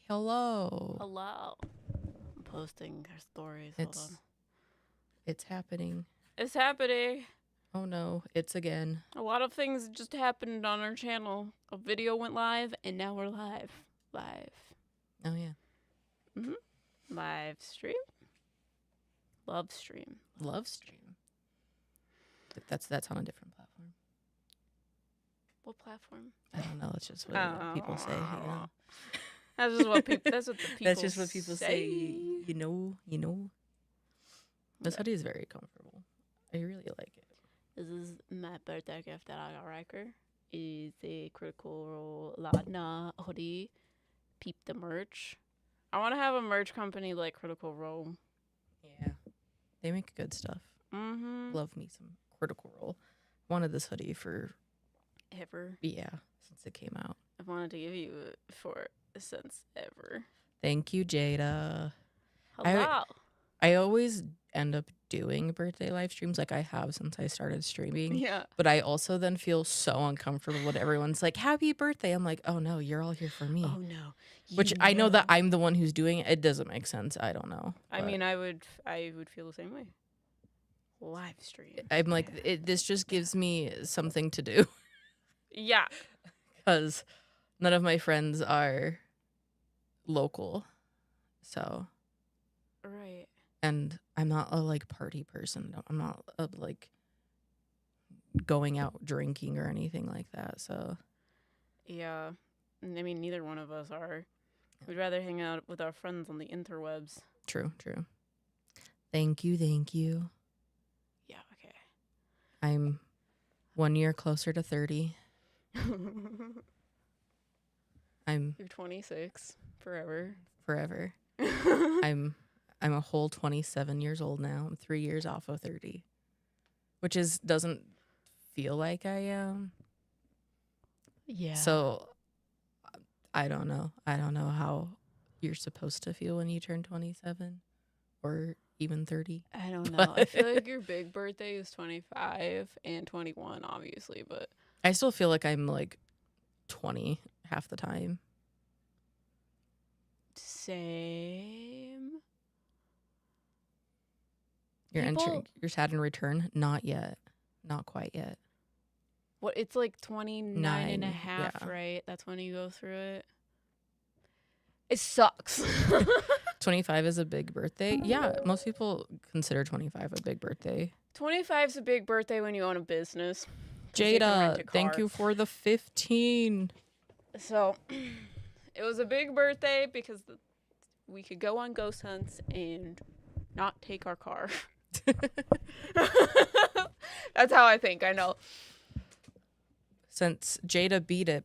Hello. Hello. I'm posting our stories. Hold on. It's happening. It's happening. Oh no, it's again. A lot of things just happened on our channel. A video went live, and now we're live. Oh yeah. Live stream. Love stream. Love stream. That's on a different platform. What platform? I don't know. It's just what people say. You know. That's just what people. That's what the people. That's just what people say. You know. This hoodie is very comfortable. I really like it. This is my birthday gift that I got Ryker. Is a Critical Role Ladna hoodie. Peep the merch. I want to have a merch company like Critical Role. Yeah, they make good stuff. Love me some Critical Role. Wanted this hoodie for ever. Yeah, since it came out. I've wanted to give you it for since ever. Thank you, Jada. Hello. I always end up doing birthday live streams like I have since I started streaming. Yeah. But I also then feel so uncomfortable when everyone's like, happy birthday. I'm like, oh no, you're all here for me. Oh no. Which I know that I'm the one who's doing it. It doesn't make sense. I don't know. I mean, I would feel the same way. Live stream. I'm like, this just gives me something to do. Yeah. Because none of my friends are local. So. Right. And I'm not a party person. I'm not going out drinking or anything like that. So yeah, I mean neither one of us are. We'd rather hang out with our friends on the interwebs. True. Thank you. Yeah. Okay. I'm 1 year closer to 30. You're 26 forever. I'm a whole 27 years old now. I'm 3 years off of 30, which doesn't feel like I am. Yeah. So I don't know. I don't know how you're supposed to feel when you turn 27 or even 30. I don't know. I feel like your big birthday is 25 and 21, obviously, but I still feel like I'm 20 half the time. Same. You're entering your Saturn return? Not yet. Not quite yet. What? It's 29 and a half, yeah. Right? That's when you go through it. It sucks. 25 is a big birthday. Yeah, most people consider 25 a big birthday. 25 is a big birthday when you own a business. Jada, thank you for the 15. So, it was a big birthday because we could go on ghost hunts and not take our car. That's how I think. I know. Since Jada beat it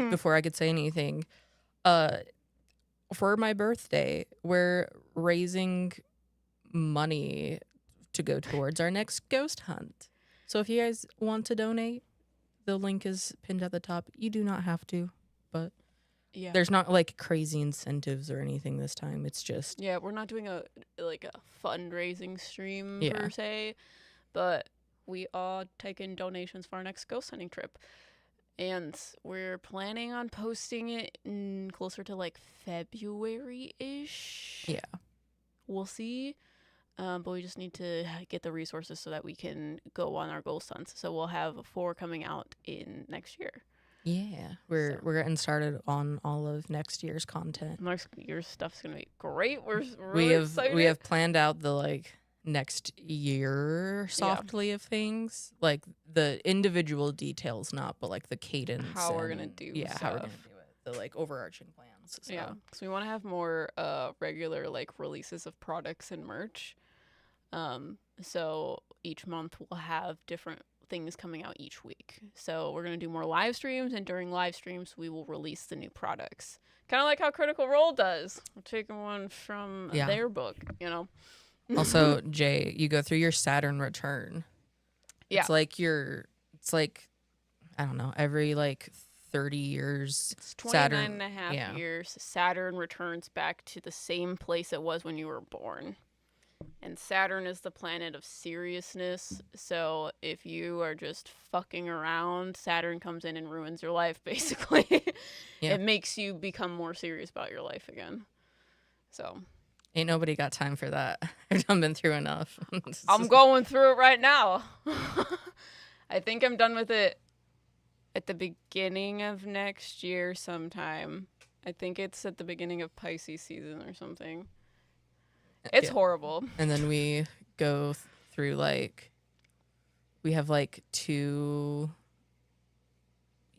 before I could say anything, for my birthday, we're raising money to go towards our next ghost hunt. So if you guys want to donate, the link is pinned at the top. You do not have to, but yeah, there's not crazy incentives or anything this time. It's just we're not doing a fundraising stream per se, but we are taking donations for our next ghost hunting trip. And we're planning on posting it closer to February-ish. Yeah. We'll see. But we just need to get the resources so that we can go on our ghost hunts. So we'll have 4 coming out in next year. Yeah. We're getting started on all of next year's content. Next year's stuff's going to be great. We're really excited. We have planned out the next year softly of things, the individual details, not but the cadence, how we're gonna do stuff. How we're gonna do it, the overarching plans. So. Yeah, because we want to have more regular releases of products and merch. So each month we'll have different things coming out each week. So we're gonna do more live streams, and during live streams we will release the new products, kind of like how Critical Role does. We're taking one from their book, Also, Jay, you go through your Saturn return. Yeah. It's I don't know, every 30 years. It's 29 and a half years. Saturn returns back to the same place it was when you were born. And Saturn is the planet of seriousness. So if you are just fucking around, Saturn comes in and ruins your life, basically. it makes you become more serious about your life again. So ain't nobody got time for that. I've been through enough. I'm going through it right now. I think I'm done with it at the beginning of next year sometime. I think it's at the beginning of Pisces season or something. It's horrible. And then we go through like, we have like two,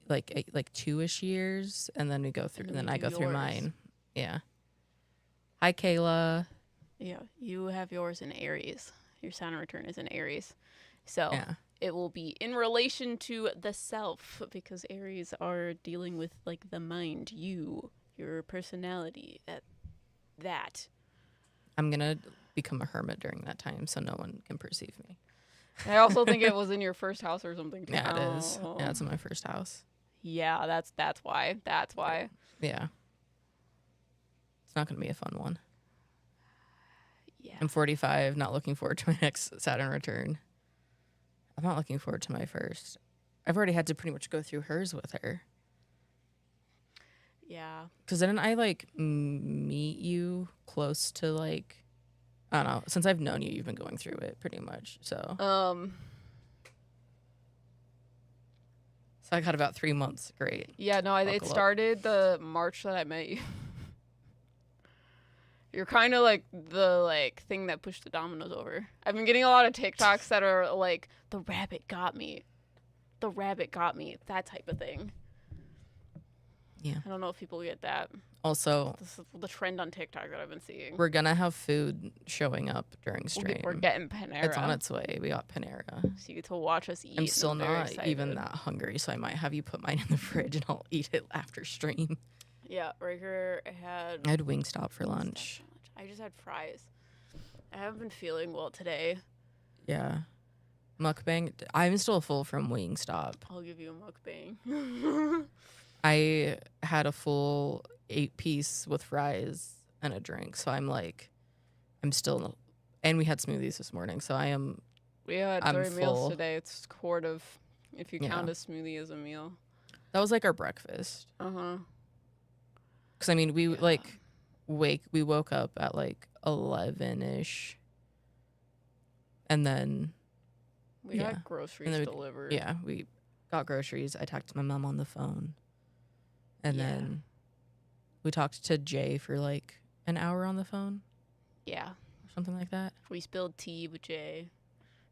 like 2-ish years, and then we go through, and then I go through mine. Yeah. Hi, Kayla. Yeah, you have yours in Aries. Your Saturn return is in Aries. So it will be in relation to the self, because Aries are dealing with like the mind, your personality, that. I'm going to become a hermit during that time so no one can perceive me. I also think it was in your first house or something too. Yeah, it is. Yeah, it's in my first house. Yeah, that's why. That's why. Yeah. It's not going to be a fun one. Yeah. I'm 45, not looking forward to my next Saturn return. I'm not looking forward to my first. I've already had to pretty much go through hers with her. Yeah. Because then I like meet you close to like, I don't know. Since I've known you, you've been going through it pretty much. So I got about 3 months. Great. Yeah, no, it started the March that I met you. You're kind of like the thing that pushed the dominoes over. I've been getting a lot of TikToks that are like, the rabbit got me. The rabbit got me. That type of thing. Yeah. I don't know if people get that. Also, this is the trend on TikTok that I've been seeing. We're going to have food showing up during stream. We're getting Panera. It's on its way. We got Panera. So you get to watch us eat. I'm still not even that hungry, so I might have you put mine in the fridge and I'll eat it after stream. Yeah, Ryker had... I had Wingstop for lunch. I just had fries. I haven't been feeling well today. Yeah. Mukbang. I'm still full from Wingstop. I'll give you a mukbang. I had a full 8-piece with fries and a drink, so I'm still, and we had smoothies this morning, so we had 3 meals today. It's a quart of, if you count a smoothie as a meal. That was like our breakfast. Uh-huh. Because I mean, we we woke up at like 11-ish, and then we got groceries delivered. Yeah, we got groceries. I talked to my mom on the phone. And then we talked to Jay for like an hour on the phone. Yeah. Or something like that. We spilled tea with Jay.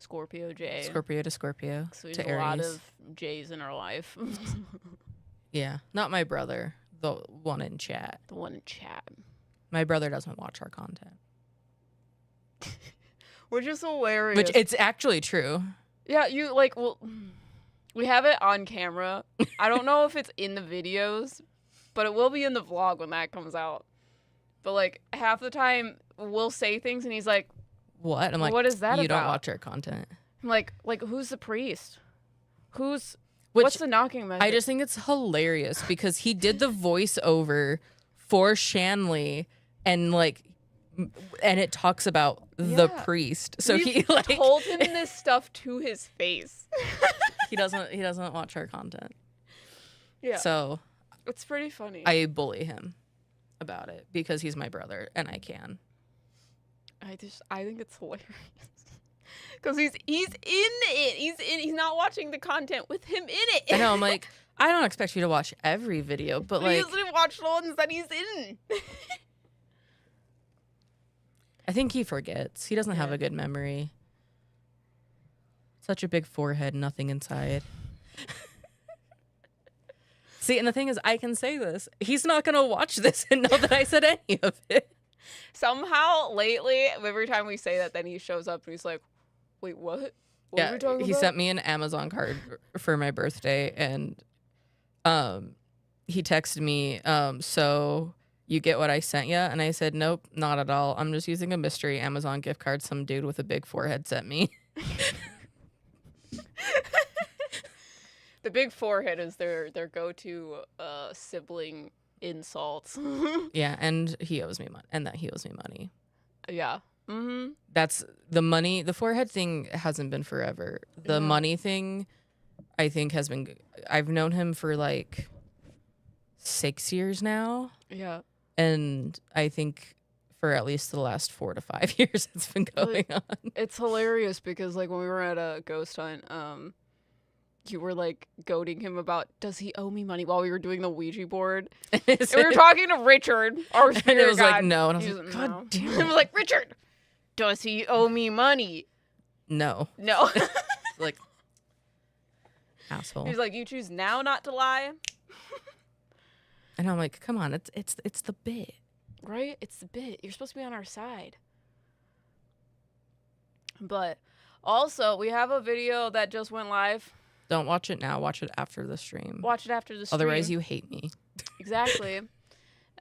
Scorpio Jay. Scorpio to Scorpio. So there's a lot of Jays in our life. Yeah. Not my brother. The one in chat. The one in chat. My brother doesn't watch our content. Which is hilarious. Which it's actually true. Yeah, we have it on camera. I don't know if it's in the videos, but it will be in the vlog when that comes out. But like half the time we'll say things and he's like, "What?" I'm like, "What is that You about? don't watch our content." I'm like who's the priest? What's the knocking message? I just think it's hilarious because he did the voiceover for Shanley and it talks about the priest. So he told him this stuff to his face. He doesn't watch our content. Yeah. So it's pretty funny. I bully him about it because he's my brother and I can. I think it's hilarious. Cuz he's in it. He's not watching the content with him in it. I know, I'm like, I don't expect you to watch every video, but he doesn't watch the ones that he's in. I think he forgets. He doesn't have a good memory. Such a big forehead, nothing inside. See, and the thing is, I can say this. He's not going to watch this and know that I said any of it. Somehow, lately, every time we say that, then he shows up and he's like, wait, what? What are we talking about? He sent me an Amazon card for my birthday, and he texted me, so you get what I sent you? And I said, nope, not at all. I'm just using a mystery Amazon gift card some dude with a big forehead sent me. The big forehead is their go-to sibling insults. Yeah, and he owes me money, and that he owes me money. Yeah. Mm-hmm. That's the money. The forehead thing hasn't been forever. The money thing, I think, has been. I've known him for like 6 years now. Yeah. And I think for at least the last 4 to 5 years it's been going on. It's hilarious because like when we were at a ghost hunt, you were like goading him about, does he owe me money, while we were doing the Ouija board. And we were talking to Richard, our And spirit it was guide. like, no. And I was He like, was God no. damn I it. was like, Richard, does he owe me money? No. No. Like, asshole. He's like, you choose now not to lie. And I'm like, come on, it's the bit. Right? It's the bit. You're supposed to be on our side. But also, we have a video that just went live. Don't watch it now. Watch it after the stream. Watch it after the stream. Otherwise, you hate me. Exactly.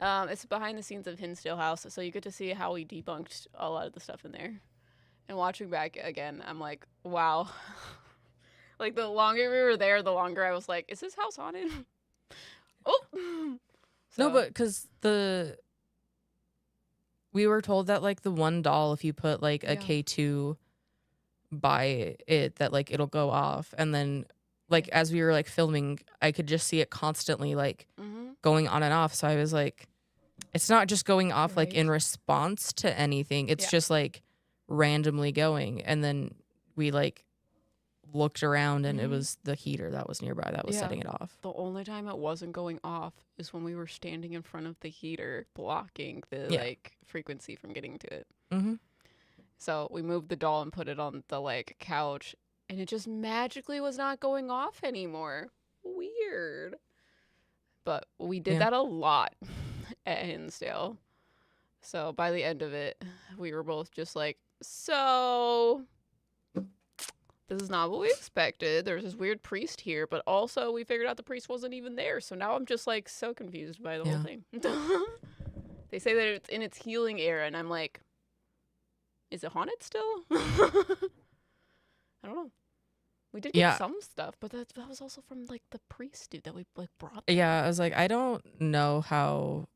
It's behind the scenes of Hinsdale House, so you get to see how we debunked a lot of the stuff in there. And watching back again, I'm like, wow. Like, the longer we were there, the longer I was like, is this house haunted? Oh! No, but because we were told that, like, the one doll, if you put, like, a K2 by it, that, like, it'll go off. And then, like, as we were, like, filming, I could just see it constantly, like, going on and off. So I was like, it's not just going off, like, in response to anything. It's just, like, randomly going. And then we, like, looked around and it was the heater that was nearby that was setting it off. The only time it wasn't going off is when we were standing in front of the heater, blocking the, like, frequency from getting to it. So we moved the doll and put it on the, like, couch, and it just magically was not going off anymore. Weird. But we did that a lot at Hinsdale. So by the end of it, we were both just like, so this is not what we expected. There's this weird priest here, but also we figured out the priest wasn't even there. So now I'm just like so confused by the whole thing. They say that it's in its healing era, and I'm like, is it haunted still? I don't know. We did get some stuff, but that was also from like the priest dude that we like brought there. Yeah, I was like, I don't know how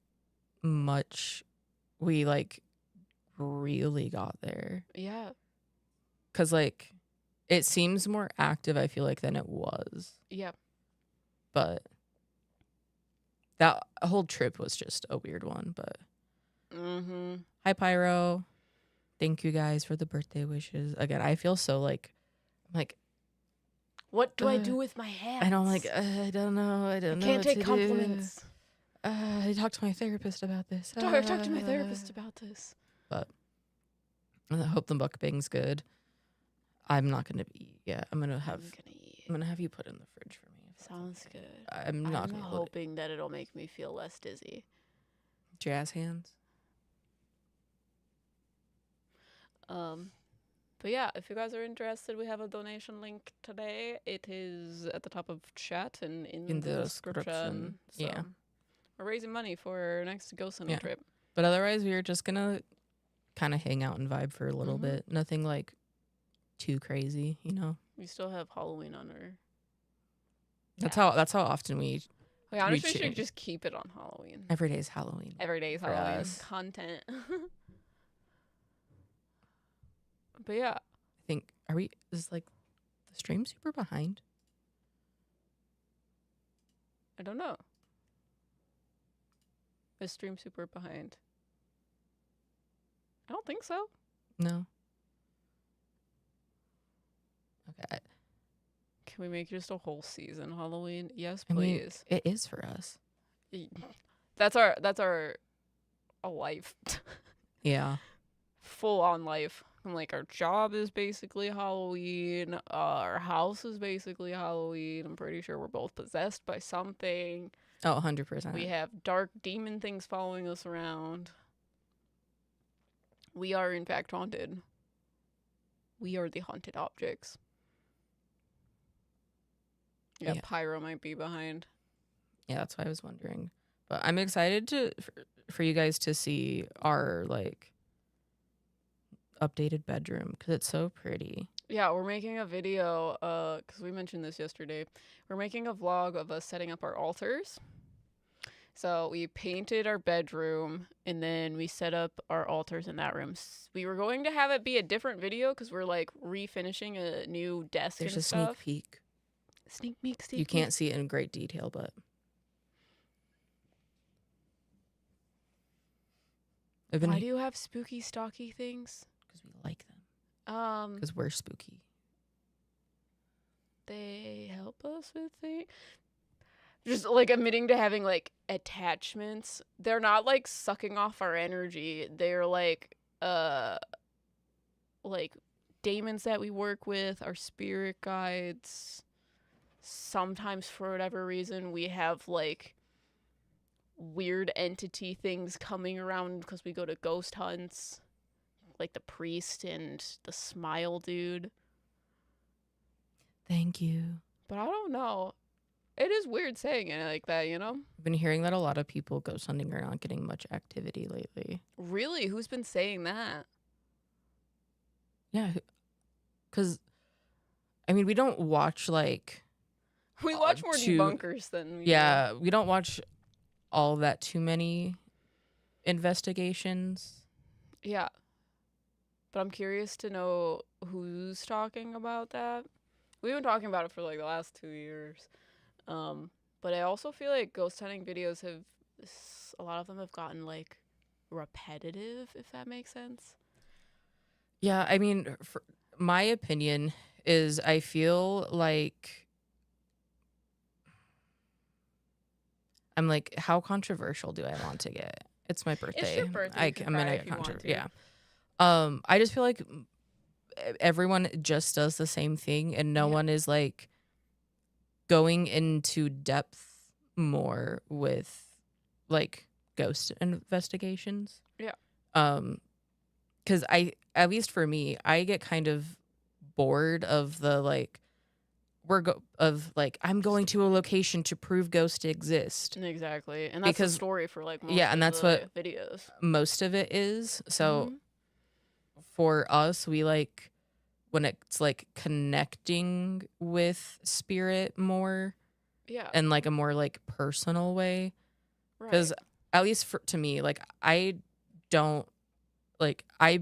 much we like really got there. Yeah. Cause like it seems more active, I feel like, than it was. Yeah. But that whole trip was just a weird one. But hi Pyro. Thank you guys for the birthday wishes. Again, I feel so like I'm like, what do I do with my hands? And I'm like, I don't know. I don't know. Can't take compliments. I talked to my therapist about this. I talked to my therapist about this. But I hope the mukbang's good. I'm not gonna eat yet. I'm gonna have you put in the fridge for me. Sounds good. I'm hoping that it'll make me feel less dizzy. Jazz hands. But yeah, if you guys are interested, we have a donation link today. It is at the top of chat and in the description. So yeah. We're raising money for our next ghost hunting trip. But otherwise, we are just gonna kind of hang out and vibe for a little bit. Nothing like too crazy, you know. We still have Halloween on our. That's how often we. We honestly should just keep it on Halloween. Every day is Halloween. Every day is Halloween content. But yeah, I think is like the stream super behind? I don't know. Is stream super behind? I don't think so. No. Okay. Can we make just a whole season Halloween? Yes, please. I mean, it is for us. That's our life. Yeah. Full on life. Like, our job is basically Halloween. Our house is basically Halloween. I'm pretty sure we're both possessed by something. Oh, 100%. We have dark demon things following us around. We are, in fact, haunted. We are the haunted objects. Yeah, Pyro might be behind. Yeah, that's why I was wondering. But I'm excited for you guys to see our, like, updated bedroom because it's so pretty. Yeah, we're making a video because we mentioned this yesterday. We're making a vlog of us setting up our altars. So we painted our bedroom and then we set up our altars in that room. We were going to have it be a different video because we're like refinishing a new desk. There's and a stuff. sneak peek. Sneak peek. You can't see it in great detail, but Why do you have spooky, stocky things? Because we like them. Um, Because we're spooky. they help us with things. Just like admitting to having like attachments. They're not like sucking off our energy. They're like demons that we work with, our spirit guides. Sometimes for whatever reason we have like weird entity things coming around because we go to ghost hunts, like the priest and the smile dude. Thank you. But I don't know. It is weird saying it like that, you know? I've been hearing that a lot of people ghost hunting are not getting much activity lately. Really? Who's been saying that? Yeah. Because, I mean, we don't watch, like... We watch more debunkers than... Yeah, we don't watch all that too many investigations. Yeah. But I'm curious to know who's talking about that. We've been talking about it for, like, the last 2 years. But I also feel like ghost hunting videos have... A lot of them have gotten, like, repetitive, if that makes sense. Yeah, I mean, my opinion is I feel like... I'm like, how controversial do I want to get? It's my birthday. It's your birthday. I'm gonna yeah. I just feel like everyone just does the same thing, and no one is like going into depth more with like ghost investigations. Yeah. Because at least for me, I get kind of bored of the like. I'm going to a location to prove ghosts exist. Exactly. And that's the story for like most and that's what videos. Most of it is. So for us, we like when it's like connecting with spirit more. Yeah. In like a more like personal way. Because at least to me, like I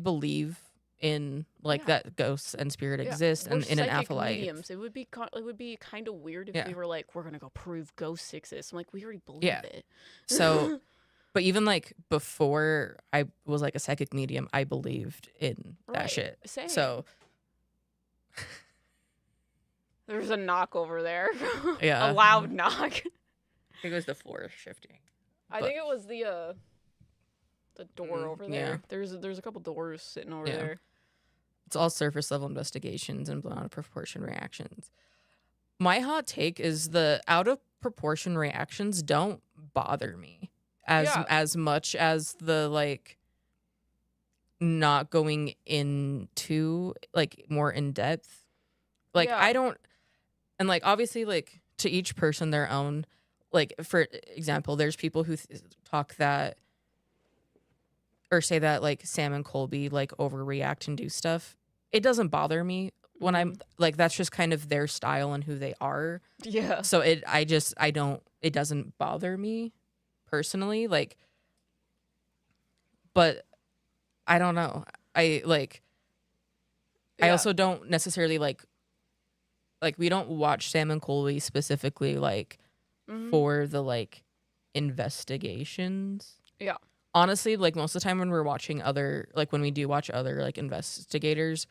believe in like that ghosts and spirit exist and in an afterlife. Mediums. It would be kind of weird if we were like, we're gonna go prove ghosts exist. I'm like, we already believe it. So, but even like before I was like a psychic medium, I believed in that shit. Same. So there's a knock over there. Yeah, a loud knock. I think it was the floor shifting. I think it was the door over there. There's a couple doors sitting over there. It's all surface level investigations and blown out of proportion reactions. My hot take is the out of proportion reactions don't bother me as much as the like not going into like more in depth. Like I don't, and like obviously like to each person their own. Like for example, there's people who talk that or say that like Sam and Colby like overreact and do stuff. It doesn't bother me when I'm like, that's just kind of their style and who they are. Yeah. So it doesn't bother me personally. Like, but I don't know. I also don't necessarily like we don't watch Sam and Colby specifically like for the like investigations. Yeah. Honestly, like most of the time when we're watching when we do watch other like investigators,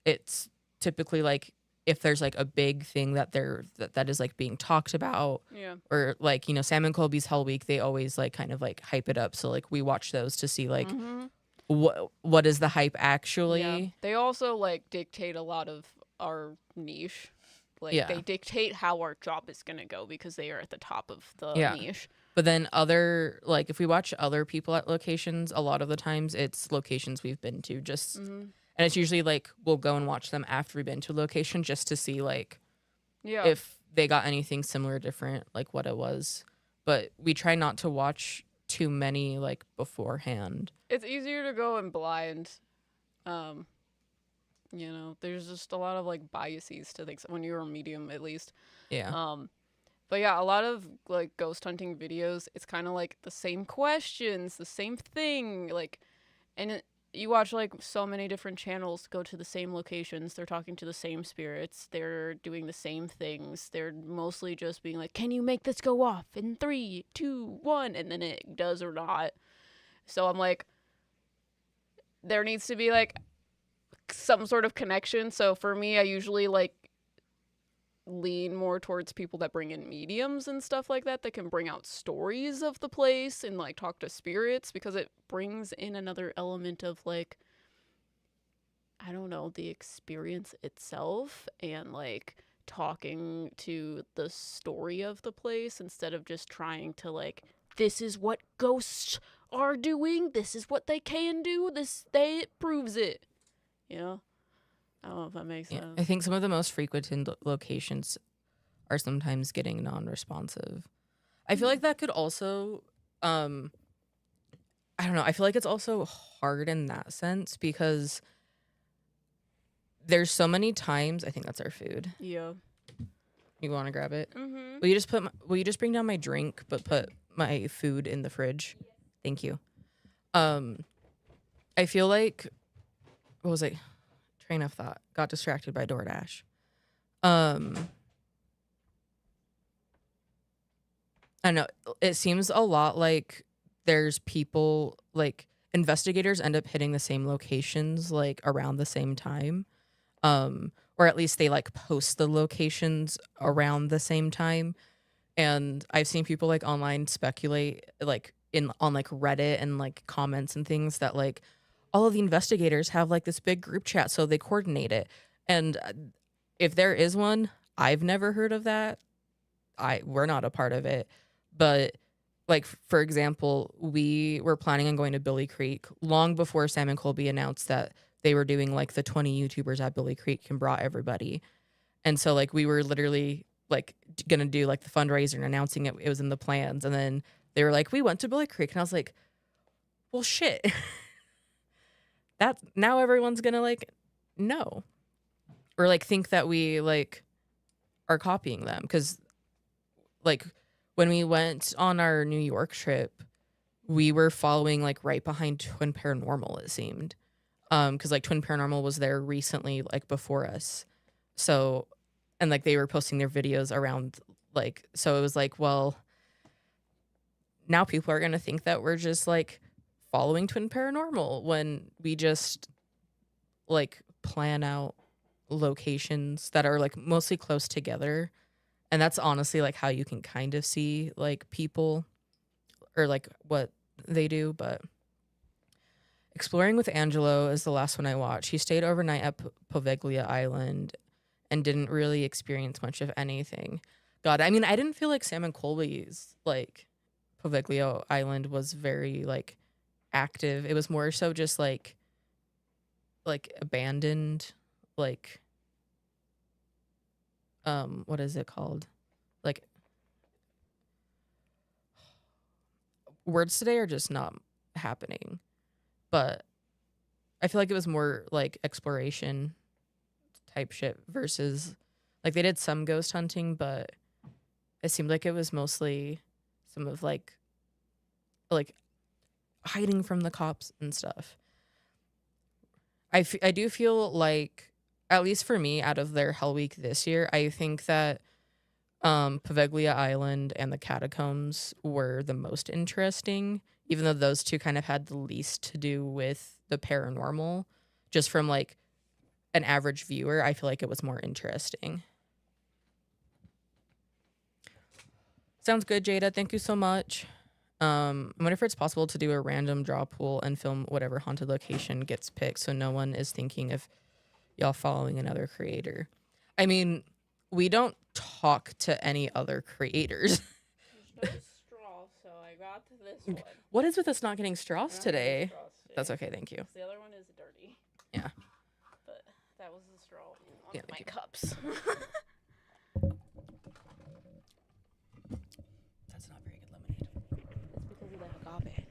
it's typically like if there's like a big thing that that is like being talked about, or like, you know, Sam and Colby's Hell Week, they always like kind of like hype it up. So like we watch those to see like what is the hype actually. Yeah. They also like dictate a lot of our niche. Like they dictate how our job is gonna go because they are at the top of the niche. But then if we watch other people at locations, a lot of the times it's locations we've been to just, and it's usually like, we'll go and watch them after we've been to a location just to see like, if they got anything similar, different, like what it was. But we try not to watch too many like beforehand. It's easier to go in blind. You know, there's just a lot of like biases to things when you're a medium, at least. Yeah. But yeah, a lot of like ghost hunting videos, it's kind of like the same questions, the same thing, like, and you watch like so many different channels go to the same locations. They're talking to the same spirits. They're doing the same things. They're mostly just being like, "Can you make this go off in 3, 2, 1?" And then it does or not. So I'm like, there needs to be like some sort of connection. So for me, I usually like lean more towards people that bring in mediums and stuff like that can bring out stories of the place and like talk to spirits, because it brings in another element of like, I don't know, the experience itself and like talking to the story of the place instead of just trying to like, this is what ghosts are doing, this is what they can do, it proves it, you know. I don't know if that makes sense. I think some of the most frequented locations are sometimes getting non-responsive. I feel like that could also, I don't know. I feel like it's also hard in that sense because there's so many times. I think that's our food. Yeah. You want to grab it? Mm-hmm. Will you just bring down my drink, but put my food in the fridge? Thank you. I feel like, what was it? Train of thought. Got distracted by DoorDash. I don't know. It seems a lot like there's people, like investigators end up hitting the same locations like around the same time. Or at least they like post the locations around the same time. And I've seen people like online speculate like on like Reddit and like comments and things that like all of the investigators have like this big group chat, so they coordinate it. And if there is one, I've never heard of that. We're not a part of it. But like, for example, we were planning on going to Billy Creek long before Sam and Colby announced that they were doing like the 20 YouTubers at Billy Creek and brought everybody. And so like we were literally like gonna do like the fundraiser and announcing it was in the plans. And then they were like, we went to Billy Creek. And I was like, well, shit. That now everyone's gonna like know or like think that we like are copying them, because like when we went on our New York trip, we were following like right behind Twin Paranormal, it seemed, because like Twin Paranormal was there recently like before us, so and like they were posting their videos around, like, so it was like, well, now people are gonna think that we're just like following Twin Paranormal when we just like plan out locations that are like mostly close together. And that's honestly like how you can kind of see like people or like what they do. But Exploring with Angelo is the last one I watched. He stayed overnight at Poveglia Island and didn't really experience much of anything. God, I mean, I didn't feel like Sam and Colby's like Poveglia Island was very like active. It was more so just like abandoned, like what is it called? Like, words today are just not happening. But I feel like it was more like exploration type shit versus like they did some ghost hunting, but it seemed like it was mostly some of like hiding from the cops and stuff. I do feel like, at least for me, out of their Hell Week this year, I think that Poveglia Island and the catacombs were the most interesting, even though those two kind of had the least to do with the paranormal. Just from like an average viewer, I feel like it was more interesting. Sounds good, Jada. Thank you so much. I wonder if it's possible to do a random draw pool and film whatever haunted location gets picked, so no one is thinking of y'all following another creator. I mean, we don't talk to any other creators. There's no straw, so I got this one. What is with us not getting straws today? That's okay, thank you. The other one is dirty. Yeah. But that was the straw in one of my you. cups. That's not very good lemonade. It's because of the agave.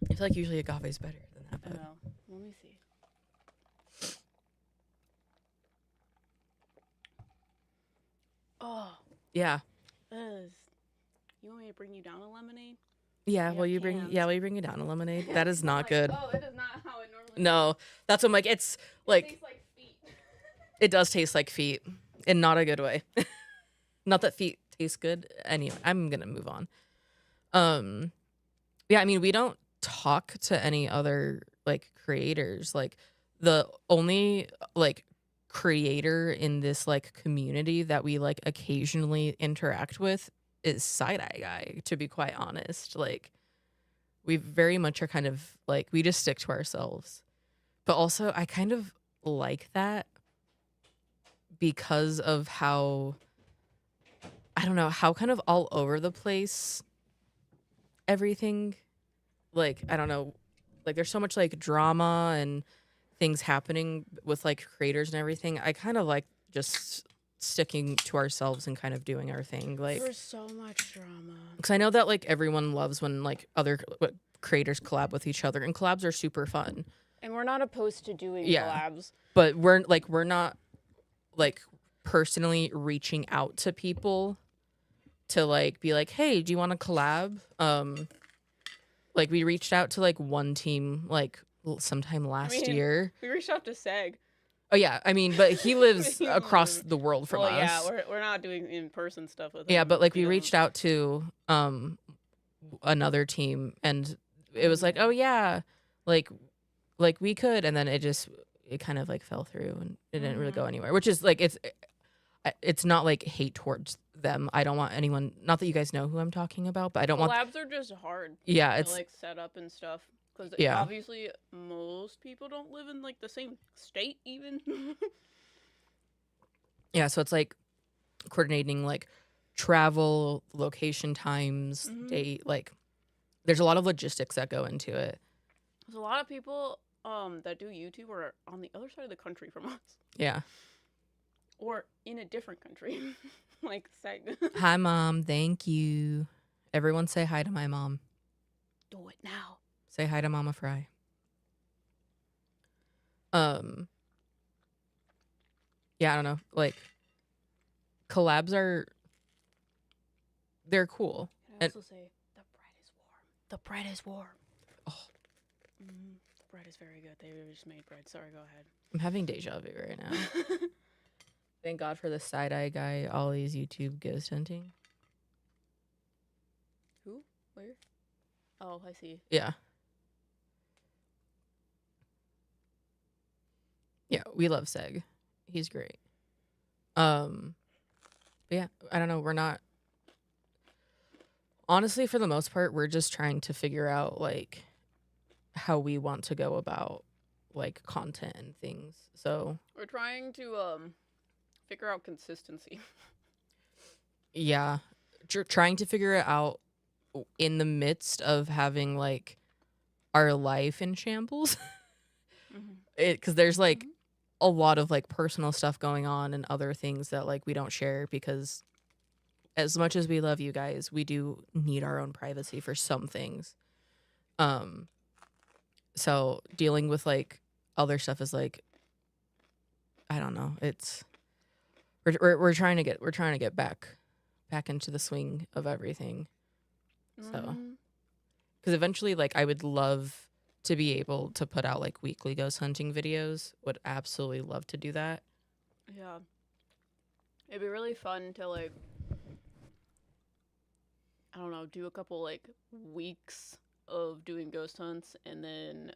I feel like usually agave is better than that. I But know. Let me see. Oh. yeah. You want me to bring you down a lemonade? Yeah, We will have you bring cans. you down a lemonade? That is not good. Oh, that is not how it normally No, that's what I'm like. It's like, tastes like feet. it does taste like feet, in not a good way. Not that feet taste good. Anyway, I'm gonna move on. Yeah, I mean, we don't talk to any other like creators. Like the only like creator in this like community that we like occasionally interact with is Side Eye Guy, to be quite honest. Like we very much are kind of like we just stick to ourselves. But also I kind of like that because of how I don't know, how kind of all over the place everything, like I don't know, like there's so much like drama and things happening with like creators and everything. I kind of like just sticking to ourselves and kind of doing our thing, like There's so much drama. because I know that like everyone loves when like other creators collab with each other, and collabs are super fun. And we're not opposed to doing Yeah. collabs. But we're not like personally reaching out to people to like be like, hey, do you want to collab? Like we reached out to like one team like sometime last year. We reached out to Seg. Oh yeah, I mean, but he lives He across lives- the world from well, us. yeah, we're not doing in-person stuff with him. Yeah, but like we You know. reached out to another team, and it was like, oh yeah, like we could, and then it kind of like fell through and it didn't really go anywhere, which is like it's not like hate towards them. I don't want anyone, not that you guys know who I'm talking about, but I don't want Collabs are just hard. Yeah, to it's like set up and stuff. Because Yeah. obviously most people don't live in like the same state even. yeah, so it's like coordinating like travel, location, times, date, like there's a lot of logistics that go into it. There's a lot of people that do YouTube are on the other side of the country from us. Yeah. Or in a different country. Like Seg. Hi mom, thank you. Everyone say hi to my mom. Do it now. Say hi to Mama Fry. Yeah, I don't know. Like collabs they're cool. Can I also say the bread is warm. The bread is warm. Oh. The bread is very good. They just made bread. Sorry, go ahead. I'm having deja vu right now. Thank God for the Side Eye Guy, Ollie's YouTube ghost hunting. Who? Where? Oh, I see. Yeah. Yeah, we love Seg. He's great. But yeah, I don't know. We're not. Honestly, for the most part, we're just trying to figure out like how we want to go about like content and things. So we're trying to figure out consistency. Yeah, trying to figure it out in the midst of having like our life in shambles. Because there's like a lot of like personal stuff going on and other things that like we don't share, because as much as we love you guys, we do need our own privacy for some things. So dealing with like other stuff is like, I don't know. It's we're trying to get back into the swing of everything. So, because eventually, like, I would love to be able to put out like weekly ghost hunting videos. Would absolutely love to do that. Yeah, it'd be really fun to like, I don't know, do a couple like weeks of doing ghost hunts, and then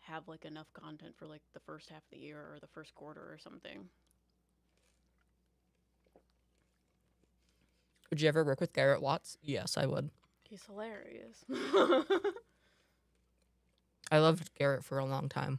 have like enough content for like the first half of the year or the first quarter or something. Would you ever work with Garrett Watts? Yes, I would. He's hilarious. I loved Garrett for a long time.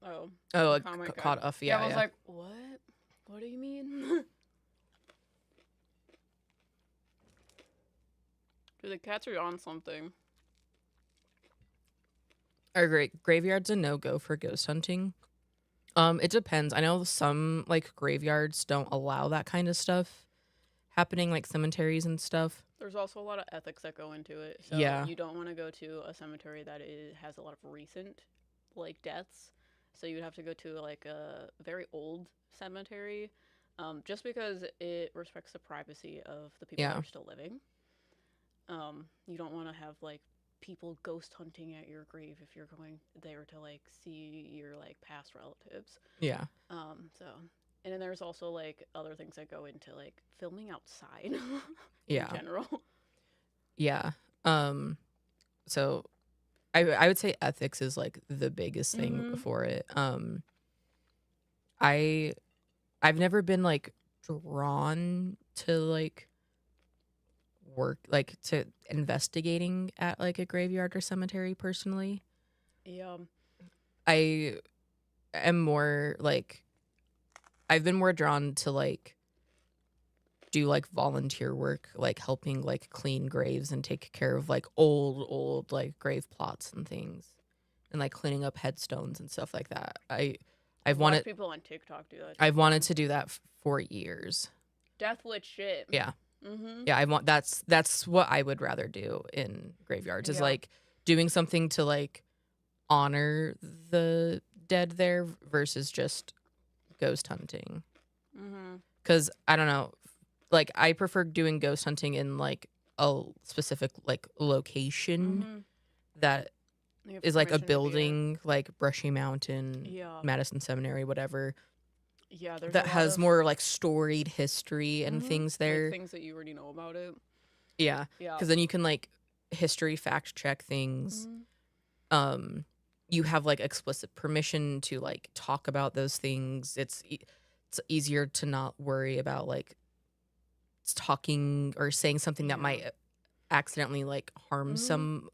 Oh, like caught off. Yeah, I was like, what? What do you mean? Dude, the cats are on something. Are graveyard's a no-go for ghost hunting. It depends. I know some like graveyards don't allow that kind of stuff happening, like cemeteries and stuff. There's also a lot of ethics that go into it. So Yeah. You don't want to go to a cemetery that has a lot of recent like deaths. So you would have to go to like a very old cemetery, just because it respects the privacy of the people that are still living. You don't want to have like people ghost hunting at your grave if you're going there to like see your like past relatives. Yeah. So and then there's also like other things that go into like filming outside in Yeah. general. Yeah. So I would say ethics is like the biggest thing for it. I've never been like drawn to like work like to investigating at like a graveyard or cemetery personally. Yeah. I am more like I've been more drawn to like do like volunteer work, like helping like clean graves and take care of like old like grave plots and things, and like cleaning up headstones and stuff like that. I've wanted people on TikTok do that. I've wanted to do that for years. Death Witch shit. Yeah. Yeah, I want that's what I would rather do in graveyards is like doing something to like honor the dead there versus just ghost hunting. Because I don't know, like I prefer doing ghost hunting in like a specific like location that is like a building, like Brushy Mountain, Madison Seminary, whatever. Yeah, that has more like storied history and things there. Like things that you already know about it. Yeah. Because then you can like history fact check things. You have like explicit permission to like talk about those things. It's easier to not worry about like talking or saying something that might accidentally like harm someone.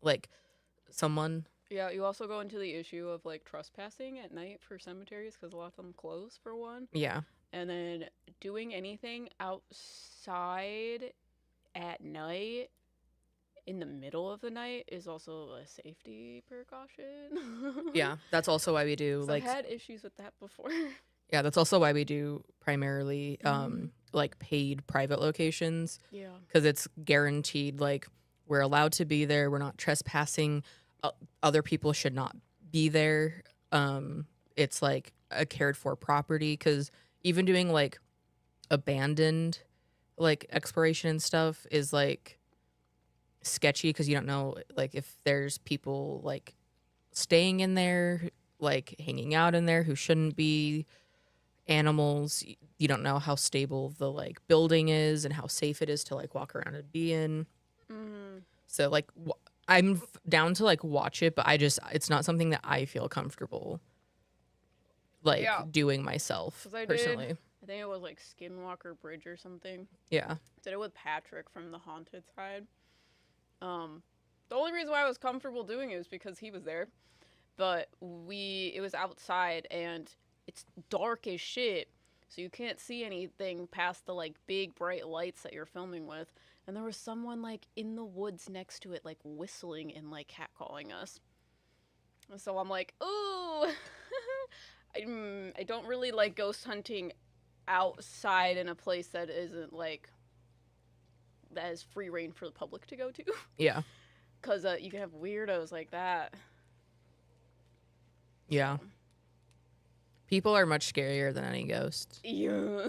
Yeah, you also go into the issue of like trespassing at night for cemeteries because a lot of them close for one. Yeah. And then doing anything outside at night in the middle of the night is also a safety precaution. Yeah, that's also why we do I've had issues with that before. Yeah, that's also why we do primarily like paid private locations. Yeah. Because it's guaranteed like we're allowed to be there. We're not trespassing. Other people should not be there. It's like a cared for property because even doing like abandoned like exploration and stuff is like sketchy because you don't know like if there's people like staying in there, like hanging out in there who shouldn't be, animals. You don't know how stable the like building is and how safe it is to like walk around and be in. So like I'm down to like watch it, but it's not something that I feel comfortable like doing myself personally. I think it was like Skinwalker Bridge or something. Yeah. Did it with Patrick from the haunted side. The only reason why I was comfortable doing it was because he was there. But it was outside and it's dark as shit. So you can't see anything past the like big bright lights that you're filming with. And there was someone like in the woods next to it, like whistling and like catcalling us. So I'm like, ooh, I don't really like ghost hunting outside in a place that isn't like, that is free reign for the public to go to. Yeah. Because you can have weirdos like that. Yeah. People are much scarier than any ghost. Yeah.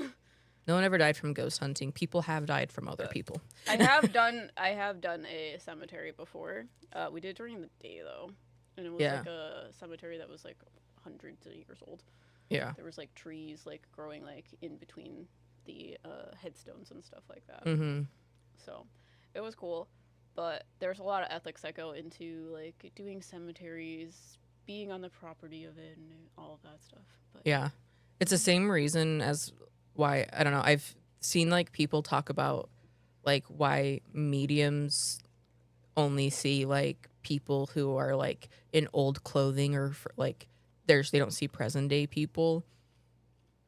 No one ever died from ghost hunting. People have died from other people. I have done a cemetery before. We did during the day though. And it was like a cemetery that was like hundreds of years old. Yeah. There was like trees like growing like in between the headstones and stuff like that. So it was cool. But there's a lot of ethics that go into like doing cemeteries, being on the property of it, and all of that stuff. But yeah. It's the same reason as why, I don't know, I've seen like people talk about like why mediums only see like people who are like in old clothing or like they don't see present day people.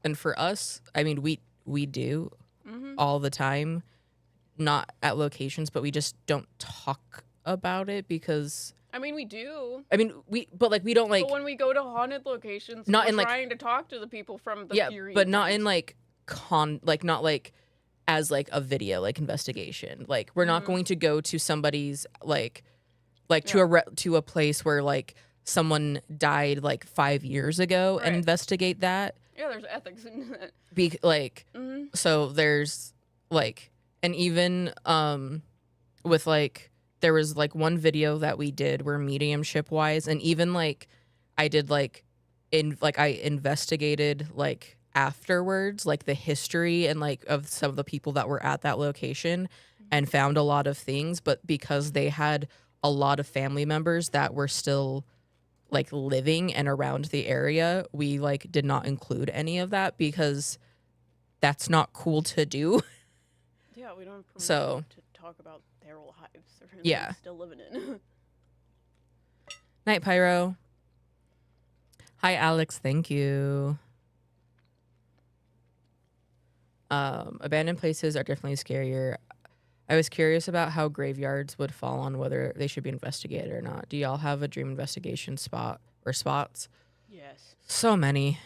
And for us, I mean, we do all the time, not at locations, but we just don't talk about it because I mean, we do. I mean, we don't like. But when we go to haunted locations, not we're in like trying to talk to the people from the period. But not in like not like as like a video like investigation. Like we're not going to go to somebody's like to a place where like someone died like 5 years ago and investigate that. Yeah, there's ethics in that. So there's like, and even with like there was like one video that we did where mediumship wise, and even like I did like I investigated like afterwards, like the history and like of some of the people that were at that location and found a lot of things. But because they had a lot of family members that were still like living and around the area, we like did not include any of that because that's not cool to do. Yeah, we don't have permission So to talk about their lives. They're yeah, still living in. Night Pyro. Hi Alex, thank you. Abandoned places are definitely scarier. I was curious about how graveyards would fall on whether they should be investigated or not. Do y'all have a dream investigation spot or spots? Yes. So many.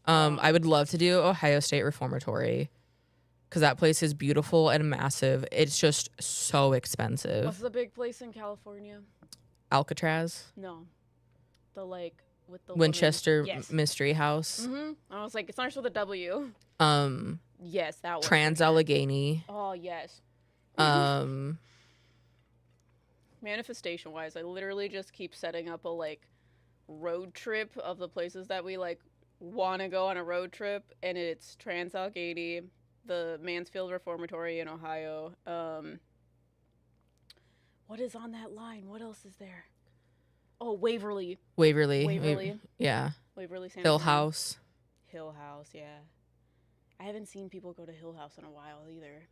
I would love to do Ohio State Reformatory because that place is beautiful and massive. It's just so expensive. What's the big place in California? Alcatraz? No. The like with the Winchester Yes. Mystery House. Mm-hmm. I was like, it starts with a W. Yes, that one. Trans Allegheny. Oh yes. Manifestation wise, I literally just keep setting up a like road trip of the places that we like want to go on a road trip, and it's Trans Allegheny, the Mansfield Reformatory in Ohio. What is on that line? What else is there? Oh, Waverly. Yeah. Waverly, San Hill Antonio. House. Hill House, yeah. I haven't seen people go to Hill House in a while either.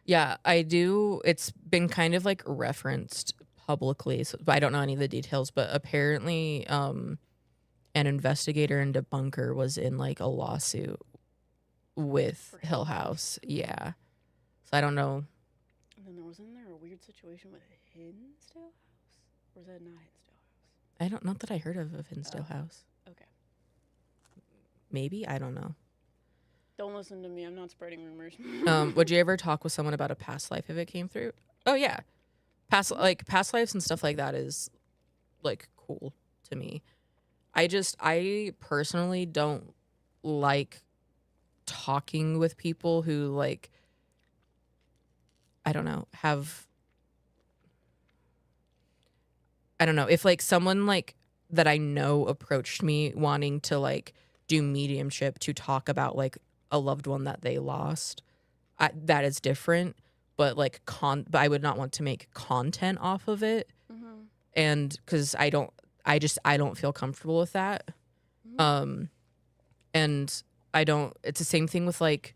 Yeah, I do. It's been kind of like referenced publicly, so, but I don't know any of the details. But apparently, an investigator and debunker was in like a lawsuit with Hill House. Yeah, so I don't know. And then wasn't there a weird situation with Hinsdale House, or was that not Hinsdale House? I don't. Not that I heard of Hinsdale House. Okay. Maybe I don't know. Don't listen to me. I'm not spreading rumors. Would you ever talk with someone about a past life if it came through? Oh yeah, past lives and stuff like that is like cool to me. I personally don't like talking with people who like I don't know if like someone like that I know approached me wanting to like do mediumship to talk about like a loved one that they lost. That is different, but like but I would not want to make content off of it. Mm-hmm. And cuz I don't feel comfortable with that. Mm-hmm. And I don't it's the same thing with like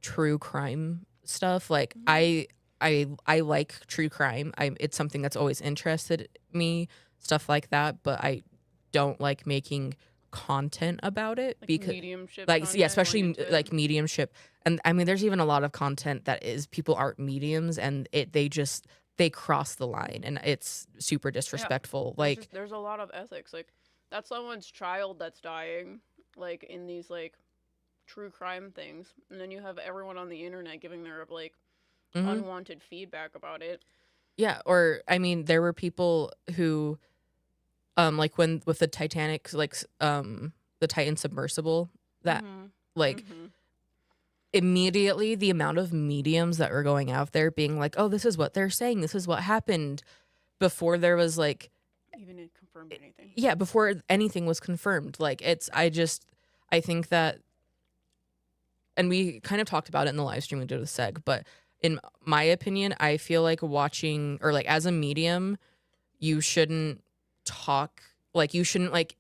true crime stuff. Like I like true crime. It's something that's always interested me, stuff like that, but I don't like making content about it like because mediumship like content, yeah, especially like mediumship. And I mean there's even a lot of content that is people aren't mediums and they cross the line and it's super disrespectful. Yeah. Like there's a lot of ethics. Like that's someone's child that's dying, like in these like true crime things, and then you have everyone on the internet giving their like unwanted feedback about it. Yeah, or I mean there were people who like when with the Titanic, like the Titan submersible that like immediately the amount of mediums that were going out there being like, oh, this is what they're saying, this is what happened, before there was like even confirmed anything. Yeah, before anything was confirmed. Like I think that, and we kind of talked about it in the live stream we did with Seg, but in my opinion, I feel like watching or like as a medium, you shouldn't like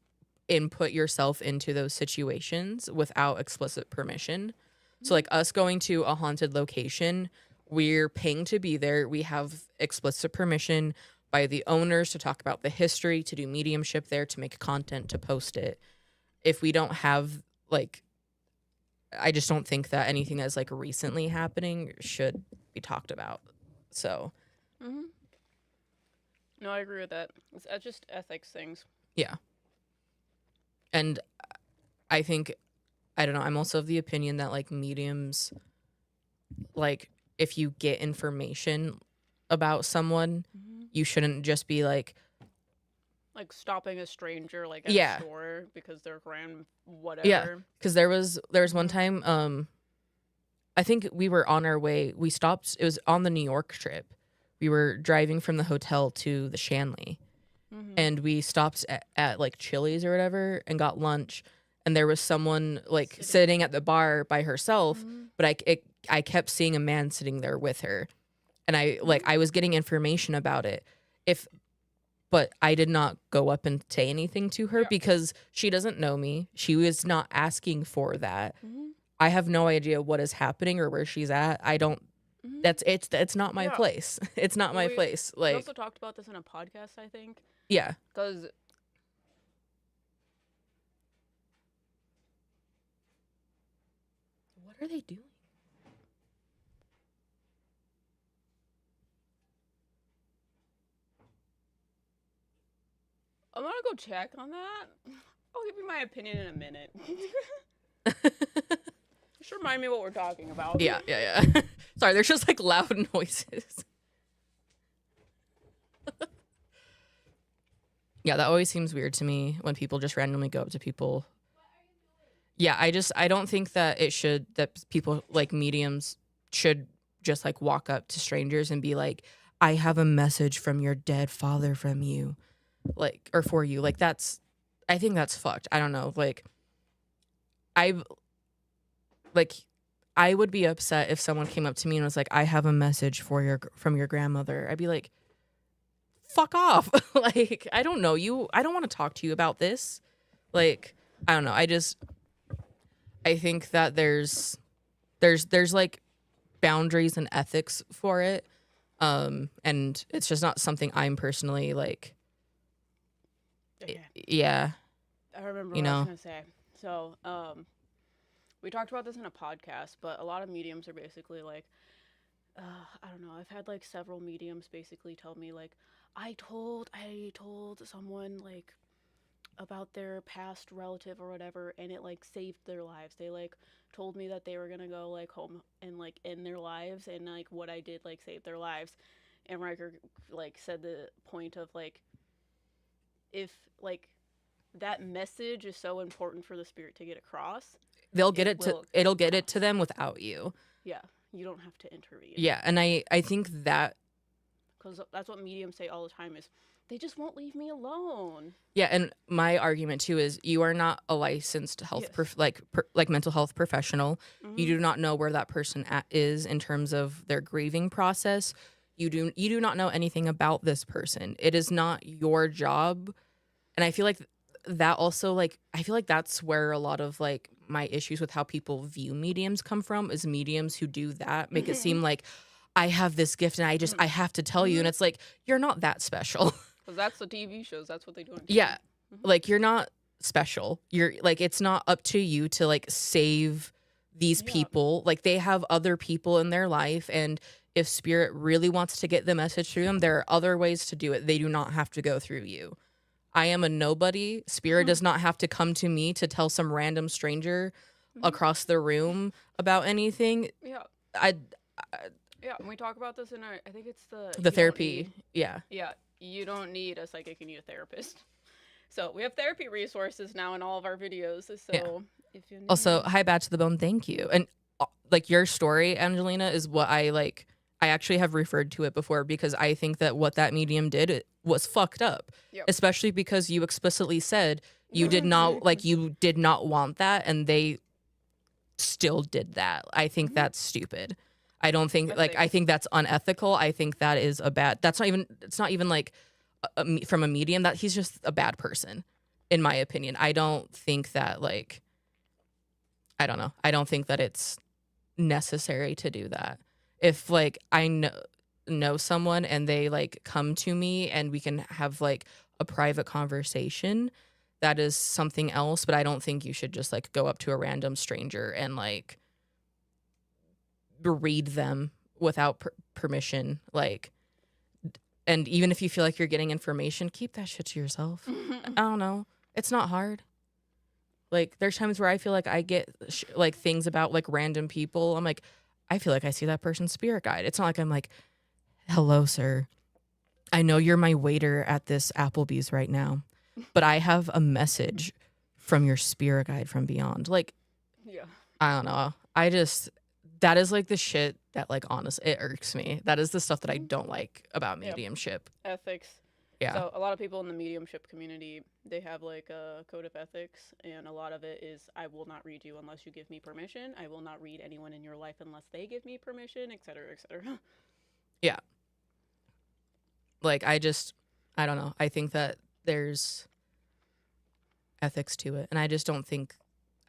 input yourself into those situations without explicit permission. So like us going to a haunted location, we're paying to be there. We have explicit permission by the owners to talk about the history, to do mediumship there, to make content, to post it. If we don't have like, I just don't think that anything that's like recently happening should be talked about. So. No, I agree with that. It's just ethics things. Yeah. And I think, I don't know, I'm also of the opinion that like mediums, like if you get information about someone, you shouldn't just be like stopping a stranger like at a store because they're grand whatever. Yeah, because there was one time, I think we were on our way. We stopped. It was on the New York trip. we were driving from the hotel to the Shanley, and we stopped at like Chili's or whatever and got lunch, and there was someone like sitting at the bar by herself, but I kept seeing a man sitting there with her, and I was getting information about it. But I did not go up and say anything to her because she doesn't know me. She was not asking for that. I have no idea what is happening or where she's at. I don't. It's not my place. It's not my place. We Like, also talked about this in a podcast, I think. yeah. Because What are they doing? I'm gonna go check on that. I'll give you my opinion in a minute. Just remind me what we're talking about. Yeah. Sorry, there's just like loud noises. Yeah, that always seems weird to me when people just randomly go up to people. Yeah, I don't think that people like mediums should just like walk up to strangers and be like, I have a message from your dead father from you. Like, or for you. Like, I think that's fucked. I don't know. Like, I would be upset if someone came up to me and was like, I have a message from your grandmother. I'd be like, fuck off. Like, I don't know you. I don't want to talk to you about this. Like, I don't know. I think that there's like boundaries and ethics for it. And it's just not something I'm personally like. Yeah. I remember what I was gonna say. So, we talked about this in a podcast, but a lot of mediums are basically like, I don't know. I've had like several mediums basically tell me like, I told someone like about their past relative or whatever, and it like saved their lives. They like told me that they were gonna go like home and like end their lives, and like what I did like saved their lives. And Ryker like said the point of like, if like that message is so important for the spirit to get across, it'll get it to them without you. Yeah, you don't have to intervene. Yeah, and I think that, because that's what mediums say all the time is, they just won't leave me alone. Yeah, and my argument too is you are not a licensed health like mental health professional. You do not know where that person is in terms of their grieving process. You do not know anything about this person. It is not your job. And I feel like that also, like, I feel like that's where a lot of like my issues with how people view mediums come from, is mediums who do that make it seem like I have this gift and I have to tell you. And it's like, you're not that special. Because that's the TV shows. That's what they do on TV. Yeah. Like, you're not special. You're like, it's not up to you to like save these people. Like, they have other people in their life. And if spirit really wants to get the message through them, there are other ways to do it. They do not have to go through you. I am a nobody. Spirit does not have to come to me to tell some random stranger across the room about anything. Yeah. Yeah, and we talk about this in our, I think it's the therapy. Yeah, you don't need a psychic, you need a therapist. So we have therapy resources now in all of our videos. So if you need also, hi, Bad to the Bone, thank you. And like, your story, Angelina, is what I like. I actually have referred to it before because I think that what that medium did was fucked up. Yep. Especially because you explicitly said you did not want that, and they still did that. I think that's stupid. I don't think I think that's unethical. I think that is it's not even like from a medium, that he's just a bad person, in my opinion. I don't think that I don't know. I don't think that it's necessary to do that. If like I know someone and they like come to me and we can have like a private conversation, that is something else. But I don't think you should just like go up to a random stranger and like read them without permission. Like, and even if you feel like you're getting information, keep that shit to yourself. I don't know. It's not hard. Like, there's times where I feel like I get like things about like random people. I'm like, I feel like I see that person's spirit guide. It's not like I'm like, hello, sir. I know you're my waiter at this Applebee's right now, but I have a message from your spirit guide from beyond. Like, yeah, I don't know. That is like the shit that like honestly it irks me. That is the stuff that I don't like about Yep. mediumship. Ethics. Yeah. So a lot of people in the mediumship community, they have like a code of ethics, and a lot of it is I will not read you unless you give me permission. I will not read anyone in your life unless they give me permission, etc., etc. Yeah. Like I don't know. I think that there's ethics to it, and I just don't think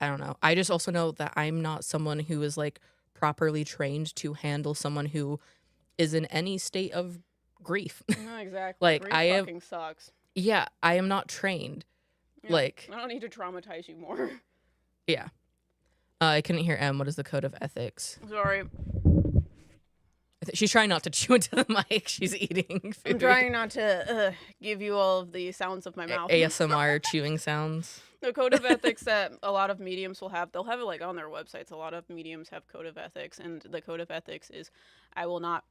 I don't know. I just also know that I'm not someone who is like properly trained to handle someone who is in any state of grief. No, exactly. Like Grief I am fucking sucks. yeah, I am not trained. Yeah. Like I don't need to traumatize you more. yeah. I couldn't hear M. What is the code of ethics? Sorry. She's trying not to chew into the mic. She's eating food. I'm trying not to give you all of the sounds of my mouth. ASMR chewing sounds. The code of ethics that a lot of mediums will have, they'll have it like on their websites. A lot of mediums have code of ethics, and the code of ethics is I will not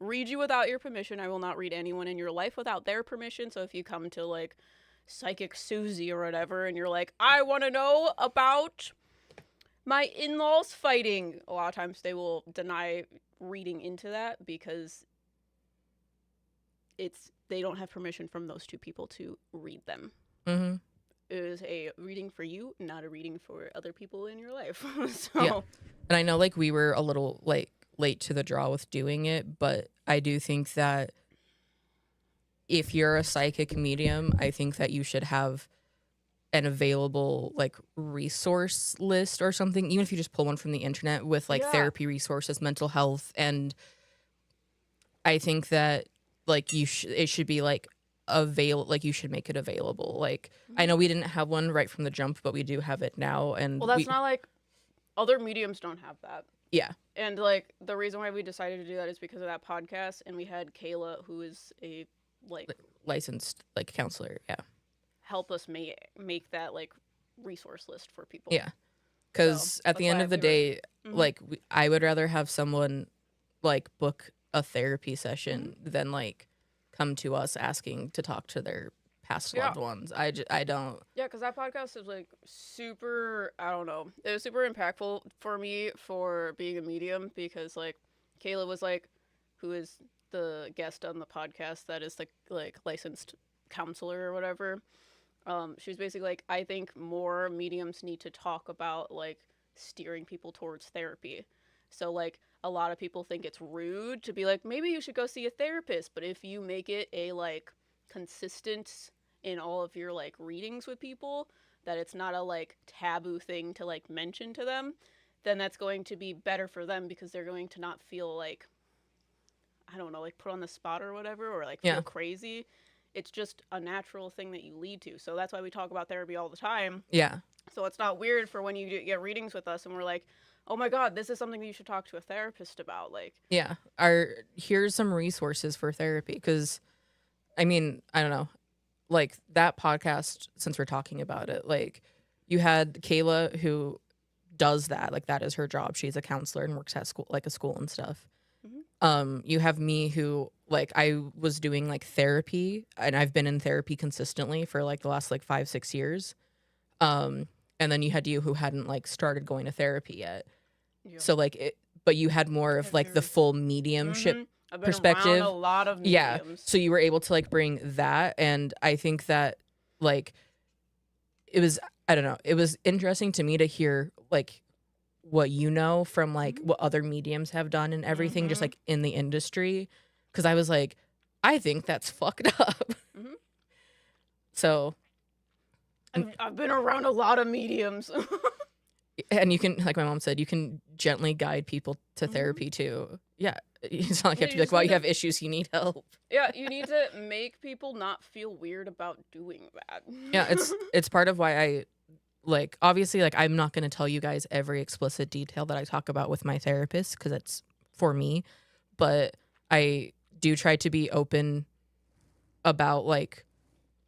read you without your permission. I will not read anyone in your life without their permission. So if you come to like Psychic Susie or whatever and you're like, I want to know about my in-laws fighting, a lot of times they will deny reading into that because they don't have permission from those two people to read them. Mm-hmm. It is a reading for you, not a reading for other people in your life. Yeah. And I know like we were a little like late to the draw with doing it, but I do think that if you're a psychic medium, I think that you should have an available like resource list or something, even if you just pull one from the internet with like therapy resources, mental health, and I think that like it should be like like you should make it available. Like I know we didn't have one right from the jump, but we do have it now. And well, that's not like other mediums don't have that. Yeah. And like the reason why we decided to do that is because of that podcast, and we had Kayla, who is a like licensed like counselor, help us make that like resource list for people. Yeah. Because at the end of the day, like I would rather have someone like book a therapy session than like come to us asking to talk to their past loved ones. I don't. Yeah, because that podcast is like super, I don't know. It was super impactful for me for being a medium because like Kayla was like, who is the guest on the podcast that is like licensed counselor or whatever. She was basically like, I think more mediums need to talk about like steering people towards therapy. So like a lot of people think it's rude to be like, maybe you should go see a therapist, but if you make it a like consistent in all of your like readings with people, that it's not a like taboo thing to like mention to them, then that's going to be better for them because they're going to not feel like, I don't know, like put on the spot or whatever, or like feel crazy. It's just a natural thing that you lead to. So that's why we talk about therapy all the time. Yeah. So it's not weird for when you get readings with us and we're like, oh my God, this is something that you should talk to a therapist about. Like, yeah. Here's some resources for therapy. Because, I mean, I don't know. Like that podcast, since we're talking about it, like you had Kayla who does that. Like that is her job. She's a counselor and works at school, like a school and stuff. You have me who like I was doing like therapy and I've been in therapy consistently for like the last like 5-6 years. And then you had you who hadn't like started going to therapy yet. Yeah. So like but you had more of like the full mediumship I've been perspective. Around a lot of mediums. Yeah. So you were able to like bring that, and I think that like it was, I don't know, it was interesting to me to hear like what you know from like what other mediums have done and everything, just like in the industry, because I was like, I think that's fucked up. So I've been around a lot of mediums. And you can, like my mom said, you can gently guide people to therapy too. Yeah. It's not like you have to be like, well, you have issues, you need help. Yeah, you need to make people not feel weird about doing that. Yeah, it's part of why I like, obviously, like I'm not going to tell you guys every explicit detail that I talk about with my therapist because it's for me, but I do try to be open about like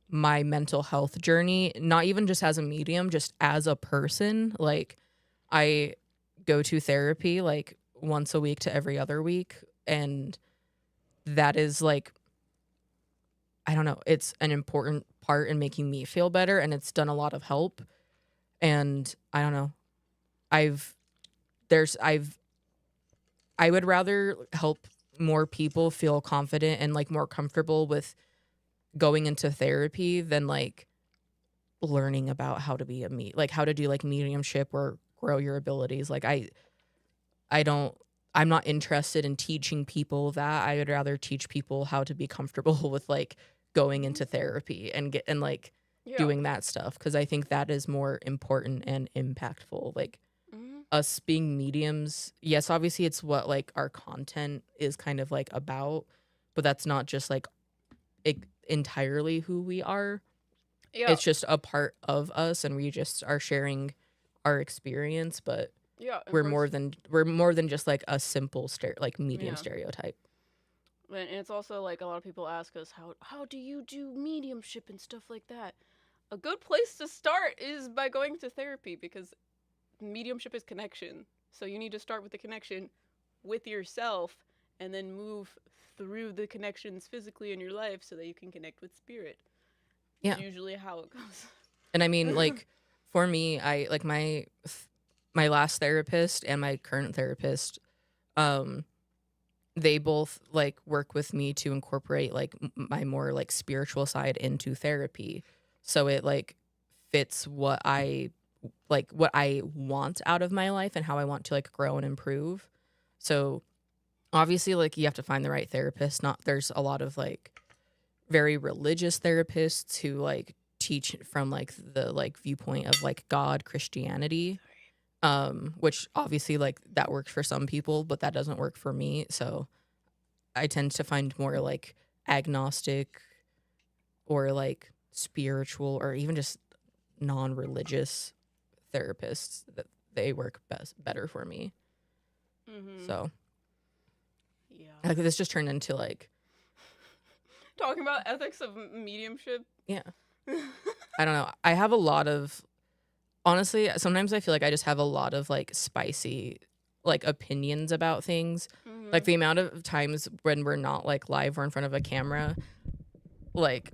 my mental health journey, not even just as a medium, just as a person. Like I go to therapy like once a week to every other week, and that is like, I don't know, it's an important part in making me feel better, and it's done a lot of help. And I don't know, I've I would rather help more people feel confident and like more comfortable with going into therapy than like learning about how to be like how to do like mediumship or grow your abilities. Like I don't I'm not interested in teaching people that. I would rather teach people how to be comfortable with like going into therapy and get and like Yeah. doing that stuff because I think that is more important and impactful. Like Mm-hmm. us being mediums, yes, obviously it's what like our content is kind of like about, but that's not just like entirely who we are. Yeah. It's just a part of us and we just are sharing our experience, but Yeah. And we're more than just like a simple like medium yeah. stereotype. And it's also like a lot of people ask us how do you do mediumship and stuff like that. A good place to start is by going to therapy because mediumship is connection. So you need to start with the connection with yourself and then move through the connections physically in your life so that you can connect with spirit. Yeah. It's usually how it goes. And I mean, like for me, I like my last therapist and my current therapist, they both like work with me to incorporate like my more like spiritual side into therapy. So it like fits what I want out of my life and how I want to like grow and improve. So obviously like you have to find the right therapist. Not there's a lot of like very religious therapists who like teach from like the like viewpoint of like God, Christianity, which obviously like that works for some people, but that doesn't work for me. So I tend to find more like agnostic or like spiritual or even just non-religious therapists that they work better for me. Mm-hmm. So yeah, like this just turned into like talking about ethics of mediumship. Yeah. I don't know. I have a lot of honestly, sometimes I feel like I just have a lot of like spicy like opinions about things. Mm-hmm. Like the amount of times when we're not like live or in front of a camera, like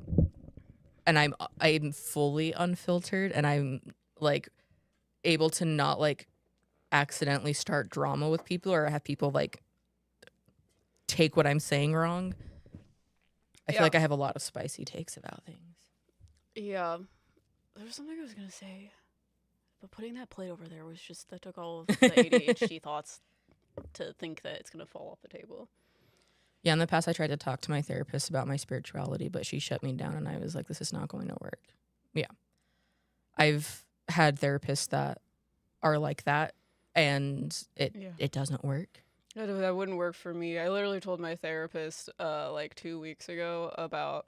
and I'm fully unfiltered and I'm like able to not like accidentally start drama with people or have people like take what I'm saying wrong. I feel like I have a lot of spicy takes about things. Yeah. There was something I was going to say. But putting that plate over there was just, that took all of the ADHD thoughts to think that it's going to fall off the table. Yeah, in the past I tried to talk to my therapist about my spirituality, but she shut me down and I was like, this is not going to work. Yeah. I've had therapists that are like that and it doesn't work. That wouldn't work for me. I literally told my therapist like 2 weeks ago about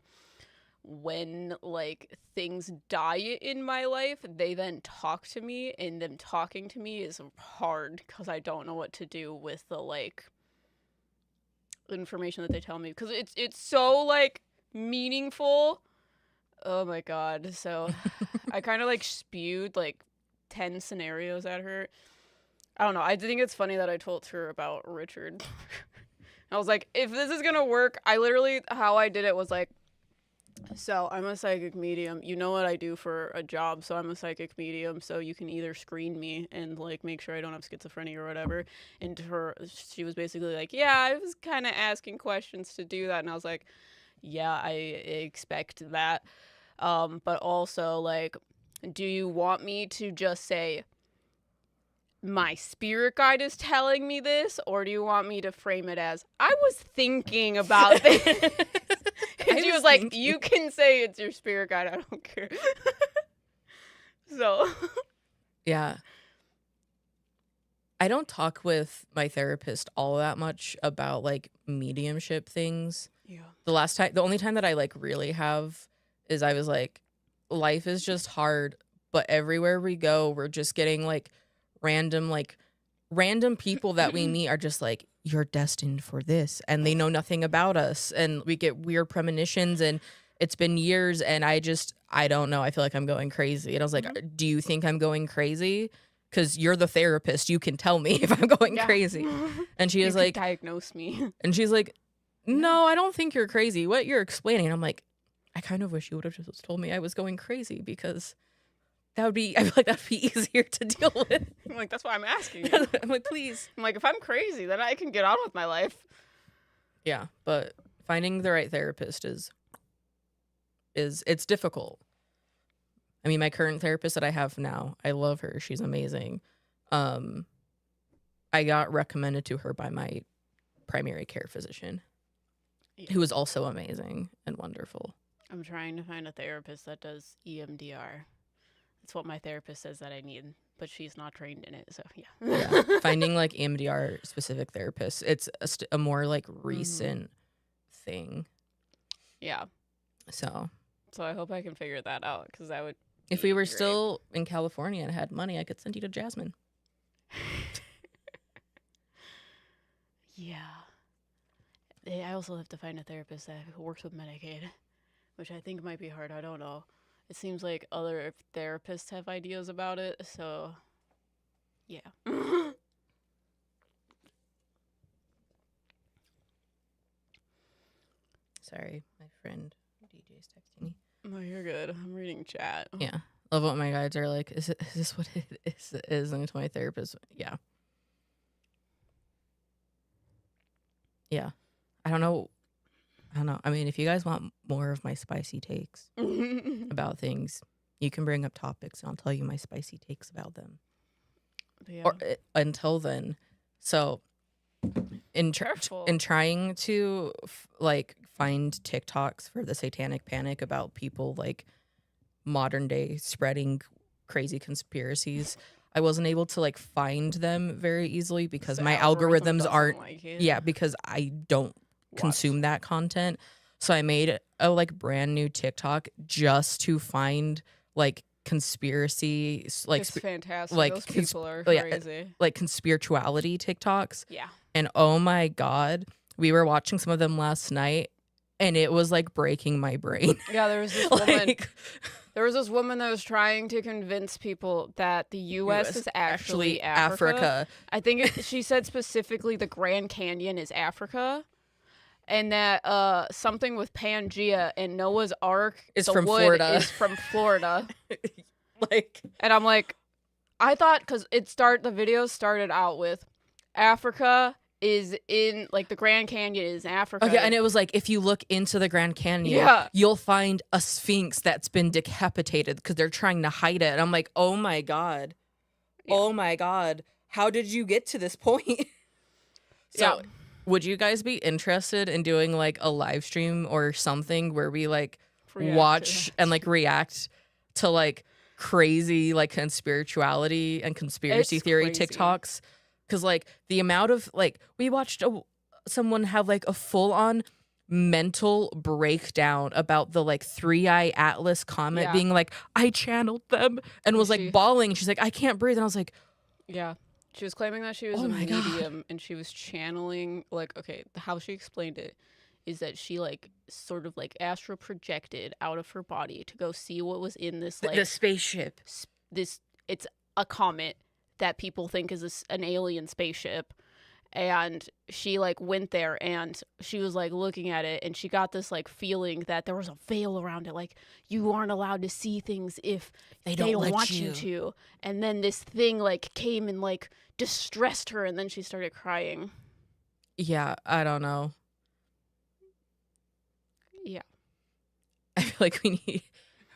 when like things die in my life, they then talk to me, and them talking to me is hard because I don't know what to do with the like information that they tell me because it's so like meaningful. Oh my god. So I kind of like spewed like 10 scenarios at her. I don't know. I think it's funny that I told her about Richard. I was like, if this is gonna work, I literally, how I did it was like, so I'm a psychic medium. You know what I do for a job, so I'm a psychic medium. So you can either screen me and like make sure I don't have schizophrenia or whatever. And she was basically like, yeah, I was kind of asking questions to do that, and I was like, yeah, I expect that. But also like, do you want me to just say, my spirit guide is telling me this, or do you want me to frame it as, I was thinking about this? And she was like, you can say it's your spirit guide, I don't care. So yeah, I don't talk with my therapist all that much about like mediumship things. yeah, The only time that I like really have is I was like, life is just hard, but everywhere we go we're just getting like random people that we meet are just like, you're destined for this, and they know nothing about us, and we get weird premonitions, and it's been years, and I don't know, I feel like I'm going crazy. And I was like, do you think I'm going crazy? Because you're the therapist, you can tell me if I'm going crazy. And she is like, diagnose me. and she's like, no, I don't think you're crazy, what you're explaining. And I'm like, I kind of wish you would have just told me I was going crazy, because I feel like that'd be easier to deal with. I'm like, that's why I'm asking you. I'm like, please. I'm like, if I'm crazy, then I can get on with my life. Yeah, but finding the right therapist is it's difficult. I mean, my current therapist that I have now, I love her. She's amazing. I got recommended to her by my primary care physician, who is also amazing and wonderful. I'm trying to find a therapist that does EMDR. That's what my therapist says that I need, but she's not trained in it, so yeah. Finding like EMDR specific therapists, it's a more like recent thing. Yeah. So I hope I can figure that out, because that would. If we were still in California and had money, I could send you to Jasmine. Yeah. I also have to find a therapist that works with Medicaid, which I think might be hard. I don't know. It seems like other therapists have ideas about it, so yeah. Sorry, my friend DJ's texting me. No, you're good. I'm reading chat. Yeah. Love what my guides are like. Is this what it is? And it's my therapist. Yeah. Yeah. I don't know. I mean, if you guys want more of my spicy takes about things, you can bring up topics and I'll tell you my spicy takes about them. Yeah. Or until then. So in trying to like find TikToks for the satanic panic about people like modern day spreading crazy conspiracies, I wasn't able to like find them very easily because my algorithms aren't because I don't consume that content. So I made a like brand new TikTok just to find like conspiracy like it's fantastic. like those people are crazy. Like conspirituality TikToks. Yeah. And oh my god, we were watching some of them last night and it was like breaking my brain. Yeah, there was this woman. There was this woman that was trying to convince people that the U.S. is actually Africa. I think she said specifically the Grand Canyon is Africa, and that something with Pangea and Noah's Ark is from Florida. And I'm like, I thought because the video started out with Africa is in like the Grand Canyon is Africa. Okay, and it was like if you look into the Grand Canyon, you'll find a sphinx that's been decapitated because they're trying to hide it. And I'm like, oh my god, oh my god, how did you get to this point? So, would you guys be interested in doing like a live stream or something where we like watch and like react to like crazy like conspirituality and conspiracy theory TikToks? Because, like, the amount of, like, we watched someone have, like, a full-on mental breakdown about the, like, 3-eye Atlas comet being like, I channeled them, and was, like, bawling. She's like, I can't breathe. And I was like... Yeah. She was claiming that she was a medium, and she was channeling, like, okay, how she explained it is that she, like, sort of, like, astral projected out of her body to go see what was in this, like... The spaceship. It's a comet that people think is an alien spaceship, and she like went there and she was like looking at it and she got this like feeling that there was a veil around it, like you aren't allowed to see things if they don't want you to. And then this thing like came and like distressed her, and then she started crying. Yeah, I don't know. Yeah, I feel like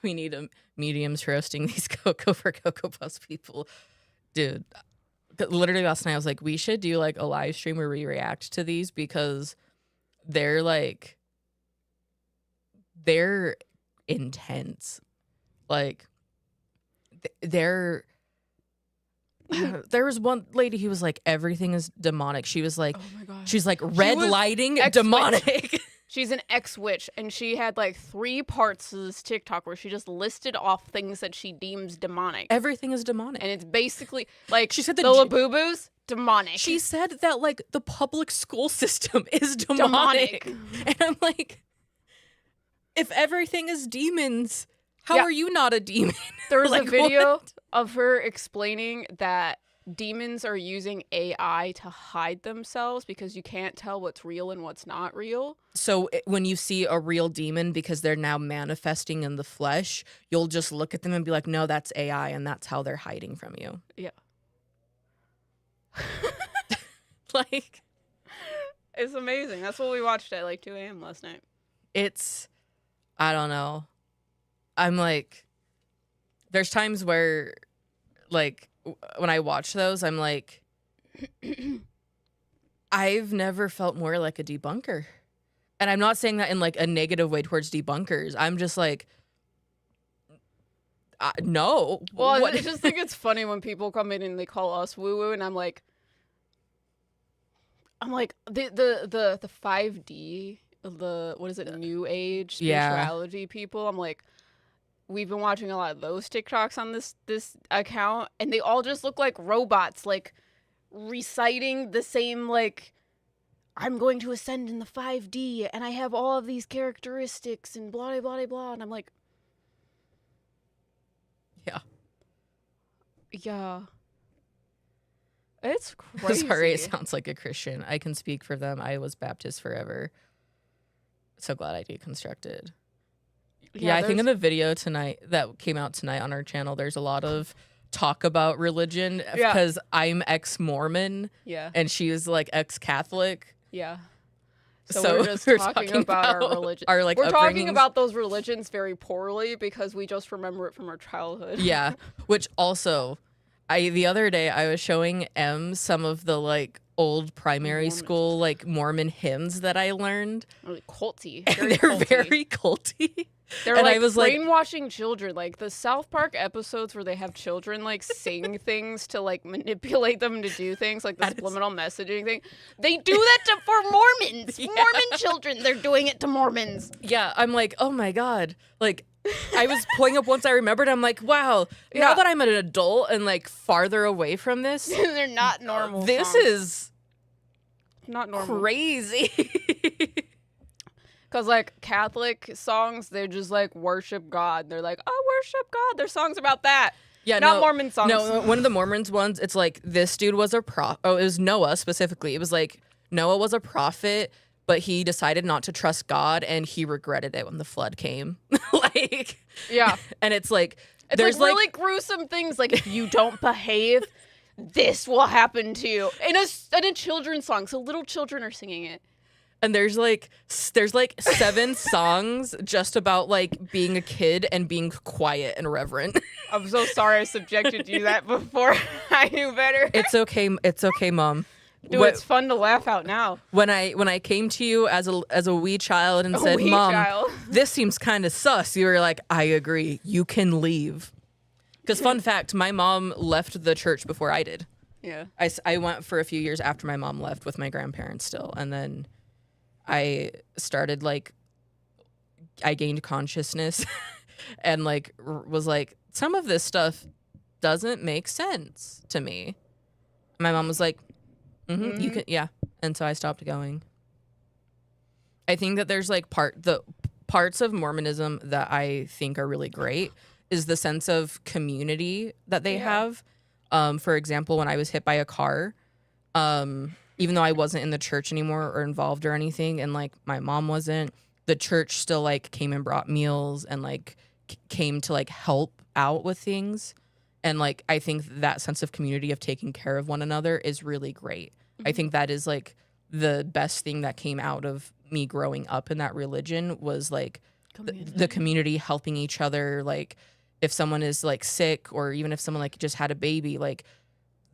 we need a mediums roasting these Cocoa for Cocoa Puffs people. Dude, literally last night I was like, we should do like a live stream where we react to these because they're like, they're intense. Like, there was one lady who was like, everything is demonic. She was like, oh my gosh. She's like, red lighting, demonic. She's an ex-witch, and she had like 3 parts of this TikTok where she just listed off things that she deems demonic. Everything is demonic. And it's basically like she said the Labubus, demonic. She said that like the public school system is demonic. And I'm like, if everything is demons, how are you not a demon? There was a video of her explaining that demons are using AI to hide themselves because you can't tell what's real and what's not real. So when you see a real demon, because they're now manifesting in the flesh, you'll just look at them and be like, no, that's AI, and that's how they're hiding from you. Yeah. Like, it's amazing. That's what we watched at like 2 a.m. last night. it's, I don't know. I'm like, there's times where, like, when I watch those, I'm like, I've never felt more like a debunker. And I'm not saying that in like a negative way towards debunkers. I'm just like, no. Well, What? I just think it's funny when people come in and they call us woo woo, and I'm like the 5D, the what is it, new age spirituality people. I'm like, we've been watching a lot of those TikToks on this account, and they all just look like robots, like reciting the same, like, I'm going to ascend in the 5D, and I have all of these characteristics, and blah, blah, blah, blah. And I'm like, yeah. It's crazy. Sorry, it sounds like a Christian. I can speak for them. I was Baptist forever. So glad I deconstructed. Yeah, I think in the video tonight that came out tonight on our channel, there's a lot of talk about religion because I'm ex-Mormon and she is like ex-Catholic. Yeah. So we're just talking about our religion. Our, like, we're talking about those religions very poorly because we just remember it from our childhood. Yeah, which also, the other day I was showing Em some of the like old primary school like Mormon hymns that I learned. Really culty. They're very culty. They're like brainwashing children, like the South Park episodes where they have children like sing things to like manipulate them to do things, like the subliminal messaging thing. They do that for Mormons. Yeah. Mormon children, they're doing it to Mormons. Yeah, I'm like, oh my God. Like, I was pulling up once I remembered, I'm like, wow, now that I'm an adult and like farther away from this. They're not normal. This songs. Is not normal. Crazy. Because, like, Catholic songs, they just, like, worship God. They're like, I worship God. There's songs about that. Yeah, not Mormon songs. No, one of the Mormons ones, it's like, this dude was a prophet. Oh, it was Noah specifically. It was like, Noah was a prophet, but he decided not to trust God, and he regretted it when the flood came. Like, yeah. And it's like, it's there's like really gruesome things. Like, if you don't behave, this will happen to you. In a children's song. So little children are singing it. And there's like 7 songs just about like being a kid and being quiet and reverent. I'm so sorry I subjected you to that before. I knew better. It's okay, Mom. Dude, it's fun to laugh out now. When I came to you as a wee child and said, Mom, this seems kind of sus, you were like, I agree. You can leave. Because fun fact, my mom left the church before I did. Yeah. I went for a few years after my mom left with my grandparents still, and then I started like, I gained consciousness and like was like, some of this stuff doesn't make sense to me. My mom was like, you can, yeah. And so I stopped going. I think that there's like parts of Mormonism that I think are really great is the sense of community that they have. For example, when I was hit by a car, even though I wasn't in the church anymore or involved or anything, and like my mom wasn't, the church still like came and brought meals and like came to like help out with things. And like, I think that sense of community of taking care of one another is really great. I think that is like the best thing that came out of me growing up in that religion was like the community helping each other. Like if someone is like sick or even if someone like just had a baby, like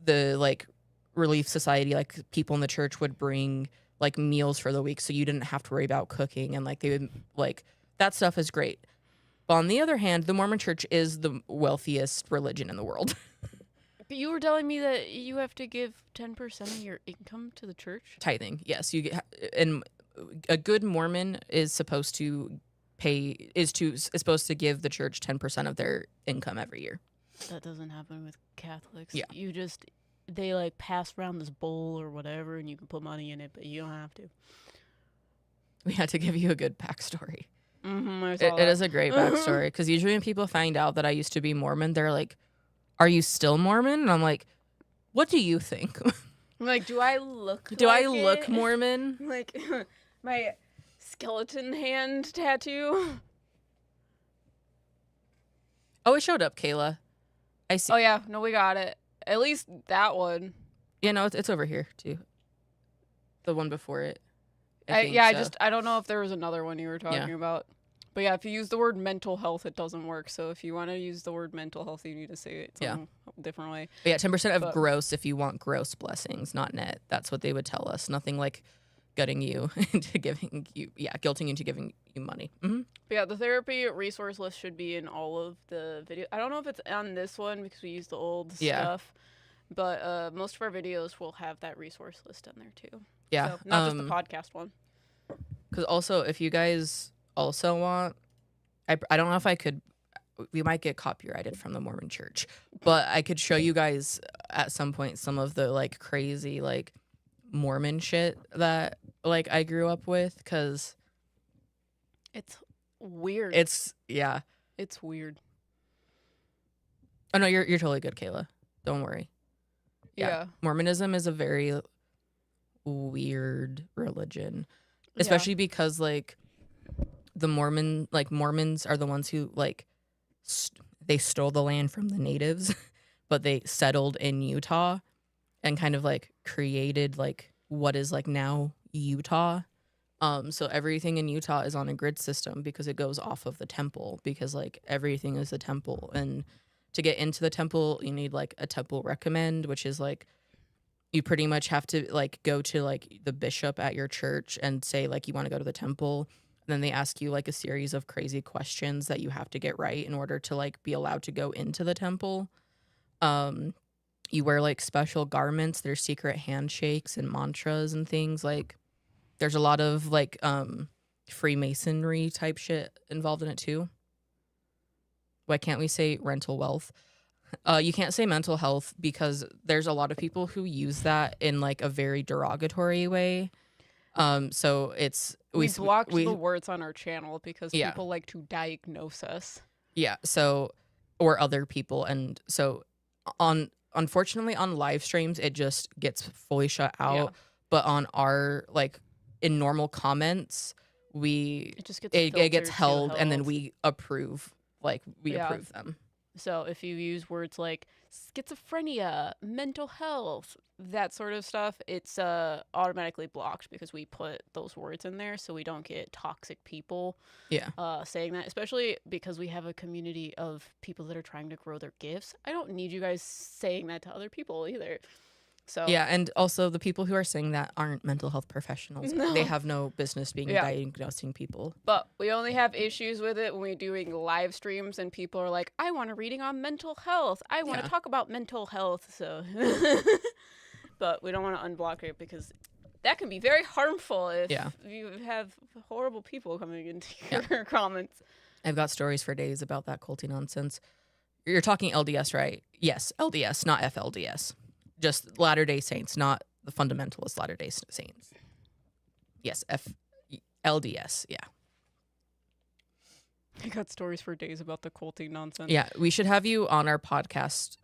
the like Relief Society, like people in the church would bring like meals for the week so you didn't have to worry about cooking, and like they would like that stuff is great. But on the other hand, the Mormon church is the wealthiest religion in the world. But you were telling me that you have to give 10% of your income to the church? Tithing, yes. You get, and a good Mormon is supposed to supposed to give the church 10% of their income every year. That doesn't happen with Catholics. Yeah. They like pass around this bowl or whatever, and you can put money in it, but you don't have to. We had to give you a good backstory. It is a great backstory, because usually when people find out that I used to be Mormon, they're like, are you still Mormon? And I'm like, What do you think? Like, do I look Do I like look it? Mormon? Like, my skeleton hand tattoo? Oh, it showed up, Kayla. I see. Oh, yeah. No, we got it. At least that one. Yeah, no, it's over here, too. The one before it. I don't know if there was another one you were talking about. But yeah, if you use the word mental health, it doesn't work. So if you want to use the word mental health, you need to say it some different way. But yeah, 10% of gross if you want gross blessings, not net. That's what they would tell us. Nothing like gutting you into giving you, guilting you into giving you money. Mm-hmm. But yeah, the therapy resource list should be in all of the videos. I don't know if it's on this one because we use the old stuff. But most of our videos will have that resource list on there too. Yeah. So not just the podcast one. Because also, if you guys also want, I don't know if I could, we might get copyrighted from the Mormon Church, but I could show you guys at some point some of the like crazy like Mormon shit that like I grew up with, because it's weird. It's weird. Oh no, you're totally good, Kayla. Don't worry. Yeah. Mormonism is a very weird religion, especially because like the Mormons are the ones who like they stole the land from the natives, but they settled in Utah and kind of like created like what is like now Utah. So everything in Utah is on a grid system because it goes off of the temple, because like everything is the temple. And to get into the temple, you need like a temple recommend, which is like you pretty much have to like go to like the bishop at your church and say like you want to go to the temple. And then they ask you like a series of crazy questions that you have to get right in order to like be allowed to go into the temple. You wear like special garments. There's secret handshakes and mantras and things. Like there's a lot of like Freemasonry type shit involved in it too. Why can't we say rental wealth? You can't say mental health because there's a lot of people who use that in like a very derogatory way. So it's we blocked the words on our channel because people like to diagnose us. Yeah. So or other people, and so unfortunately on live streams it just gets fully shut out. Yeah. But on our like in normal comments it gets held and then we approve. Like, we approve them. So if you use words like schizophrenia, mental health, that sort of stuff, it's automatically blocked because we put those words in there so we don't get toxic people saying that, especially because we have a community of people that are trying to grow their gifts. I don't need you guys saying that to other people either. So yeah, and also the people who are saying that aren't mental health professionals. No. They have no business being diagnosing people. But we only have issues with it when we're doing live streams and people are like, I want a reading on mental health. I want to talk about mental health. So, but we don't want to unblock it because that can be very harmful if you have horrible people coming into your comments. I've got stories for days about that culty nonsense. You're talking LDS, right? Yes, LDS, not FLDS. Just Latter-day Saints, not the fundamentalist Latter-day Saints. Yes, LDS, yeah. I got stories for days about the culty nonsense. Yeah, we should have you on our podcast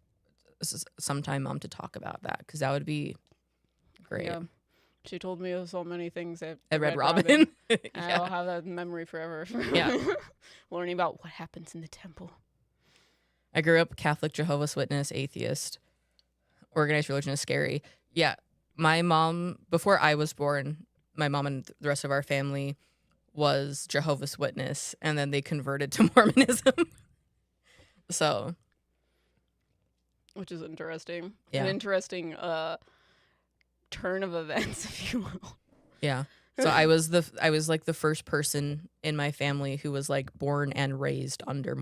sometime, Mom, to talk about that, because that would be great. Yeah. She told me of so many things at Red Robin. I'll have that memory forever. Yeah. Learning about what happens in the temple. I grew up Catholic, Jehovah's Witness, atheist. Organized religion is scary. Yeah. My mom, before I was born, my mom and the rest of our family was Jehovah's Witness, and then they converted to Mormonism. So. Which is interesting. Yeah. An interesting turn of events, if you will. Yeah. So I was like the first person in my family who was like born and raised under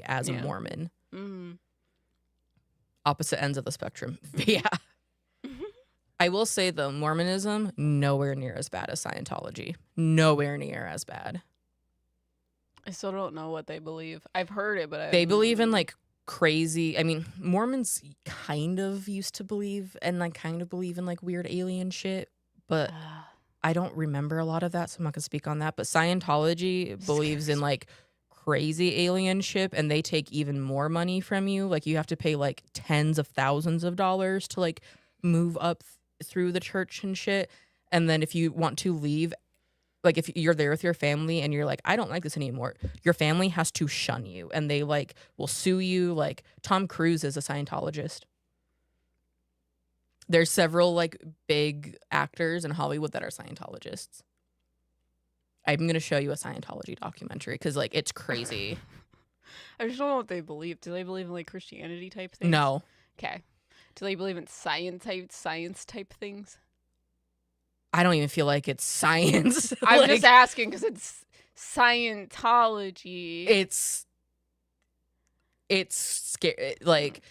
as a Mormon. Mm-hmm. Opposite ends of the spectrum. Yeah. I will say, though, Mormonism, nowhere near as bad as Scientology. Nowhere near as bad. I still don't know what they believe. I've heard it, but they believe in, like, crazy... I mean, Mormons kind of used to believe, and, like, kind of believe in, like, weird alien shit, but I don't remember a lot of that, so I'm not going to speak on that. But Scientology believes in, like, crazy alien ship and they take even more money from you. Like you have to pay like tens of thousands of dollars to like move up through the church and shit. And then if you want to leave, like if you're there with your family and you're like, I don't like this anymore, your family has to shun you and they like will sue you. Like Tom Cruise is a Scientologist. There's several like big actors in Hollywood that are Scientologists. I'm going to show you a Scientology documentary because like it's crazy. I just don't know what they believe. Do they believe in like Christianity type things? No. Okay. Do they believe in science type things? I don't even feel like it's science. I'm Like, just asking because it's Scientology. It's scary. Like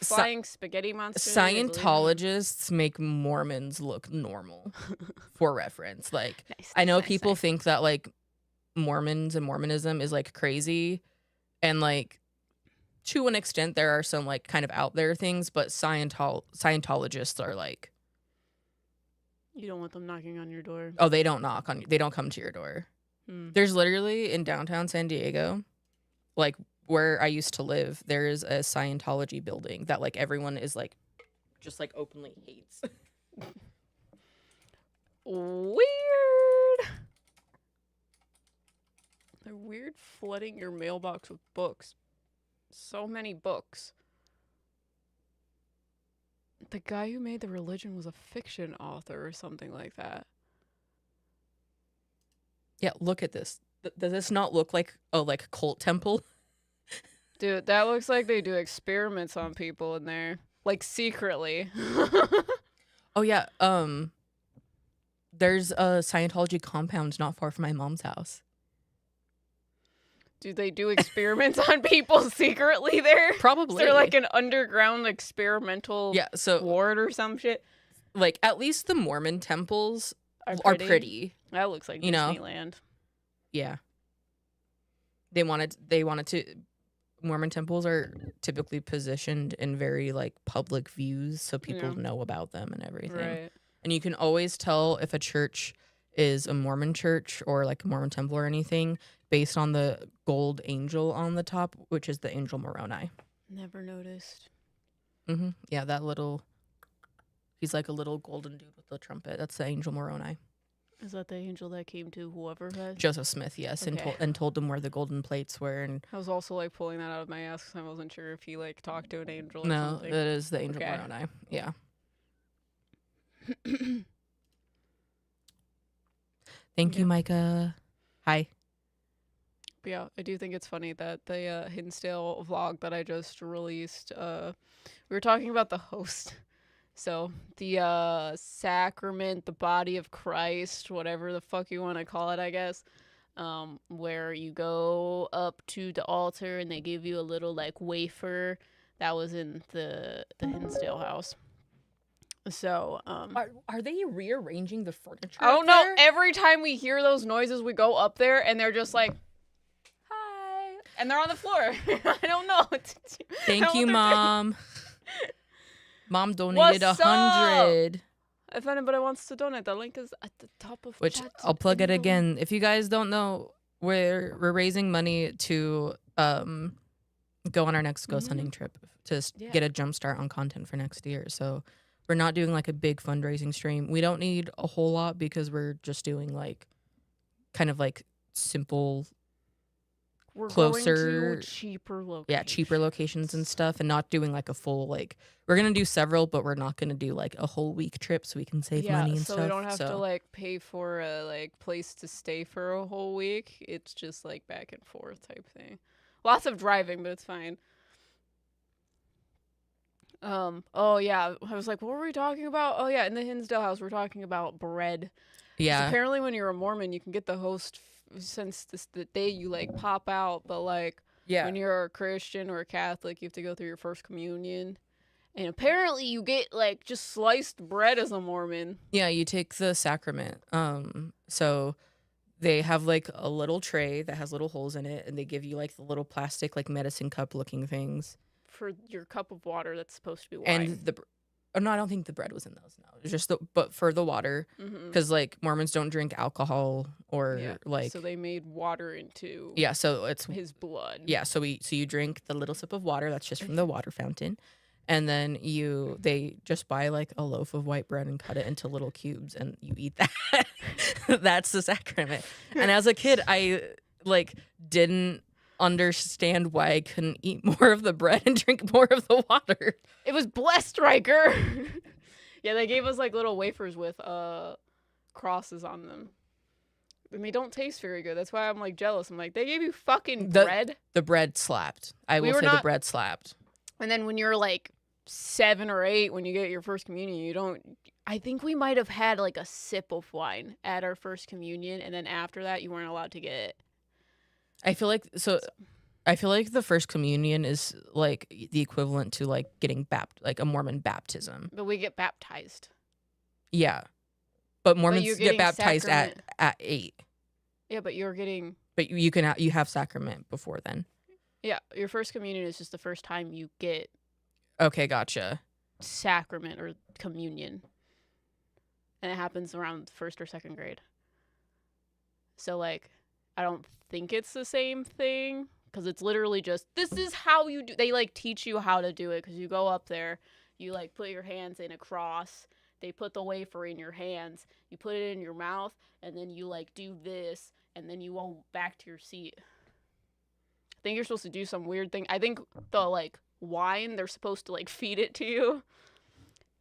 Flying spaghetti monsters. Scientologists make Mormons look normal. For reference, like Nice, I know nice, people nice. think that like Mormons and Mormonism is like crazy, and like to an extent there are some like kind of out there things, but Scientologists are like, You don't want them knocking on your door. oh, they don't knock on you, they don't come to your door. There's literally in downtown San Diego, like where I used to live, there is a Scientology building that like everyone is like just like openly hates. Weird. They're weird flooding your mailbox with books. So many books. The guy who made the religion was a fiction author or something like that. Yeah, look at this. Does this not look like a like cult temple? Dude, that looks like they do experiments on people in there. Like secretly. Oh yeah, there's a Scientology compound not far from my mom's house. Do they do experiments on people secretly there? Probably. Is there like an underground experimental ward or some shit? Like at least the Mormon temples are pretty. That looks like Disneyland. Yeah. They wanted to Mormon temples are typically positioned in very like public views so people know about them and everything. Right. And you can always tell if a church is a Mormon church or like a Mormon temple or anything based on the gold angel on the top, which is the angel Moroni. Never noticed. Yeah, that little, he's like a little golden dude with the trumpet. That's the angel Moroni. Is that the angel that came to whoever had? Joseph Smith, yes, Okay. and told them where the golden plates were. And I was also like pulling that out of my ass because I wasn't sure if he like talked to an angel or no, something. that is the angel Moroni. Yeah. Thank you, Micah. Hi. But yeah, I do think it's funny that the Hinsdale vlog that I just released, we were talking about the host. So the sacrament, the body of Christ, whatever the fuck you want to call it, I guess, where you go up to the altar and they give you a little like wafer. That was in the Hinsdale house. So are they rearranging the furniture? I don't know. Every time we hear those noises, we go up there and they're just like, hi, and they're on the floor. I don't know. Thank you, Mom. Mom donated 100. If anybody wants to donate, the link is at the top of which chat. I'll plug it again. If you guys don't know, we're raising money to go on our next ghost hunting trip to get a jump start on content for next year. So we're not doing like a big fundraising stream. We don't need a whole lot because we're just doing like kind of like simple, we're closer, going to cheaper locations. Yeah, cheaper locations and stuff, and not doing like a full like. We're gonna do several, but we're not gonna do like a whole week trip so we can save money and stuff. So we don't have to like pay for a like place to stay for a whole week. It's just like back and forth type thing. Lots of driving, but it's fine. Oh yeah, I was like, what were we talking about? Oh yeah, in the Hinsdale house, we're talking about bread. Yeah. Apparently, when you're a Mormon, you can get the host since the day you like pop out, but like when you're a Christian or a Catholic, you have to go through your first communion. And apparently you get like just sliced bread as a Mormon. Yeah, you take the sacrament. So they have like a little tray that has little holes in it, and they give you like the little plastic like medicine cup looking things For your cup of water that's supposed to be wine. and Oh, no, I don't think the bread was in those. No, it's just but for the water, because like Mormons don't drink alcohol or like. So they made water into. Yeah, so it's his blood. Yeah, so you drink the little sip of water that's just from the water fountain, and then they just buy like a loaf of white bread and cut it into little cubes, and you eat that. That's the sacrament. And as a kid, I like didn't understand why I couldn't eat more of the bread and drink more of the water. It was blessed, Ryker. Yeah, they gave us like little wafers with crosses on them. And they don't taste very good. That's why I'm like jealous. I'm like, they gave you fucking bread. The bread slapped. I will say the bread slapped. And then when you're like 7 or 8, when you get your first communion, you don't. I think we might have had like a sip of wine at our first communion, and then after that, you weren't allowed to get it. I feel like the first communion is like the equivalent to like getting like a Mormon baptism. But we get baptized. Yeah. But Mormons get baptized at 8. Yeah, but you're getting. But you have sacrament before then. Yeah, your first communion is just the first time you get. Okay, gotcha. Sacrament or communion, and it happens around 1st or 2nd grade. So like, I don't think it's the same thing because it's literally just this is how you do. They like teach you how to do it because you go up there, you like put your hands in a cross. They put the wafer in your hands. You put it in your mouth, and then you like do this, and then you go back to your seat. I think you're supposed to do some weird thing. I think the like wine, they're supposed to like feed it to you.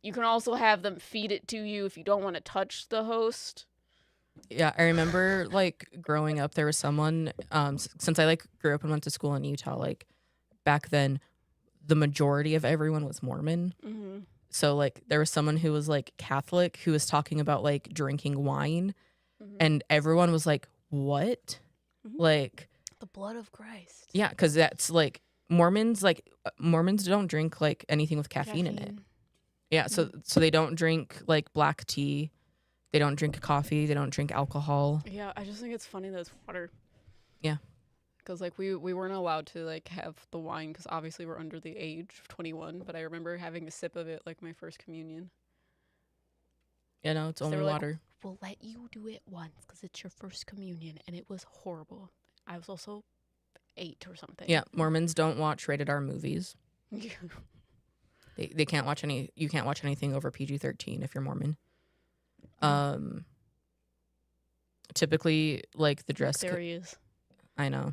You can also have them feed it to you if you don't want to touch the host. Yeah, I remember like growing up, there was someone. Since I like grew up and went to school in Utah, like back then, the majority of everyone was Mormon. Mm-hmm. So like there was someone who was like Catholic who was talking about like drinking wine, and everyone was like, "What?" Like the blood of Christ. Yeah, because that's like Mormons don't drink like anything with caffeine in it. Yeah, so they don't drink like black tea, they don't drink coffee, they don't drink alcohol. Yeah, I just think it's funny that it's water. Yeah. Because, like, we weren't allowed to, like, have the wine because obviously we're under the age of 21. But I remember having a sip of it, like, my first communion. Yeah, no, it's only water. Like, we'll let you do it once because it's your first communion. And it was horrible. I was also 8 or something. Yeah, Mormons don't watch rated R movies. They can't watch you can't watch anything over PG-13 if you're Mormon. Typically, like, the dress there he is. I know.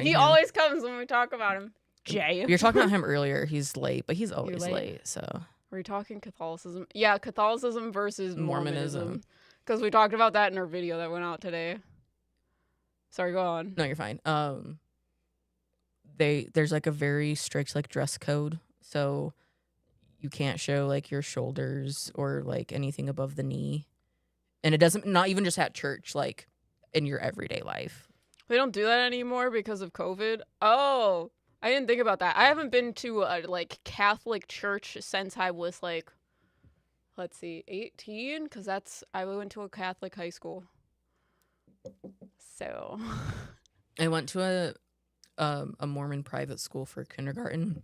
He always comes when we talk about him. Jay. You're talking about him earlier. He's late, but he's always late. So were we talking Catholicism? Yeah, Catholicism versus Mormonism. Because we talked about that in our video that went out today. Sorry, go on. No, you're fine. There's like a very strict like dress code, so you can't show like your shoulders or like anything above the knee, and it doesn't. Not even just at church, like in your everyday life. They don't do that anymore because of COVID. Oh, I didn't think about that. I haven't been to a like Catholic church since I was like, let's see, 18, because I went to a Catholic high school. So, I went to a Mormon private school for kindergarten,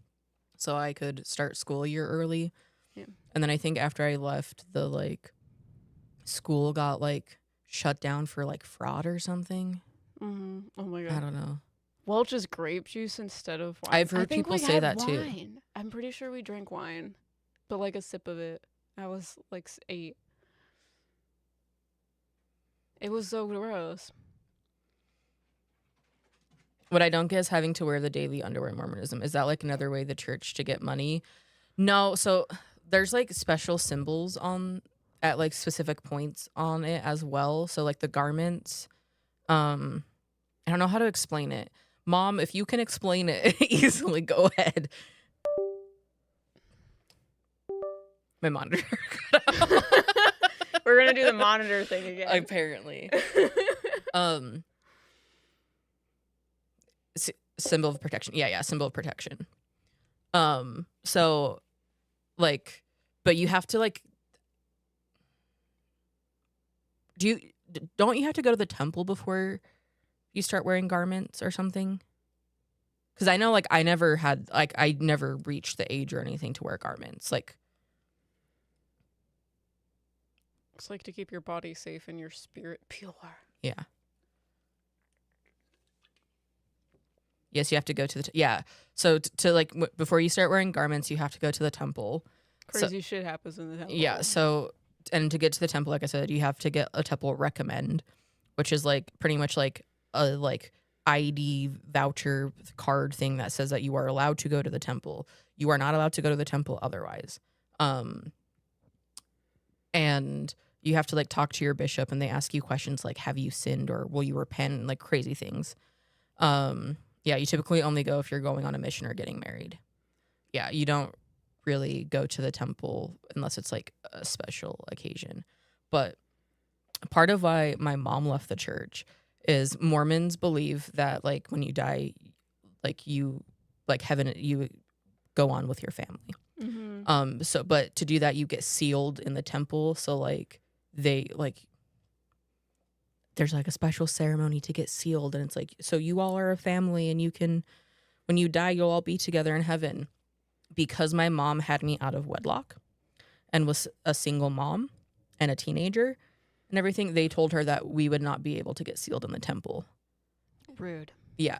so I could start school a year early. Yeah. And then I think after I left, the like school got like shut down for like fraud or something. Mm-hmm. Oh my god. I don't know. Welch's grape juice instead of wine. I've heard people say that wine. too. I'm pretty sure we drank wine, but like a sip of it. I was like 8. It was so gross. What I don't get is having to wear the daily underwear in Mormonism. Is that like another way the church to get money? No. So there's like special symbols at like specific points on it as well. So like the garments. I don't know how to explain it. Mom, if you can explain it easily, go ahead. My monitor cut out. We're gonna do the monitor thing again. Apparently. Symbol of protection. Yeah, symbol of protection. So, like, but you have to like. Don't you have to go to the temple before you start wearing garments or something? Because I know, like, I never reached the age or anything to wear garments. Like, It's like to keep your body safe and your spirit pure. Yeah. Yes, you have to go to the yeah. So to like before you start wearing garments, you have to go to the temple. Crazy shit happens in the temple. Yeah. So and to get to the temple, like I said, you have to get a temple recommend, which is like pretty much like a like ID voucher card thing that says that you are allowed to go to the temple. You are not allowed to go to the temple otherwise. And you have to like talk to your bishop, and they ask you questions like, have you sinned or will you repent, and like crazy things. Yeah, you typically only go if you're going on a mission or getting married. Yeah, you don't really go to the temple unless it's like a special occasion. But part of why my mom left the church is Mormons believe that like when you die, like you like heaven, you go on with your family. Mm-hmm. So but to do that, you get sealed in the temple. So like they like there's like a special ceremony to get sealed, and it's like, so you all are a family, and you can, when you die, you'll all be together in heaven. Because my mom had me out of wedlock and was a single mom and a teenager and everything, they told her that we would not be able to get sealed in the temple. Rude. Yeah.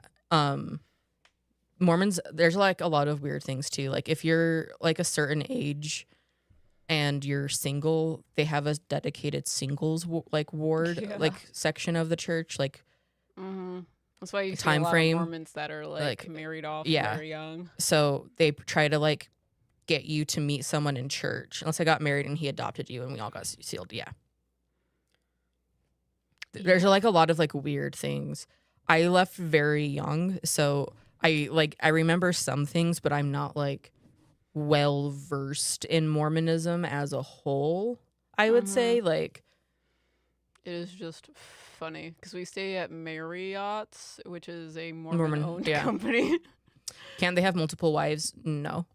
Mormons, there's like a lot of weird things too. Like if you're like a certain age and you're single, they have a dedicated singles like ward, like section of the church, like that's why you see time a lot frame of Mormons that are like married off very young. So they try to like get you to meet someone in church, unless I got married and he adopted you and we all got sealed. There's like a lot of like weird things. I left very young, so I remember some things, but I'm not like well versed in Mormonism as a whole, I would say. Like, it is just funny because we stay at Marriott's, which is a Mormon-owned company. Can they have multiple wives? No,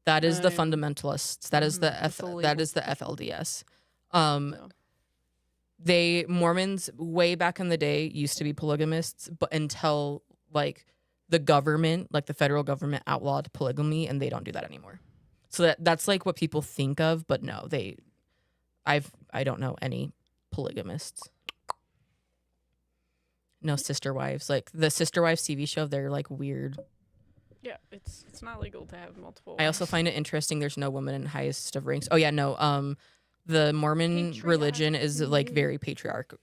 that is the fundamentalists. That is the FLDS. Mormons way back in the day used to be polygamists, but until like the government, like the federal government, outlawed polygamy, and they don't do that anymore. So that's like what people think of, but no, I don't know any polygamists. No sister wives. Like the Sister Wives TV show, they're like weird. Yeah, it's not legal to have multiple wives. I also find it interesting there's no woman in highest of ranks. Oh yeah, no. The Mormon religion is like very patriarchal.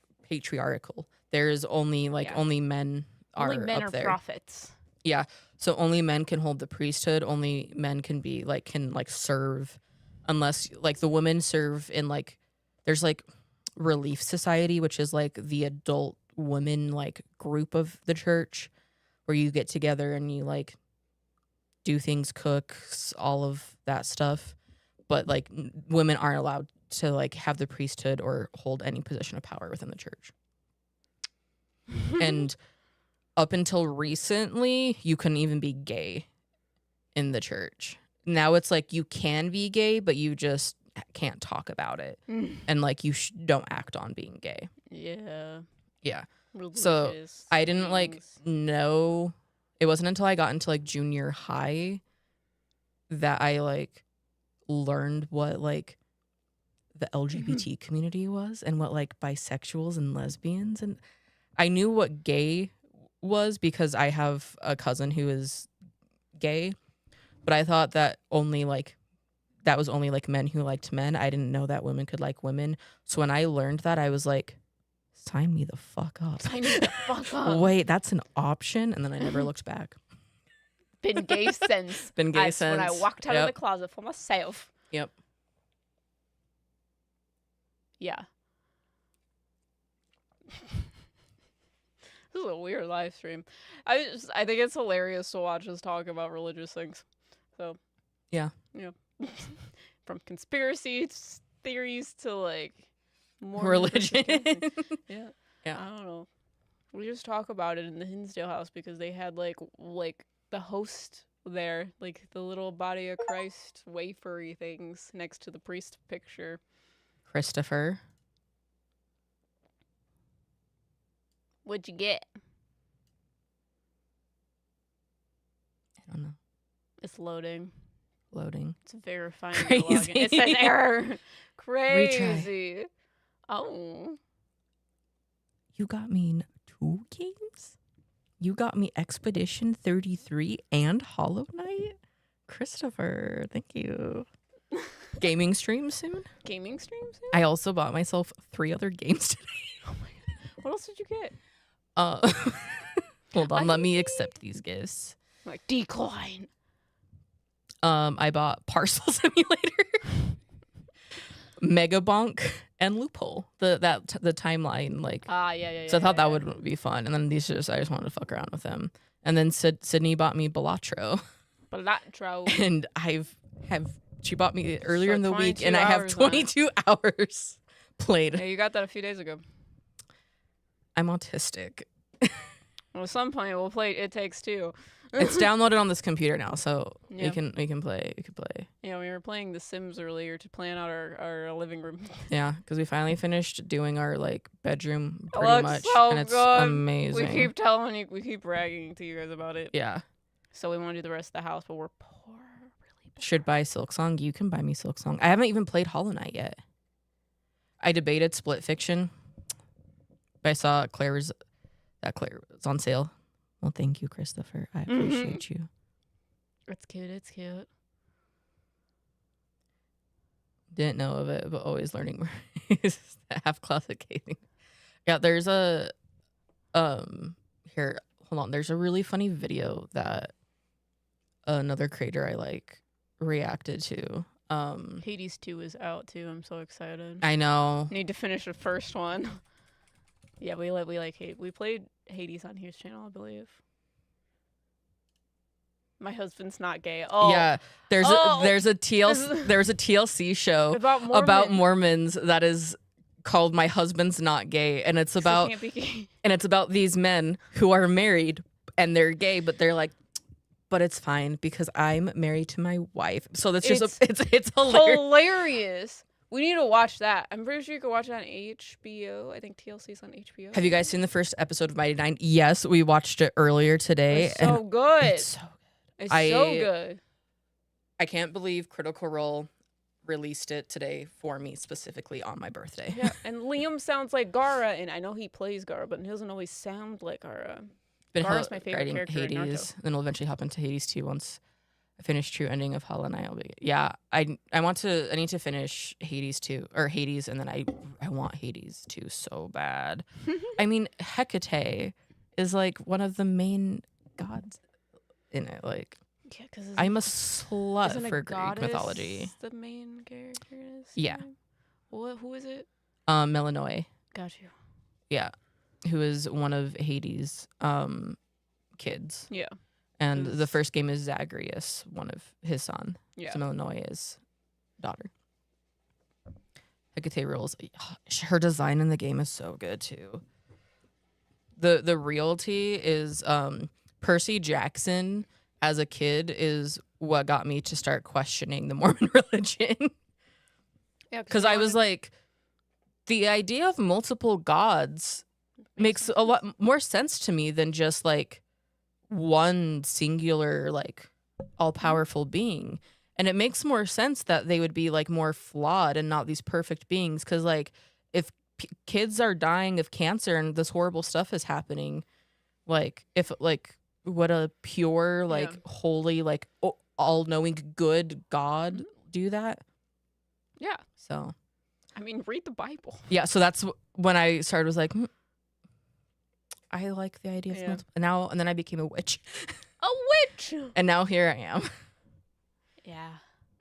There's only only men are only men up are there. Prophets. Yeah. So only men can hold the priesthood. Only men can be can serve, unless like the women serve in like, there's like Relief Society, which is like the adult women like group of the church, where you get together and you like do things, cook, all of that stuff. But like women aren't allowed to like have the priesthood or hold any position of power within the church. And up until recently, you couldn't even be gay in the church. Now it's like you can be gay, but you just can't talk about it. And like you don't act on being gay. Yeah. Yeah. So I didn't like know. It wasn't until I got into like junior high that I like learned what like the LGBT community was, and what like bisexuals and lesbians, and I knew what gay was because I have a cousin who is gay, but I thought that that was only like men who liked men. I didn't know that women could like women. So when I learned that, I was like, sign me the fuck up. Sign me the fuck up. Wait, that's an option? And then I never looked back. Been gay since. Been gay since. When I walked out of the closet for myself. Yep. Yeah. This is a weird live stream. I think it's hilarious to watch us talk about religious things. So. Yeah. Yeah. From conspiracy theories to like more religion. Yeah. I don't know. We just talk about it in the Hinsdale house because they had like the host there, like the little body of Christ wafery things next to the priest picture. Christopher. What'd you get? I don't know. It's loading. Loading. It's verifying. Crazy. It says error. Crazy. Oh. You got me 2 games? You got me Expedition 33 and Hollow Knight? Christopher, thank you. Gaming stream soon? Gaming stream soon? I also bought myself 3 other games today. Oh my god. What else did you get? Hold on, let me accept these gifts. Like, decline. I bought Parcel Simulator, Mega Bonk, and Loophole. The timeline, like. Yeah. So I thought that would be fun, and then I just wanted to fuck around with them. And then Sydney bought me Balatro, and she bought me earlier in the week, and I have 22 hours played. Yeah, you got that a few days ago. I'm autistic. Well, at some point we'll play It Takes Two. It's downloaded on this computer now, so Yeah. we can play. We could play. Yeah, we were playing The Sims earlier to plan out our living room. Yeah, because we finally finished doing our like bedroom It pretty looks much, so and it's good. amazing. We keep bragging to you guys about it. Yeah, So we want to do the rest of the house, but we're poor, really poor. should buy Silksong. You can buy me Silksong. I haven't even played Hollow Knight yet. I debated Split Fiction, but I saw Claire was on sale. Well, thank you, Christopher. I appreciate you. It's cute. It's cute. Didn't know of it, but always learning more. Half classic gaming. Yeah, there's a here, hold on. There's a really funny video that another creator I like reacted to. Hades 2 is out too. I'm so excited. I know. Need to finish the first one. Yeah, we like Hades. We played Hades on his channel, I believe. My husband's not gay. Oh Yeah, there's a TLC show about Mormons that is called My Husband's Not Gay, and it's about Can't be gay. and it's about these men who are married and they're gay, but they're like, but it's fine because I'm married to my wife. So that's just it's hilarious. Hilarious. We need to watch that. I'm pretty sure you can watch it on HBO. I think TLC's on HBO. Have you guys seen the first episode of Mighty Nine? Yes, we watched it earlier today. It's so good. It's so It's so good. I can't believe Critical Role released it today for me specifically on my birthday. Yeah, and Liam sounds like Gara, and I know he plays Gara, but he doesn't always sound like Gara. Gara's my favorite writing character in Naruto. Hades, then we'll eventually hop into Hades 2 once I finish True Ending of Hollow Knight. I need to finish Hades 2 or Hades, and then I want Hades 2 so bad. I mean, Hecate is like one of the main gods in it. Like, Yeah, because I'm a slut isn't for a Greek goddess mythology. the main character is? Yeah. Who is it? Melanoi. Got you. Yeah, who is one of Hades' kids. Yeah. And the first game is Zagreus, one of his son. Yeah. So Melanoi is daughter. Hecate rules. Her design in the game is so good too. The realty is Percy Jackson as a kid is what got me to start questioning the Mormon religion. Yeah, Because I was like, the idea of multiple gods makes a lot more sense to me than just like one singular, like all-powerful being. And it makes more sense that they would be like more flawed and not these perfect beings. Because like if kids are dying of cancer and this horrible stuff is happening, like if like would a pure, like holy, like all-knowing good God do that? Yeah. So I mean, read the Bible. yeah, so that's when I started, was like, I like the idea of multiple. And then I became a witch. A witch! And now here I am. Yeah.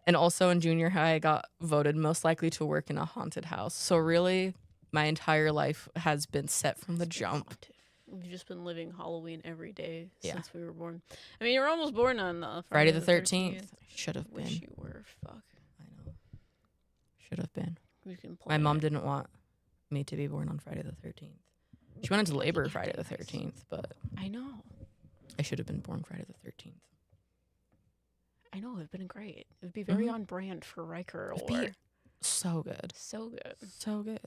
And also in junior high, I got voted most likely to work in a haunted house. So really, my entire life has been set from the jump. Haunted. We've just been living Halloween every day Yeah. since we were born. I mean, you were almost born on Friday the 13th. Should have been. Wish you were. Fuck. I know. Should have been. We can play. My mom didn't want me to be born on Friday the 13th. She went into labor Friday the 13th, but I know. I should have been born Friday the 13th. I know. It would have been great. It would be very on brand for Ryker. It'd be so good. So good. So good.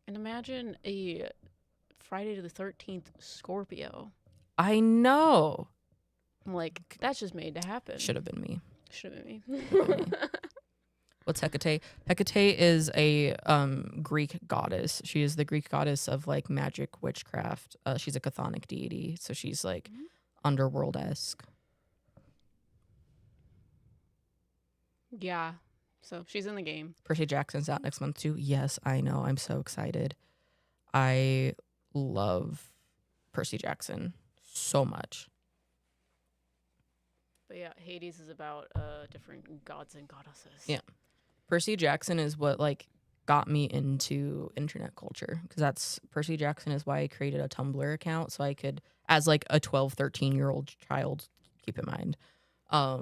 And imagine a Friday the 13th Scorpio. I know. Like, that's just made to happen. Should have been me. Should have been me. What's Hecate? Hecate is a Greek goddess. She is the Greek goddess of like magic, witchcraft. She's a chthonic deity, so she's like underworld-esque. Yeah. So she's in the game. Percy Jackson's out next month too. Yes, I know. I'm so excited. I love Percy Jackson so much. But yeah, Hades is about different gods and goddesses. Yeah. Percy Jackson is what like got me into internet culture, because that's Percy Jackson is why I created a Tumblr account, so I could, as like a 12, 13-year-old child, keep in mind,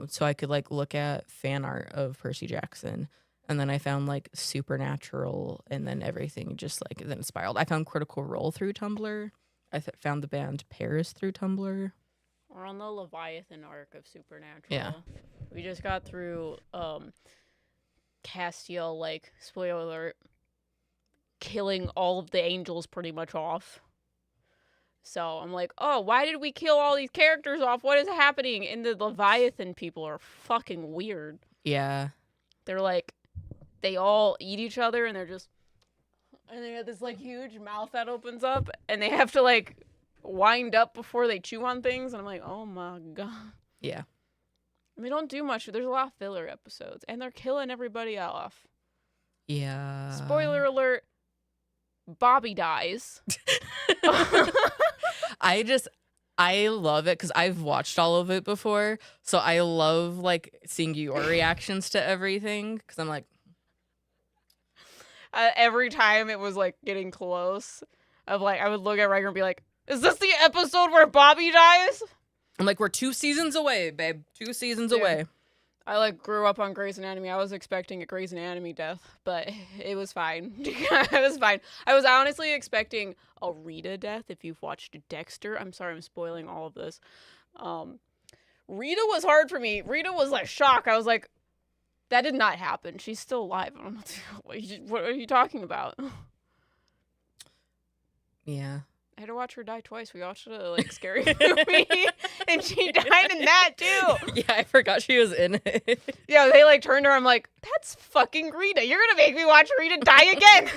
so I could like look at fan art of Percy Jackson, and then I found like Supernatural, and then everything just like then spiraled. I found Critical Role through Tumblr. I found the band Paris through Tumblr. We're on the Leviathan arc of Supernatural. Yeah. We just got through Castiel, like, spoiler alert, killing all of the angels pretty much off. So I'm like, oh, why did we kill all these characters off? What is happening? And the Leviathan people are fucking weird. Yeah. They're like, they all eat each other, and they're just, and they have this like huge mouth that opens up, and they have to like wind up before they chew on things. And I'm like, oh my god. Yeah. They don't do much. There's a lot of filler episodes, and they're killing everybody off. Yeah. Spoiler alert, Bobby dies. I love it because I've watched all of it before, so I love like seeing your reactions to everything, because I'm like, Every time it was like getting close, of like I would look at Ryker and be like, is this the episode where Bobby dies? I'm like, we're 2 seasons away, babe. 2 seasons Dude. away. I like grew up on Grey's Anatomy. I was expecting a Grey's Anatomy death, but it was fine. It was fine. I was honestly expecting a Rita death. If you've watched Dexter, I'm sorry I'm spoiling all of this. Rita was hard for me. Rita was like shock. I was like, that did not happen. She's still alive. I don't know what are you talking about? Yeah. I had to watch her die twice. We watched a like scary movie, and she died in that too. Yeah, I forgot she was in it. Yeah, they like turned her. I'm like, that's fucking Rita. You're gonna make me watch Rita die again.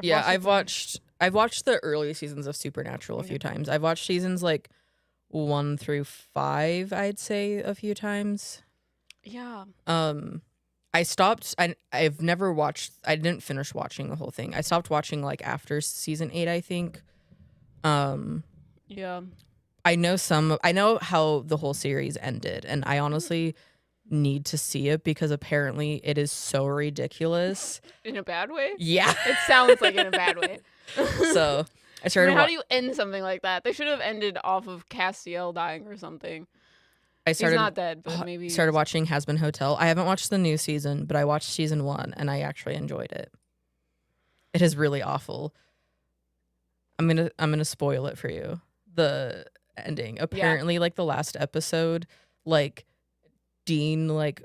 Yeah, I've watched the early seasons of Supernatural a few times. I've watched seasons like 1 through 5, I'd say, a few times. Yeah. I stopped. I've never watched. I didn't finish watching the whole thing. I stopped watching like after season 8, I think. Yeah. I know how the whole series ended, and I honestly need to see it because apparently it is so ridiculous. In a bad way? Yeah. It sounds like in a bad way. So I started. How do you end something like that? They should have ended off of Castiel dying or something. He's not dead, but maybe started watching Has Been Hotel. I haven't watched the new season, but I watched season 1 and I actually enjoyed it. It is really awful. I'm gonna spoil it for you. The ending. Apparently, like the last episode, like Dean like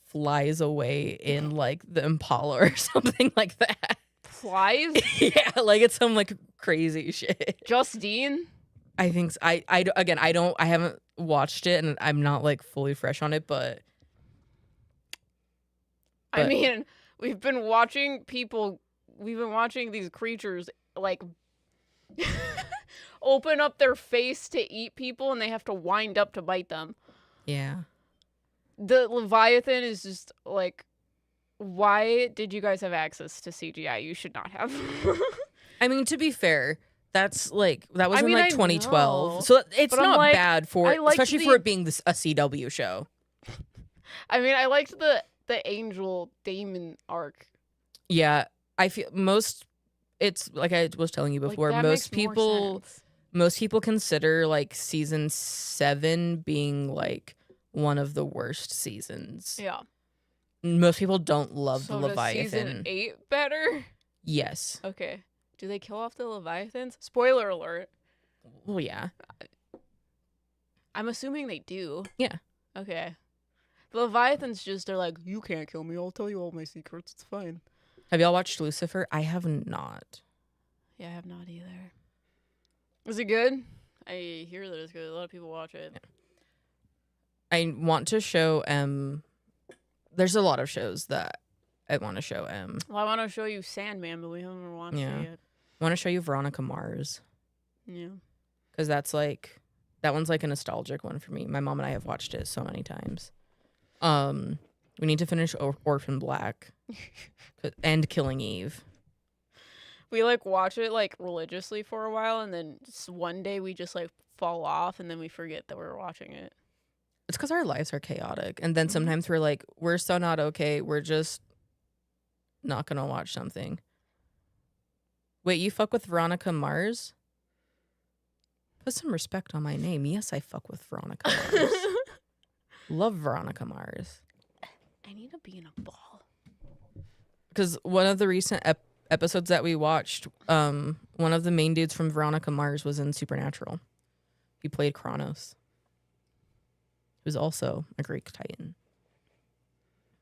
flies away in like the Impala or something like that. Flies? Yeah, like it's some like crazy shit. Just Dean? I think so. I haven't watched it and I'm not like fully fresh on it, but I mean, we've been watching these creatures like open up their face to eat people, and they have to wind up to bite them. Yeah. The Leviathan is just like, why did you guys have access to CGI? You should not have. I mean, to be fair, that was in I 2012, know. so it's But not bad for, especially for it being a CW show. I mean, I liked the Angel Damon arc. Yeah, I feel it's like I was telling you before, Like, most people consider like season 7 being like one of the worst seasons. Yeah. Most people don't love So the Leviathan. Does season 8 better? Yes. Okay. Do they kill off the Leviathans? Spoiler alert. Well, yeah. I'm assuming they do. Yeah. Okay. The Leviathans they're like, you can't kill me. I'll tell you all my secrets. It's fine. Have y'all watched Lucifer? I have not. Yeah, I have not either. Is it good? I hear that it's good. A lot of people watch it. I want to show There's a lot of shows that I want to show Well, I want to show you Sandman, but we haven't watched Yeah. it yet. I want to show you Veronica Mars. Yeah. Because that one's like a nostalgic one for me. My mom and I have watched it so many times. We need to finish Orphan Black and Killing Eve. We like watch it like religiously for a while, and then one day we just like fall off, and then we forget that we were watching it. It's because our lives are chaotic, and then sometimes we're like, we're so not okay. We're just not gonna watch something. Wait, you fuck with Veronica Mars? Put some respect on my name. Yes, I fuck with Veronica Mars. Love Veronica Mars. I need to be in a ball. Because one of the recent episodes that we watched, one of the main dudes from Veronica Mars was in Supernatural. He played Kronos. He was also a Greek Titan.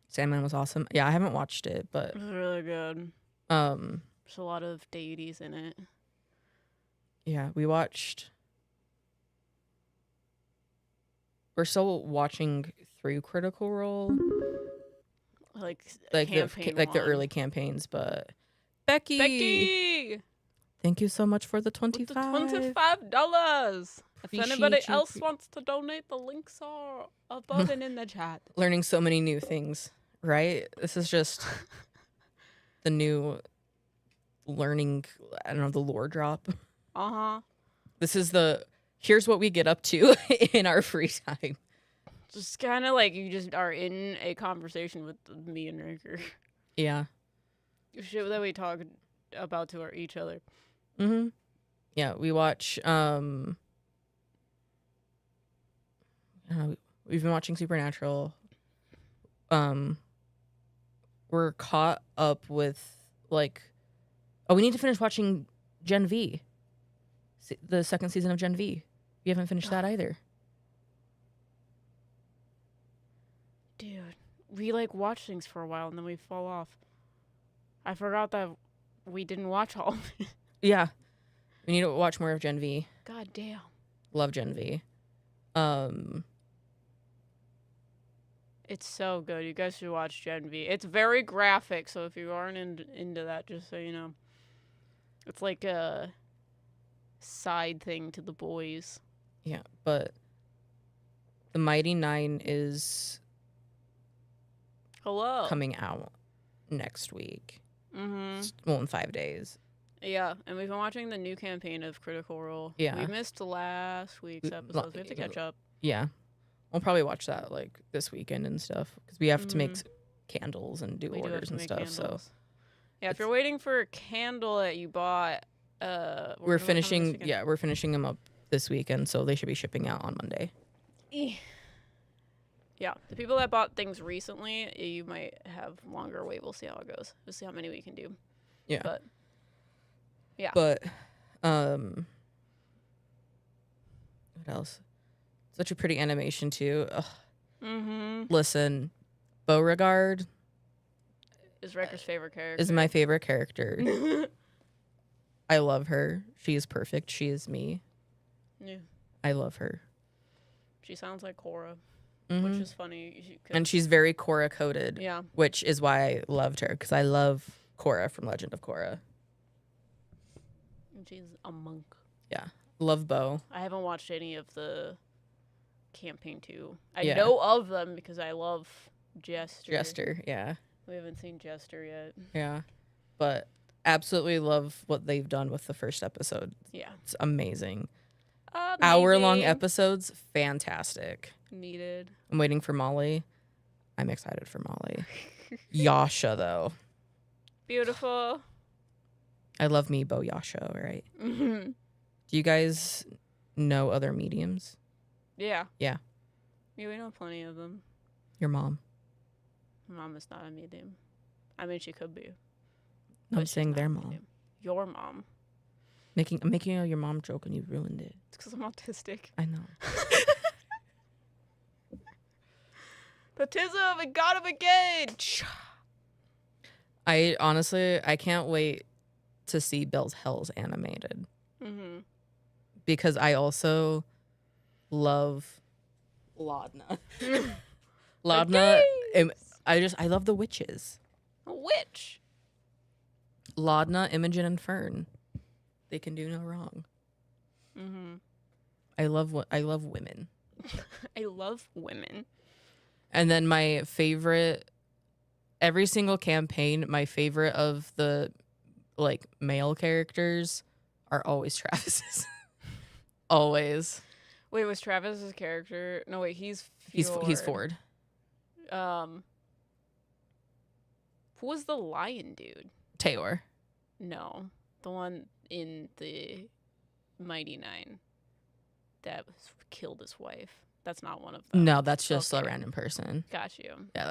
Sandman was awesome. Yeah, I haven't watched it, but It was really good. There's a lot of deities in it. Yeah, we watched. We're still watching through Critical Role, like the early campaigns. But Becky, thank you so much for the $25. $25. If anybody Appreciate you. else wants to donate, the links are above and in the chat. Learning so many new things, right? This is just the new learning. I don't know, the lore drop. This is here's what we get up to in our free time. Just kind of like you just are in a conversation with me and Ryker. Yeah. Shit that we talk about to each other. Mm-hmm. Yeah, we watch. We've been watching Supernatural. We're caught up with we need to finish watching Gen V. The second season of Gen V. We haven't finished that either. Dude, we watch things for a while and then we fall off. I forgot that we didn't watch all of it. Yeah. We need to watch more of Gen V. God damn. Love Gen V. It's so good. You guys should watch Gen V. It's very graphic, so if you aren't into that, just so you know. It's like a side thing to The Boys. Yeah, but The Mighty Nine is coming out next week. Well, in 5 days. Yeah, and we've been watching the new campaign of Critical Role. Yeah. We missed last week's episodes. We have to catch up. Yeah. We'll probably watch that this weekend and stuff because we have to make candles and do orders and stuff. Candles. So yeah, if you're waiting for a candle that you bought, we're finishing. Yeah, we're finishing them up this weekend, so they should be shipping out on Monday. Yeah, the people that bought things recently, you might have longer wait. We'll see how it goes. We'll see how many we can do. Yeah, but yeah, but what else? Such a pretty animation too. Listen, Beauregard is Ryker's favorite character. Is my favorite character. I love her. She is perfect. She is me. Yeah. I love her. She sounds like Korra, which is funny. And she's very Korra coded. Yeah. Which is why I loved her, because I love Korra from Legend of Korra. And she's a monk. Yeah. Love Bo. I haven't watched any of the campaign 2. I know of them because I love Jester. Jester, yeah. We haven't seen Jester yet. Yeah. But absolutely love what they've done with the first episode. Yeah. It's amazing. Hour-long episodes, fantastic. Needed. I'm waiting for Molly. I'm excited for Molly. Yasha, though. Beautiful. I love me, Bo Yasha, right? Mm-hmm. Do you guys know other mediums? Yeah. Yeah. Yeah, we know plenty of them. Your mom. My mom is not a medium. I mean, she could be. No, I'm saying their mom. Your mom. I'm making your mom joke and you ruined it. It's because I'm autistic. I know. Autism, we got him again. I can't wait to see Bell's Hells animated. Mm-hmm. Because I also love Laudna. Laudna. I love the witches. A witch. Laudna, Imogen, and Fern. They can do no wrong. Mm-hmm. I love women. I love women. And then my favorite, every single campaign, my favorite of the like male characters are always Travis's. Always. Wait, was Travis's character? No, wait, he's Ford. Who was the lion dude? Taylor. No, the one in the Mighty Nine that killed his wife. That's not one of them. No, that's just Okay. a random person. Got you. Yeah,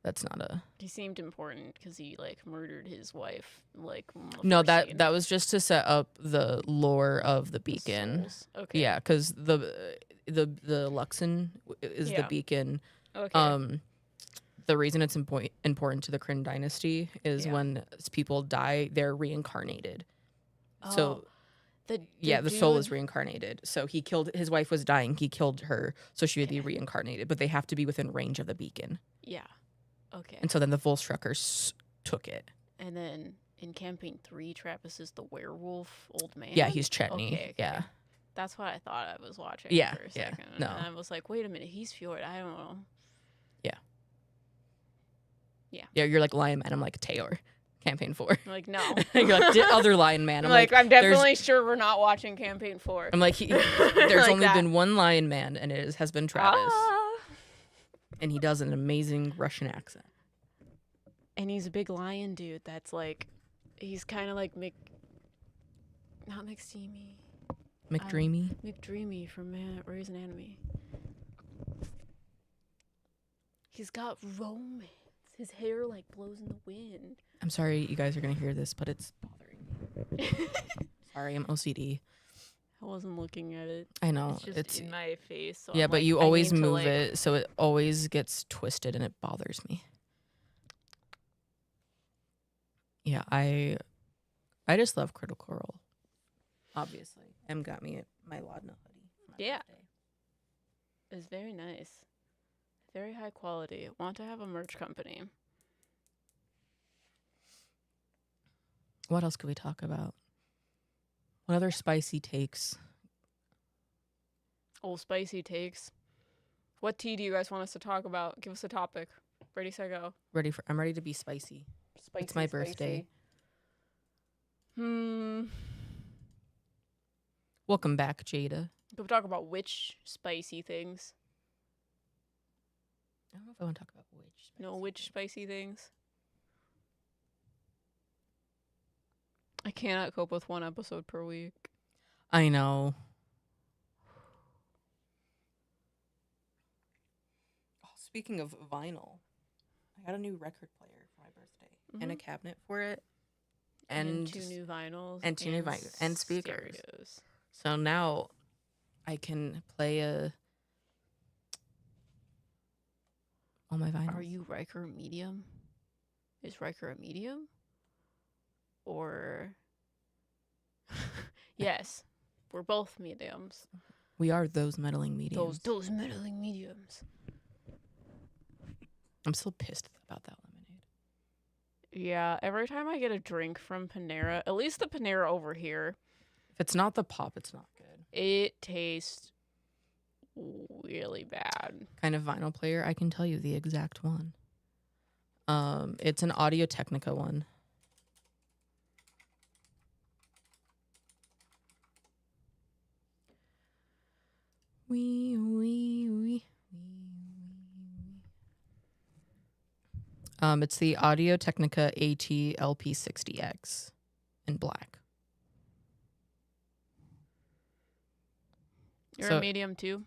that's not a. He seemed important because he like murdered his wife. Like No, that was just to set up the lore of the the beacon. souls. Okay. Yeah, because the Luxon is the Yeah. beacon. Okay. The reason it's important to the Kryn dynasty is Yeah. when people die, they're reincarnated. So the soul is reincarnated. So he killed his wife was dying. He killed her, so she would be reincarnated. But they have to be within range of the beacon. Yeah. Okay. And so then the Volstruckers took it. And then in campaign 3, Travis is the werewolf old man. Yeah, he's Chetney. Okay. Yeah. That's what I thought I was watching. Yeah, For a yeah, second. no. And I was like, wait a minute, he's Fjord. I don't know. Yeah, you're like Lion Man. I'm like Taylor. Campaign 4. I'm like, no. You're like the other Lion Man. I'm like, I'm definitely sure we're not watching campaign 4. I'm like, there's Like only that. been one Lion Man, and it has been Travis. Ah. And he does an amazing Russian accent. And he's a big lion dude that's like, he's kind of like not McSteamy. McDreamy. McDreamy from Grey's Anatomy. He's got romance. His hair like blows in the wind. I'm sorry you guys are going to hear this, but it's bothering me. Sorry, I'm OCD. I wasn't looking at it. I know. It's just in my face. So yeah, I'm but like, you I always need to, move like- it, so it always gets twisted, and it bothers me. Yeah, I just love Critical Role. Obviously. Em got me my Laudna hoodie. For my Yeah. birthday. It's very nice. Very high quality. Want to have a merch company. What else could we talk about? What other spicy takes? Oh, spicy takes. What tea do you guys want us to talk about? Give us a topic. Ready, set, go. I'm ready to be spicy. Spicy. It's my birthday. Welcome back, Jada. Could we talk about which spicy things? I don't know if I want to talk about which. No, which spicy things? I cannot cope with one episode per week. I know. Oh, speaking of vinyl, I got a new record player for my birthday and a cabinet for it, and 2 new vinyls. and 2 new vinyls and speakers. stereos. So now I can play all my vinyls. Are you Ryker medium? Is Ryker a medium? Or yes, we're both mediums. We are those meddling mediums. Those meddling mediums. I'm still pissed about that lemonade. Yeah, every time I get a drink from Panera, at least the Panera over here, If it's not the pop, it's not good. it tastes really bad. Kind of vinyl player, I can tell you the exact one. It's an Audio Technica one. Wee, wee, wee, wee. It's the Audio Technica AT LP60X in black. You're So- a medium too?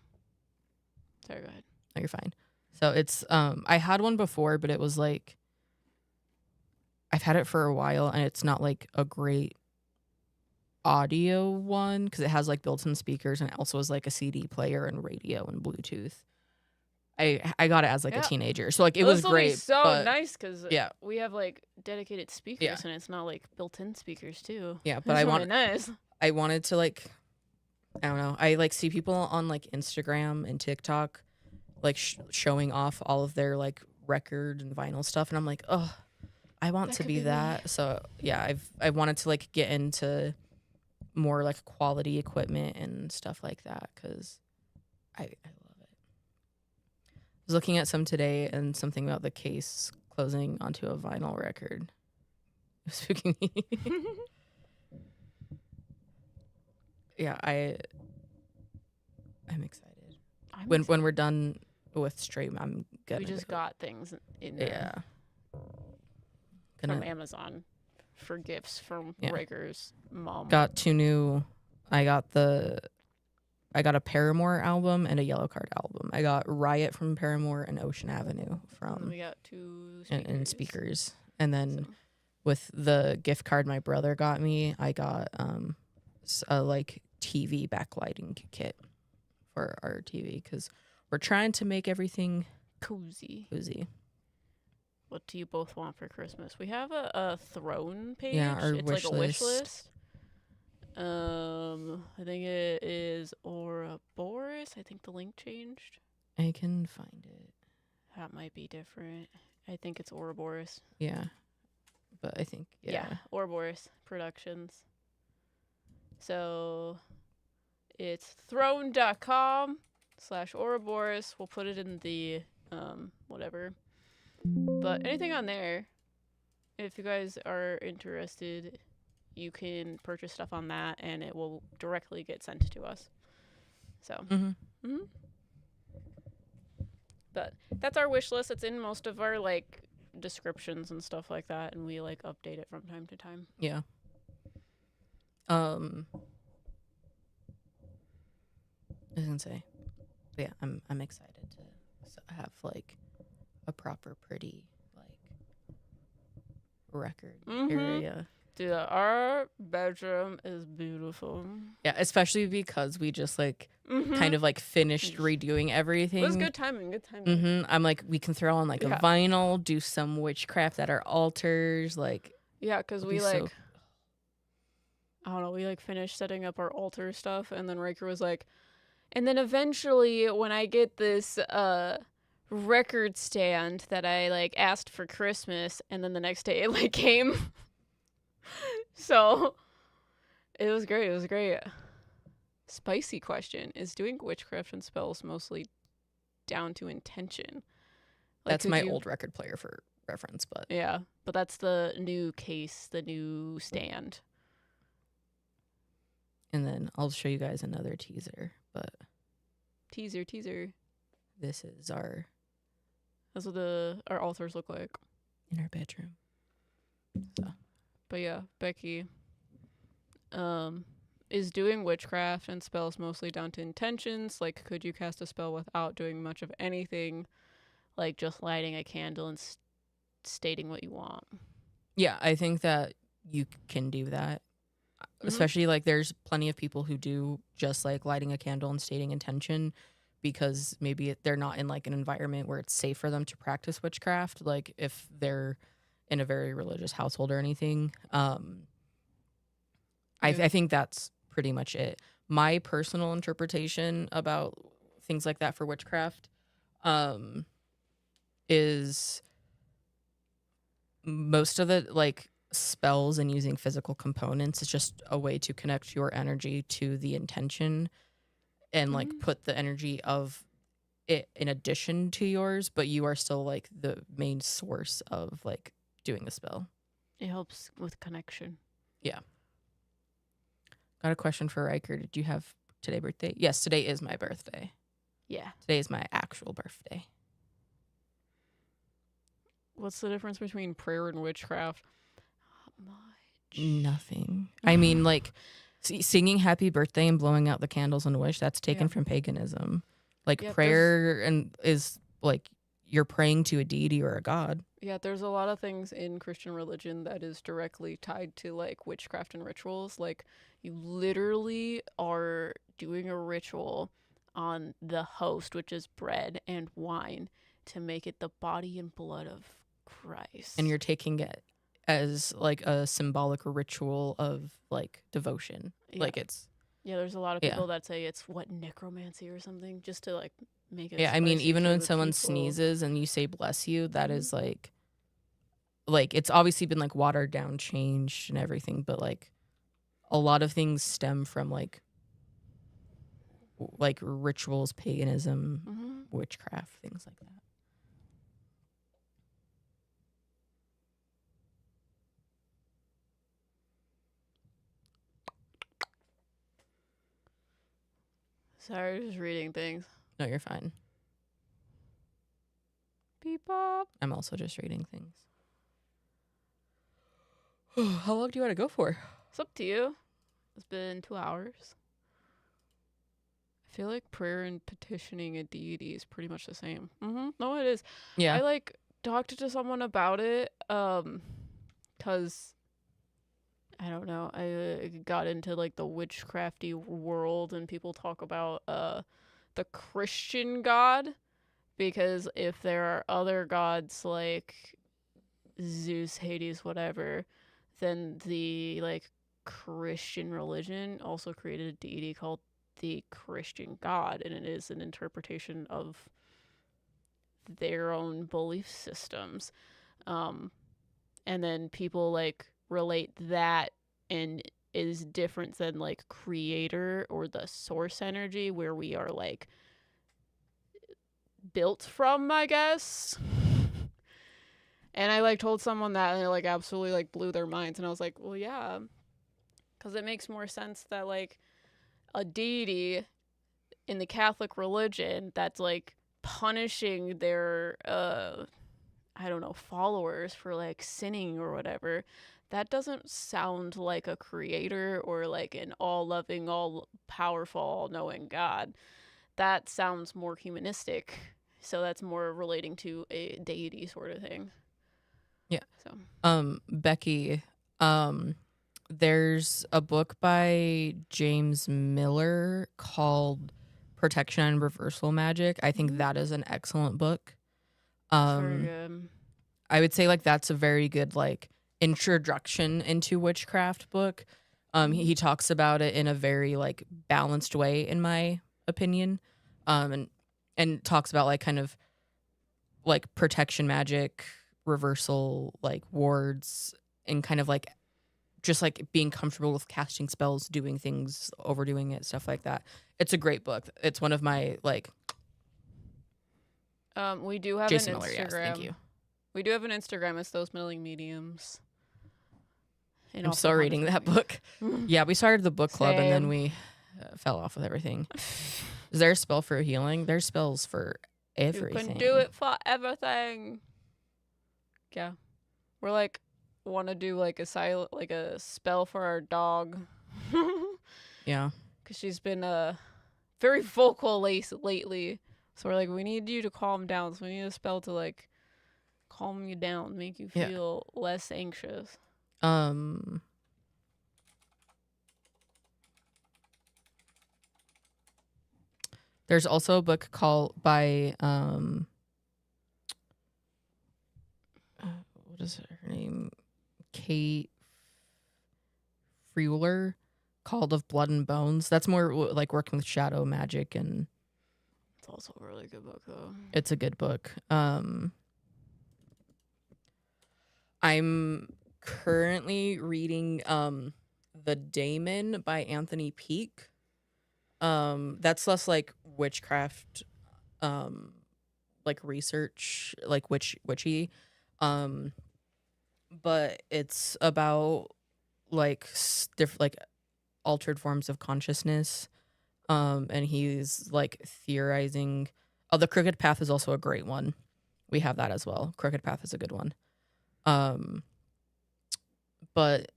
Sorry, go ahead. No, you're fine. So it's I had one before, but it was like I've had it for a while, and it's not like a great audio one because it has like built-in speakers, and it also has like a CD player and radio and Bluetooth. I got it as like Yeah. a teenager, so like it was This will be great. so but, nice because Yeah. we have like dedicated speakers Yeah. and it's not like built-in speakers too. Yeah, but That's I really nice. wanted to like I don't know. I like see people on like Instagram and TikTok like showing off all of their like record and vinyl stuff, and I'm like, oh, I want That to could be be me. that. So yeah, I wanted to like get into more like quality equipment and stuff like that because I love it. I was looking at some today and something about the case closing onto a vinyl record. It was spooking me. Yeah, I'm excited. I'm When excited. we're done with stream, I'm gonna We just go. got things in Yeah. from Gonna Amazon for gifts from Yeah. Ryker's mom. got 2 new. I got a Paramore album and a Yellow Card album. I got Riot from Paramore and Ocean Avenue And we from got 2 speakers. and speakers. And then Awesome. with the gift card my brother got me, I got a like TV backlighting kit for our TV because we're trying to make everything Cozy. cozy. What do you both want for Christmas? We have a throne page. Yeah, our it's like a wish WISHLIST. list. I think it is Ouroboros. I think the link changed. I can find it. That might be different. I think it's Ouroboros. Yeah, but I think yeah. Ouroboros Productions. So it's throne.com/Ouroboros. We'll put it in the whatever. But anything on there, if you guys are interested, you can purchase stuff on that and it will directly get sent to us. So, But that's our wish list. It's in most of our like descriptions and stuff like that, and we like update it from time to time. Yeah. I was gonna say, but yeah, I'm excited to have like a proper pretty like record area. Dude, our bedroom is beautiful. Yeah, especially because we just like kind of like finished redoing everything. It was good timing. I'm like, we can throw on like a vinyl, do some witchcraft at our altars, like because we like. I don't know, we like finished setting up our altar stuff, and then Ryker was like, and then eventually when I get this record stand that I like asked for Christmas, and then the next day it like came. So it was great. Spicy question. Is doing witchcraft and spells mostly down to intention? Like, that's my old record player for reference, but yeah, but that's the new case, the new stand. And then I'll show you guys another teaser, but teaser. This is That's what our altars look like in our bedroom. So. But yeah, Becky, is doing witchcraft and spells mostly down to intentions? Like, could you cast a spell without doing much of anything, like just lighting a candle and stating what you want? Yeah, I think that you can do that. Especially like there's plenty of people who do just like lighting a candle and stating intention because maybe they're not in like an environment where it's safe for them to practice witchcraft, like if they're in a very religious household or anything. I think that's pretty much it. My personal interpretation about things like that for witchcraft is most of the like spells and using physical components is just a way to connect your energy to the intention and like put the energy of it in addition to yours, but you are still like the main source of like doing the spell. It helps with connection. Yeah. Got a question for Ryker. Did you have today birthday? Yes, today is my birthday. Yeah. Today is my actual birthday. What's the difference between prayer and witchcraft? Not much. Nothing. I mean, like singing happy birthday and blowing out the candles and wish, that's taken from paganism. Like prayer and is like you're praying to a deity or a god. Yeah, there's a lot of things in Christian religion that is directly tied to like witchcraft and rituals. Like you literally are doing a ritual on the host, which is bread and wine, to make it the body and blood of Christ. And you're taking it as like a symbolic ritual of like devotion. Yeah. Like it's there's a lot of people that say it's necromancy or something, just to like make it Yeah, I mean, spicy even for when the someone people. sneezes and you say bless you, that Mhm. is like it's obviously been like watered down, changed and everything, but like a lot of things stem from like rituals, paganism, Mhm. witchcraft, things like that. Sorry, just reading things. No, you're fine. Beep bop. I'm also just reading things. How long do you want to go for? It's up to you. It's been 2 hours. I feel like prayer and petitioning a deity is pretty much the same. No, it is. Yeah. I like talked to someone about it, cause I don't know. I got into like the witchcrafty world, and people talk about the Christian God, because if there are other gods like Zeus, Hades, whatever, then the like Christian religion also created a deity called the Christian God, and it is an interpretation of their own belief systems. Um, and then people like relate that and is different than like creator or the source energy where we are like built from, I guess. And I like told someone that, and it like absolutely like blew their minds, and I was like, well, yeah, because it makes more sense that like a deity in the Catholic religion that's like punishing their I don't know, followers for like sinning or whatever, that doesn't sound like a creator or like an all loving, all powerful, all knowing God. That sounds more humanistic. So that's more relating to a deity sort of thing. Yeah. So Becky, there's a book by James Miller called Protection and Reversal Magic. I think that is an excellent book. it's very good. I would say like that's a very good like introduction into witchcraft book. He talks about it in a very like balanced way, in my opinion, and talks about like kind of like protection magic, reversal, like wards, and kind of like just like being comfortable with casting spells, doing things, overdoing it, stuff like that. It's a great book. It's one of my like We do have Jason an Miller. Instagram. Yes, thank you. We do have an Instagram. It's those Meddling Mediums. And I'm also still reading that book. Yeah, we started the book club and then Same. we fell off with everything. Is there a spell for healing? There's spells for everything. You can do it for everything. Yeah. We're like want to do like a spell for our dog. Yeah. Cuz she's been very vocal lately. So we're like, we need you to calm down. So we need a spell to like calm you down, make you Yeah. feel less anxious. There's also a book called by what is her name? Kate Freeler, called Of Blood and Bones. That's more like working with shadow magic, and It's also a really good book though. it's a good book. I'm currently reading The Daemon by Anthony Peake. That's less like witchcraft, like research, like witchy. But it's about like different like altered forms of consciousness. And he's like theorizing. Oh, The Crooked Path is also a great one. We have that as well. Crooked Path is a good one. But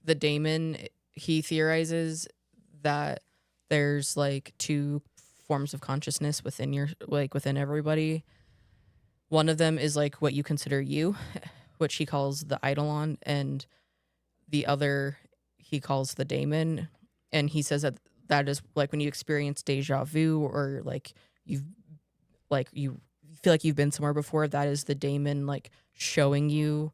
the Daemon, he theorizes that there's like two forms of consciousness within within everybody. One of them is like what you consider you, which he calls the eidolon, and the other he calls the Daemon. And he says that that is like when you experience deja vu, or like you feel like you've been somewhere before, that is the Daemon like showing you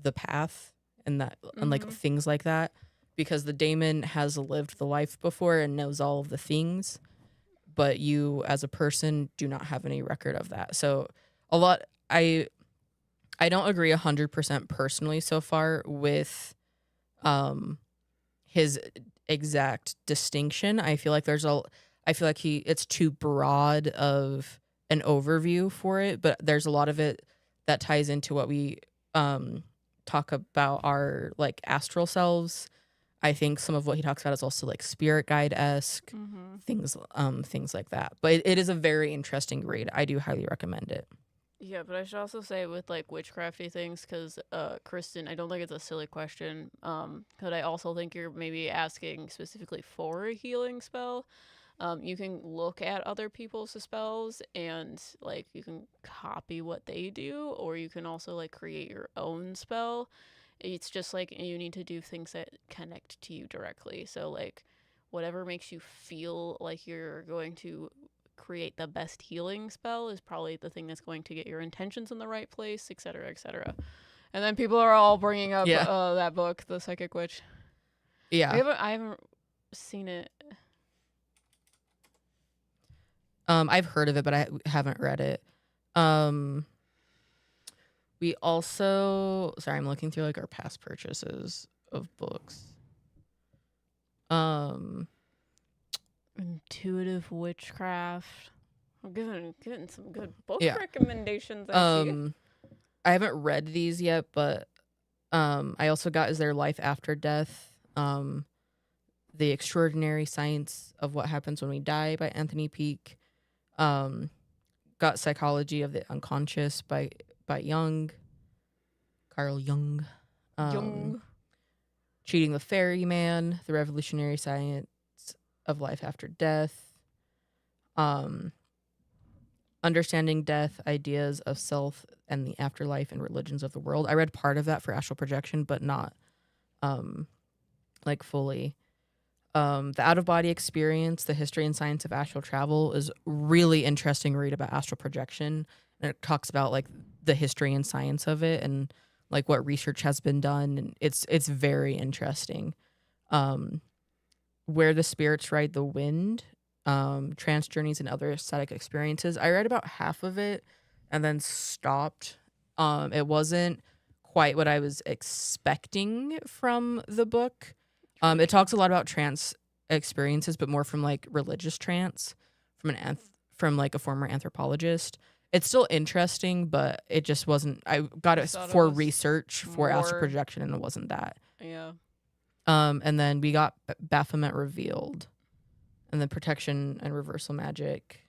the path, and that and like things like that, because the Daemon has lived the life before and knows all of the things, but you as a person do not have any record of that. So a lot I don't agree 100% personally so far with his exact distinction. I feel like it's too broad of an overview for it, but there's a lot of it that ties into what we talk about our like astral selves. I think some of what he talks about is also like spirit guide-esque things like that. But it is a very interesting read. I do highly recommend it. Yeah, but I should also say with like witchcrafty things, because Kristen, I don't think it's a silly question. But I also think you're maybe asking specifically for a healing spell. You can look at other people's spells and like you can copy what they do, or you can also like create your own spell. It's just like you need to do things that connect to you directly. So like whatever makes you feel like you're going to create the best healing spell is probably the thing that's going to get your intentions in the right place, etc., etc. And then people are all bringing up that book, The Psychic Witch. Yeah, I haven't seen it. I've heard of it, but I haven't read it. We also, sorry, I'm looking through like our past purchases of books. Intuitive Witchcraft. I'm giving some good book recommendations. I haven't read these yet, but I also got Is There Life After Death? The Extraordinary Science of What Happens When We Die by Anthony Peake. Got Psychology of the Unconscious by Carl Jung. Cheating the Ferryman, The Revolutionary Science of Life After Death. Understanding Death, Ideas of Self and the Afterlife and Religions of the World. I read part of that for Astral Projection, but not like fully. The Out of Body Experience, The History and Science of Astral Travel is really interesting read about astral projection. And it talks about like the history and science of it and like what research has been done. And it's very interesting. Where the Spirits Ride the Wind, Trance Journeys and Other Aesthetic Experiences. I read about half of it and then stopped. It wasn't quite what I was expecting from the book. It talks a lot about trance experiences, but more from like religious trance, from like a former anthropologist. It's still interesting, but it just wasn't. I got it for research for astral projection, and it wasn't that. Yeah. And then we got Baphomet Revealed, and then Protection and Reversal Magic.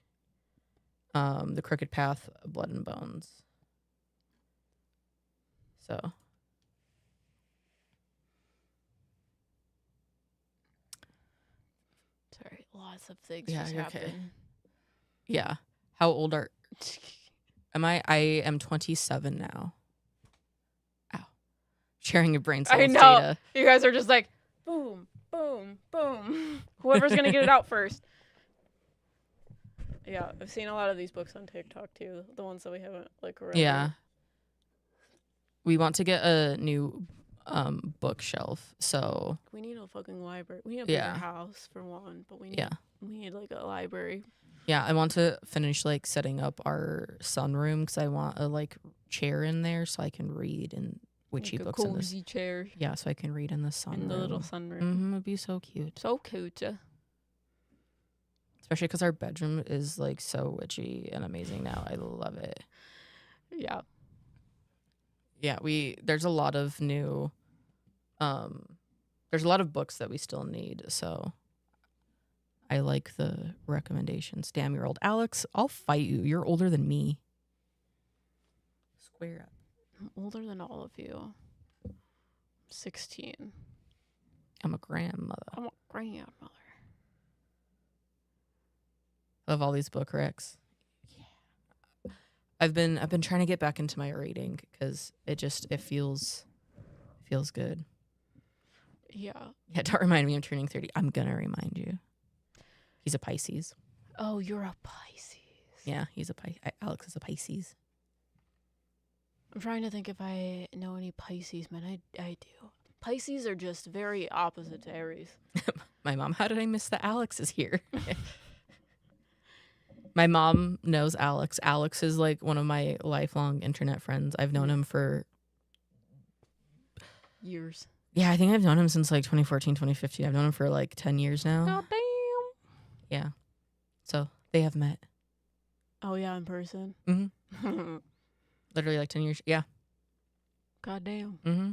The Crooked Path, Blood and Bones. So. Sorry, lots of things just happen. Okay. Yeah. How old am I? I am 27 now. Ow. Sharing your brain cells. I know. Data. You guys are just like, boom, boom, boom. Whoever's going to get it out first. Yeah, I've seen a lot of these books on TikTok too. The ones that we haven't like read. Yeah. We want to get a new bookshelf, so we need a fucking library. We need a bigger house for one, but we need like a library. Yeah, I want to finish like setting up our sunroom because I want a like chair in there so I can read and witchy like books a cozy chair. Yeah, so I can read in the sunroom. In the little sunroom. It'd be so cute. So cute. Especially because our bedroom is like so witchy and amazing now. I love it. Yeah. Yeah, there's a lot of new there's a lot of books that we still need, so I like the recommendations. Damn, you're old. Alex, I'll fight you. You're older than me. Square up. I'm older than all of you. 16. I'm a grandmother. I'm a grandmother. I love all these book recs. Yeah. I've been trying to get back into my reading because it feels good. Yeah. Yeah, don't remind me I'm turning 30. I'm gonna remind you. He's a Pisces. Oh, you're a Pisces. Yeah, he's a Pisces. Alex is a Pisces. I'm trying to think if I know any Pisces men. I do. Pisces are just very opposite to Aries. My mom, how did I miss the Alex is here? My mom knows Alex. Alex is like one of my lifelong internet friends. I've known him for years. Yeah, I think I've known him since like 2014, 2015. I've known him for like 10 years now. God damn. Yeah. So they have met. Oh, yeah, in person. Mm-hmm. Literally like 10 years. Yeah. God damn. Mm-hmm.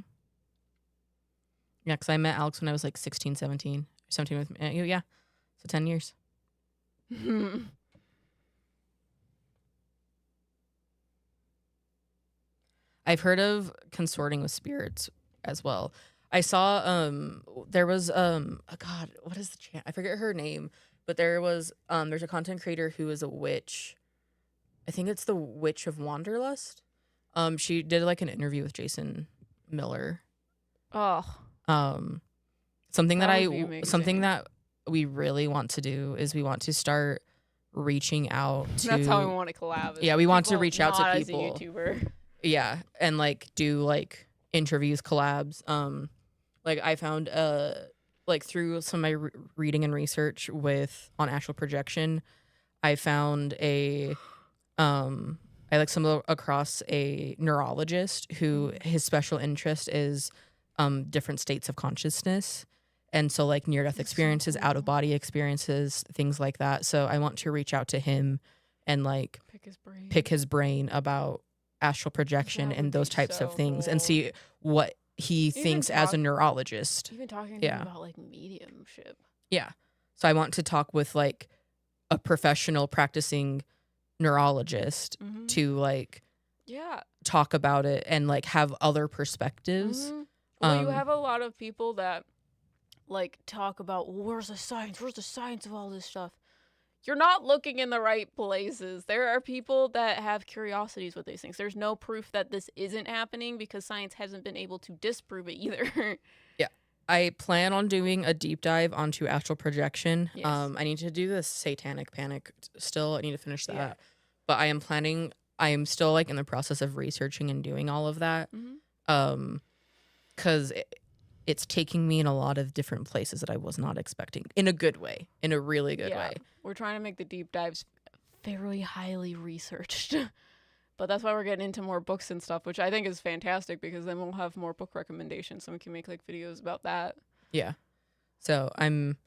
Yeah, because I met Alex when I was like 16, 17. 17 with me. Yeah. So 10 years. I've heard of consorting with spirits as well. I saw there was God, what is the channel? I forget her name, but there's a content creator who is a witch. I think it's the Witch of Wanderlust. She did like an interview with Jason Miller. Oh. Something That that would be amazing. something that we really want to do is we want to start reaching out to That's how we want to collab. Yeah, we want to people reach out to not as a people. YouTuber. Yeah, and like do like interviews, collabs. Like I found like through some of my reading and research on astral projection, I found I like stumbled across a neurologist who his special interest is different states of consciousness. And so like near death experiences, out of body experiences, things like that. So I want to reach out to him and like pick his brain about astral projection and those types of things and see what he thinks as a neurologist. Even talking to him about like mediumship. Yeah. So I want to talk with like a professional practicing neurologist to like talk about it and like have other perspectives. Well, you have a lot of people that like talk about, well, where's the science of all this stuff. You're not looking in the right places. There are people that have curiosities with these things. There's no proof that this isn't happening because science hasn't been able to disprove it either. Yeah. I plan on doing a deep dive onto astral projection. Yes. I need to do this satanic panic still. I need to finish that. Yeah. But I am still like in the process of researching and doing all of that. Because it's taking me in a lot of different places that I was not expecting in a good way, in a really good way. We're trying to make the deep dives fairly highly researched. But that's why we're getting into more books and stuff, which I think is fantastic because then we'll have more book recommendations and we can make like videos about that. Yeah. So I'm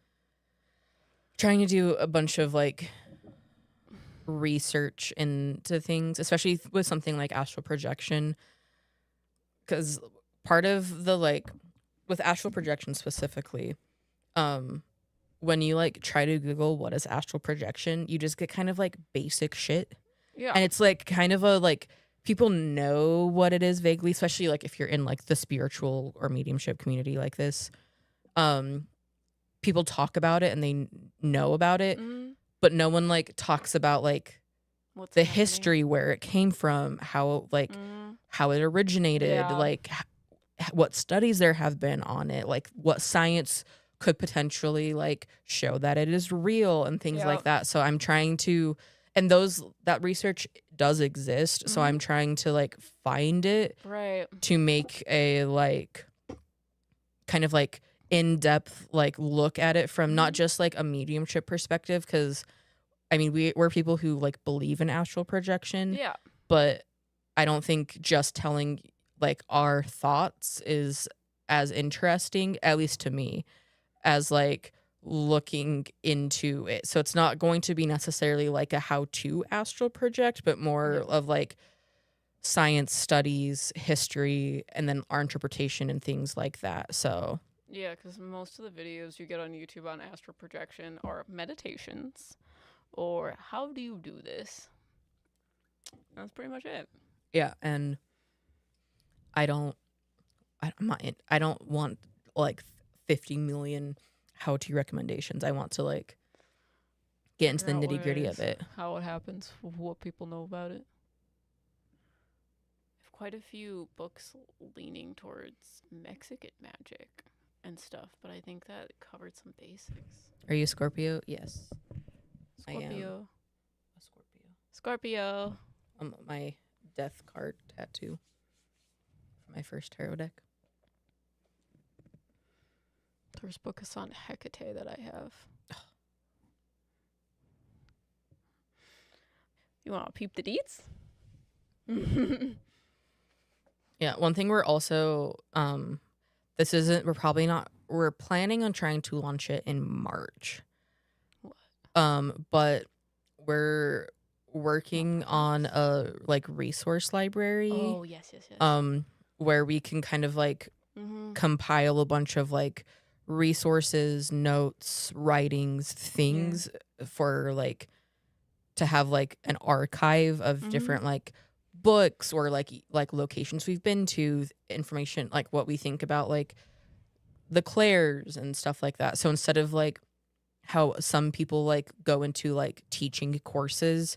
trying to do a bunch of like research into things, especially with something like astral projection. Because part of the like, with astral projection specifically, when you like try to Google what is astral projection, you just get kind of like basic shit. Yeah. And it's like kind of a like people know what it is vaguely, especially like if you're in like the spiritual or mediumship community like this. People talk about it and they know about it, but no one like talks about like the history, where it came from, how like how it originated, like what studies there have been on it, like what science could potentially like show that it is real and things like that. So I'm trying to, and that research does exist. So I'm trying to like find it to make a like kind of like in-depth like look at it from not just like a mediumship perspective, because I mean we're people who like believe in astral projection, but I don't think just telling like our thoughts is as interesting, at least to me, as like looking into it. So it's not going to be necessarily like a how to astral project, but more of like science studies, history, and then our interpretation and things like that. So yeah, because most of the videos you get on YouTube on astral projection are meditations or how do you do this. That's pretty much it. Yeah, and I don't want like 50 million how-to recommendations. I want to like get into the nitty-gritty of it. How it happens, what people know about it. I have quite a few books leaning towards Mexican magic and stuff, but I think that covered some basics. Are you a Scorpio? Yes. Scorpio. I am a Scorpio. My death card tattoo for my first tarot deck. There's Bookasant Hecate that I have. You want to peep the deets? Yeah, one thing we're also we're planning on trying to launch it in March. But we're working on a like resource library. Oh, yes. Where we can kind of like Mm-hmm. compile a bunch of like resources, notes, writings, things for like to have like an archive of different like books or like locations we've been to, information like what we think about like the Claires and stuff like that. So instead of like how some people like go into like teaching courses,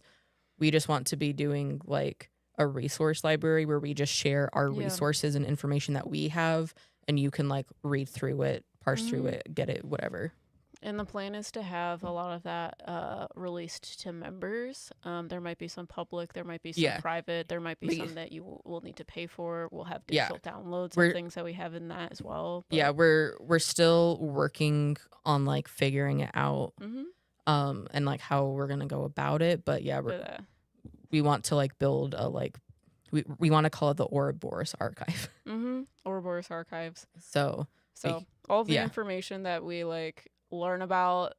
we just want to be doing like a resource library where we just share our resources and information that we have, and you can like read through it, parse through it, get it, whatever. And the plan is to have a lot of that released to members. There might be some public, there might be some private, there might be some that you will need to pay for. We'll have digital downloads and things that we have in that as well. But. Yeah, we're still working on like figuring it out, and like how we're gonna go about it. But yeah, we want to like build a like we want to call it the Ouroboros Archive. Ouroboros Archives. So all the information that we like learn about,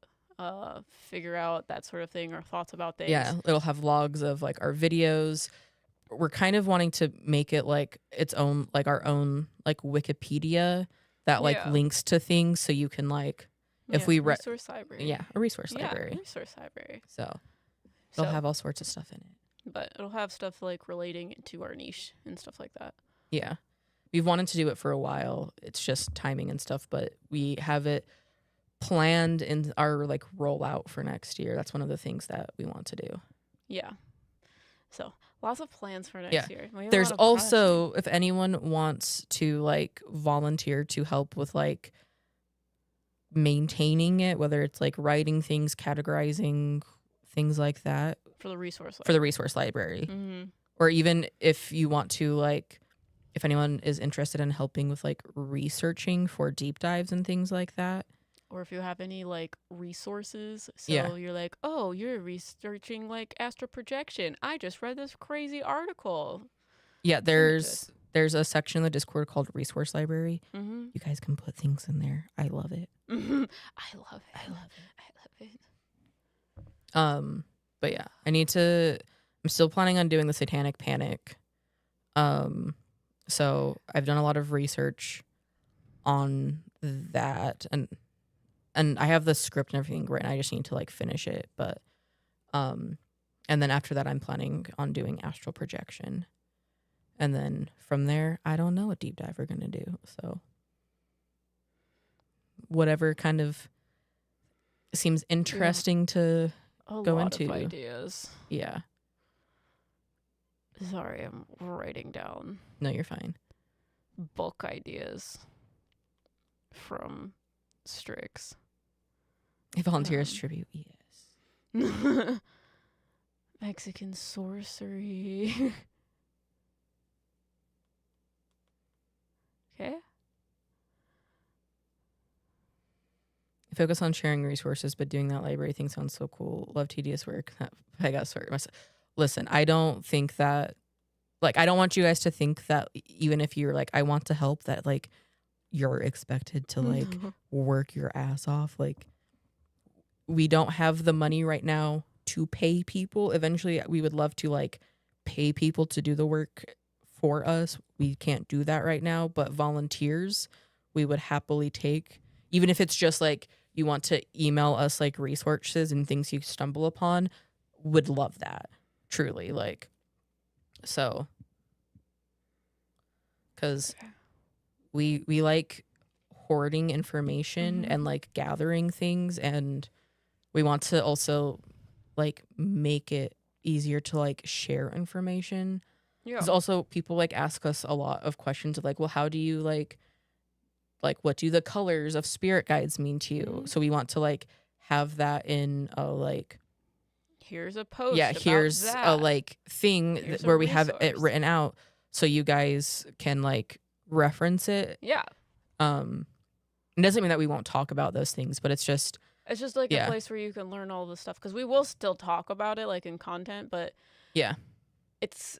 figure out, that sort of thing, our thoughts about things. Yeah, it'll have logs of like our videos. We're kind of wanting to make it like its own, like our own like Wikipedia that like links to things, so you can like if we resource library. Yeah, a resource library. Resource library. So it'll have all sorts of stuff in it. But it'll have stuff like relating to our niche and stuff like that. Yeah. We've wanted to do it for a while. It's just timing and stuff, but we have it planned in our like rollout for next year. That's one of the things that we want to do. Yeah. So lots of plans for next year. There's also, if anyone wants to like volunteer to help with like maintaining it, whether it's like writing things, categorizing things like that. For the resource library. Or even if you want to like, if anyone is interested in helping with like researching for deep dives and things like that. Or if you have any like resources. So you're like, oh, you're researching like astral projection. I just read this crazy article. Yeah, there's a section in the Discord called Resource Library. You guys can put things in there. I love it. I love it. But yeah, I'm still planning on doing the Satanic Panic. So I've done a lot of research on that, and I have the script and everything written. I just need to like finish it. But and then after that, I'm planning on doing astral projection, and then from there, I don't know what deep dive we're gonna do. So whatever kind of seems interesting to go into. Of ideas. Yeah. Sorry, I'm writing down. No, you're fine. Book ideas from Strix. A volunteer's tribute, yes. Mexican sorcery. Okay. Focus on sharing resources, but doing that library thing sounds so cool. Love tedious work. I got sorry myself. Listen, I don't think that, like, I don't want you guys to think that even if you're like, I want to help, that like you're expected to like work your ass off. Like, we don't have the money right now to pay people. Eventually, we would love to like pay people to do the work for us. We can't do that right now, but volunteers we would happily take, even if it's just like you want to email us like resources and things you stumble upon. Would love that. Truly, like, so, because we like hoarding information and like gathering things, and we want to also like make it easier to like share information. Because also people like ask us a lot of questions of like, well, how do you like what do the colors of spirit guides mean to you? So we want to like have that in a like, here's a post. Yeah, here's that. a like thing where we have it written out so you guys can like reference it. Yeah. It doesn't mean that we won't talk about those things, but it's just It's just like a Yeah. place where you can learn all this stuff, because we will still talk about it like in content, but Yeah. it's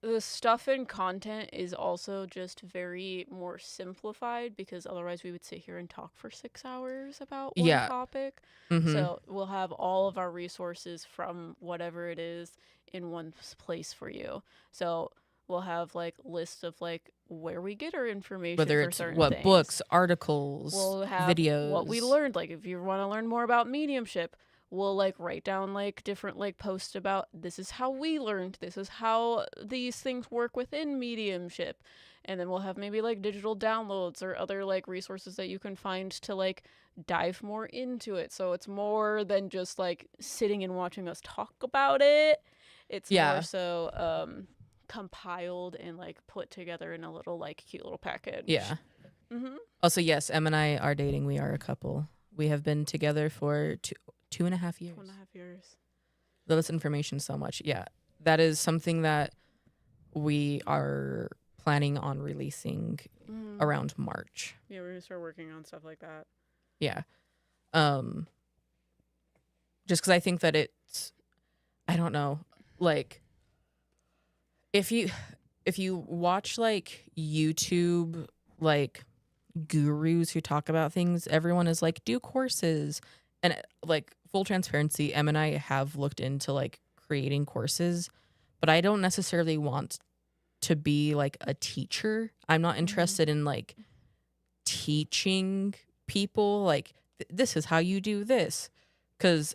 the stuff in content is also just very more simplified, because otherwise we would sit here and talk for 6 hours about one Yeah. topic. Mm-hmm. So we'll have all of our resources from whatever it is in one place for you. So we'll have like lists of like where we get our information Whether for it's certain what things. books, articles, We'll have videos. what we learned. Like if you want to learn more about mediumship, we'll like write down like different like posts about this is how we learned, this is how these things work within mediumship. And then we'll have maybe like digital downloads or other like resources that you can find to like dive more into it. So it's more than just like sitting and watching us talk about it. It's Yeah. more so compiled and like put together in a little like cute little package. Yeah. Mm-hmm. Also, yes, Em and I are dating. We are a couple. We have been together for 2.5 years. 2.5 years. Love this information so much. Yeah, that is something that we are planning on releasing around March. Yeah, we're gonna start working on stuff like that. Yeah. Just because I think that it's, I don't know, like if you watch like YouTube like gurus who talk about things, everyone is like, do courses. And like full transparency, Em and I have looked into like creating courses, but I don't necessarily want to be like a teacher. I'm not interested in like teaching people like this is how you do this, because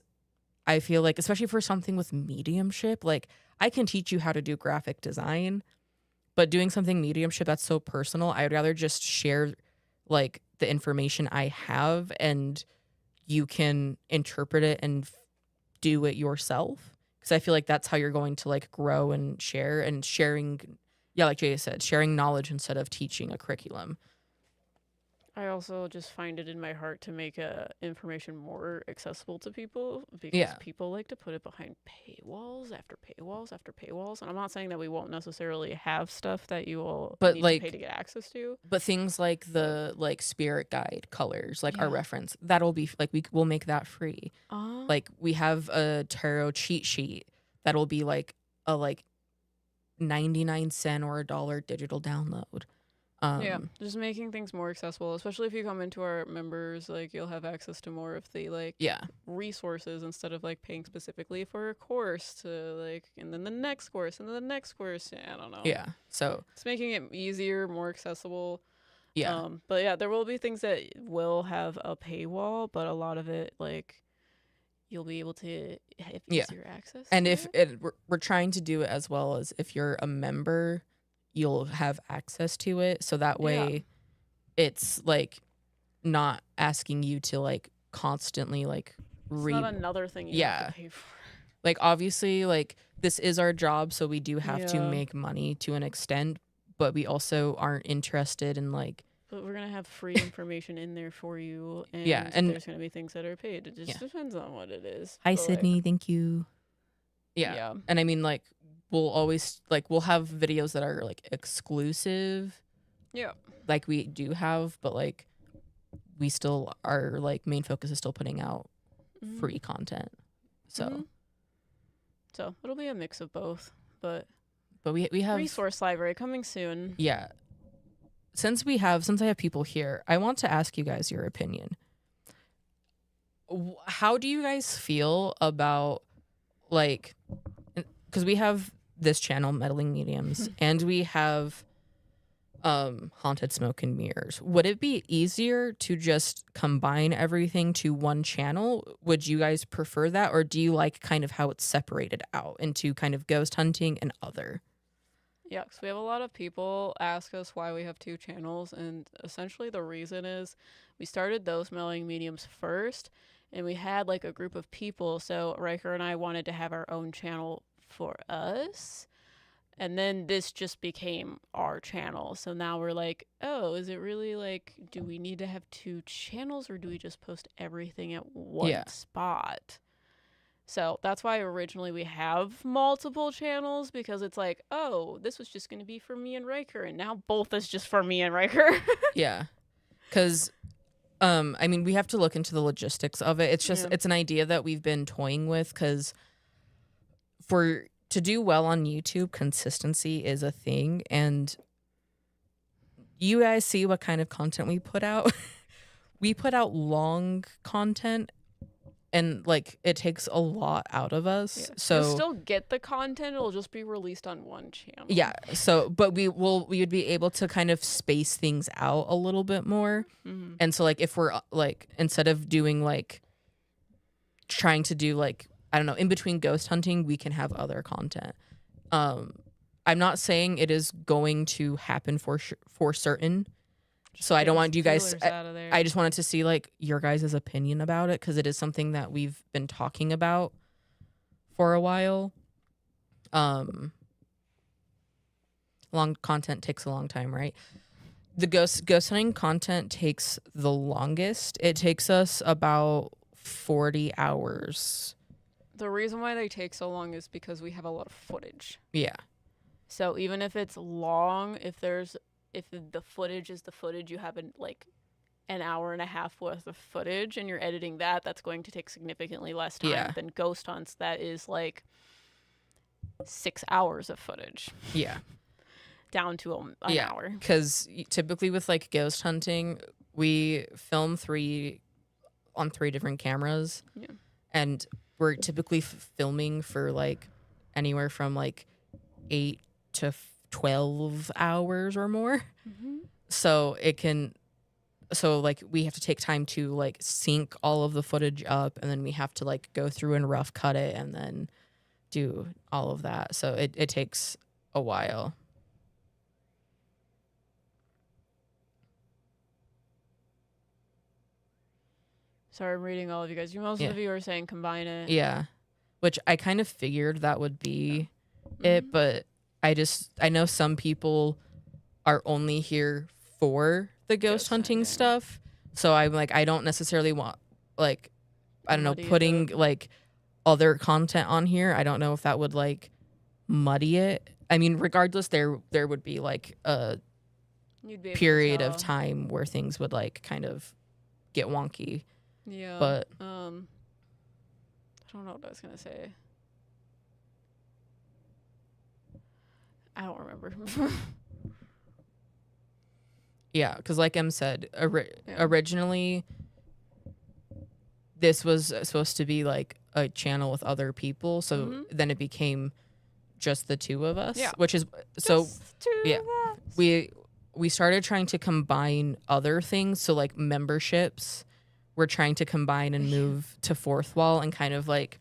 I feel like, especially for something with mediumship, like I can teach you how to do graphic design, but doing something mediumship that's so personal, I'd rather just share like the information I have and you can interpret it and do it yourself. Because I feel like that's how you're going to like grow and share, and sharing, yeah, like Jay said, sharing knowledge instead of teaching a curriculum. I also just find it in my heart to make information more accessible to people, because people like to put it behind paywalls after paywalls after paywalls. And I'm not saying that we won't necessarily have stuff that you will need to pay to get access to. But things like the like spirit guide colors, like our reference, that'll be like we will make that free. Like we have a tarot cheat sheet that'll be like a 99 cent or $1 digital download. Just making things more accessible, especially if you come into our members, like you'll have access to more of the like resources instead of like paying specifically for a course to like, and then the next course and then the next course. I don't know. Yeah. So it's making it easier, more accessible. Yeah. But yeah, there will be things that will have a paywall, but a lot of it like you'll be able to have easier access. And if we're trying to do it as well as if you're a member, you'll have access to it, so that way it's like not asking you to like constantly like read. It's not another thing you have to pay for. Like obviously like this is our job, so we do have to make money to an extent, but we also aren't interested in like, but we're gonna have free information in there for you, and and there's gonna be things that are paid. It just depends on what it is. Hi, Sydney, thank you. Yeah. And I mean like we'll always like we'll have videos that are like exclusive, like we do have, but like we still our like main focus is still putting out free content, so it'll be a mix of both, but we have resource library coming soon. Since I have people here, I want to ask you guys your opinion. How do you guys feel about like, because we have this channel, Meddling Mediums, and we have Haunted Smoke and Mirrors. Would it be easier to just combine everything to one channel? Would you guys prefer that, or do you like kind of how it's separated out into kind of ghost hunting and other? Yeah, because we have a lot of people ask us why we have two channels, and essentially the reason is we started those Meddling Mediums first, and we had like a group of people, so Ryker and I wanted to have our own channel for us, and then this just became our channel. So now we're like, oh, is it really like, do we need to have two channels, or do we just post everything at one spot? So that's why originally we have multiple channels, because it's like, oh, this was just going to be for me and Ryker, and now both is just for me and Ryker. Yeah, because I mean, we have to look into the logistics of it. It's just Yeah. it's an idea that we've been toying with because to do well on YouTube, consistency is a thing, and you guys see what kind of content we put out. We put out long content, and like it takes a lot out of us. Yeah. So You'll still get the content. It'll just be released on one channel. yeah. So, but we would be able to kind of space things out a little bit more. Mm-hmm. And so like if we're like instead of doing like trying to do like I don't know in between ghost hunting, we can have other content. I'm not saying it is going to happen for certain. So I don't want you guys. I just wanted to see like your guys' opinion about it because it is something that we've been talking about for a while. Long content takes a long time, right? The ghost hunting content takes the longest. It takes us about 40 hours. The reason why they take so long is because we have a lot of footage. Yeah. So even if it's long, if the footage is the footage, you have like an hour and a half worth of footage and you're editing that, that's going to take significantly less time than ghost hunts. That is like 6 hours of footage. Yeah. Down to an hour. Because typically with like ghost hunting, we film on 3 different cameras. Yeah. And we're typically filming for like anywhere from like 8 to 12 hours or more. Mm-hmm. So like we have to take time to like sync all of the footage up, and then we have to like go through and rough cut it and then do all of that. So it takes a while. Sorry, I'm reading all of you guys. Most of you are saying combine it. Yeah. Which I kind of figured that would be it, but I know some people are only here for the ghost hunting stuff. So I'm like, I don't necessarily want like, I don't know, putting like other content on here. I don't know if that would like muddy it. I mean, regardless, there would be like a period of time where things would like kind of get wonky. Yeah. But I don't know what I was gonna say. I don't remember. yeah, because like Em said, originally this was supposed to be like a channel with other people, so then it became just the 2 of us. Yeah, which is so. Yeah, we started trying to combine other things, so like memberships. We're trying to combine and move to Fourth Wall and kind of like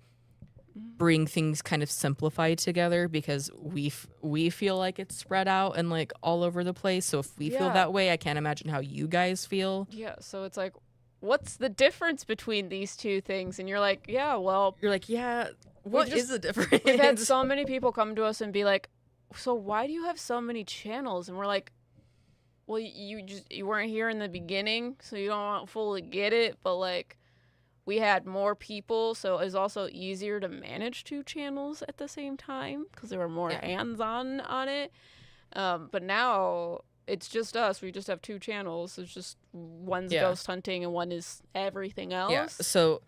bring things kind of simplified together because we feel like it's spread out and like all over the place. So if we feel that way, I can't imagine how you guys feel. Yeah. So it's like, what's the difference between these 2 things? And you're like, yeah, well, you're like, yeah, what is the difference? We've had so many people come to us and be like, so why do you have so many channels? And we're like, well, you weren't here in the beginning, so you don't fully get it. But like, we had more people, so it's also easier to manage 2 channels at the same time because there were more hands-on on it. But now it's just us. We just have 2 channels. It's just one's ghost hunting and one is everything else. Yeah. So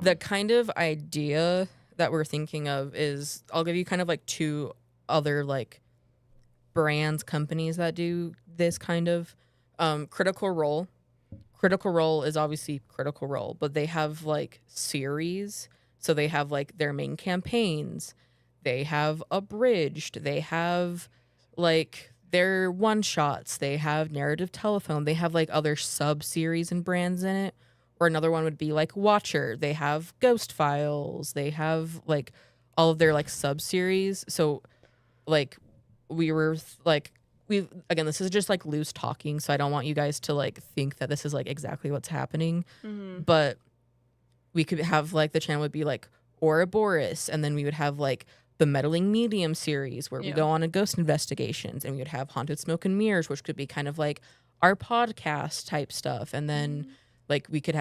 the kind of idea that we're thinking of is I'll give you kind of like 2 other like brands, companies that do this kind of Critical Role. Critical Role is obviously Critical Role, but they have like series. So they have like their main campaigns. They have Abridged. They have like their one shots. They have Narrative Telephone. They have like other sub series and brands in it. Or another one would be like Watcher. They have Ghost Files. They have like all of their like sub series. So like we were like, again, this is just like loose talking, so I don't want you guys to like think that this is like exactly what's happening. But we could have like the channel would be like Ouroboros, and then we would have like the Meddling Medium series where we go on a ghost investigations, and we would have Haunted Smoke and Mirrors, which could be kind of like our podcast type stuff, and then like we could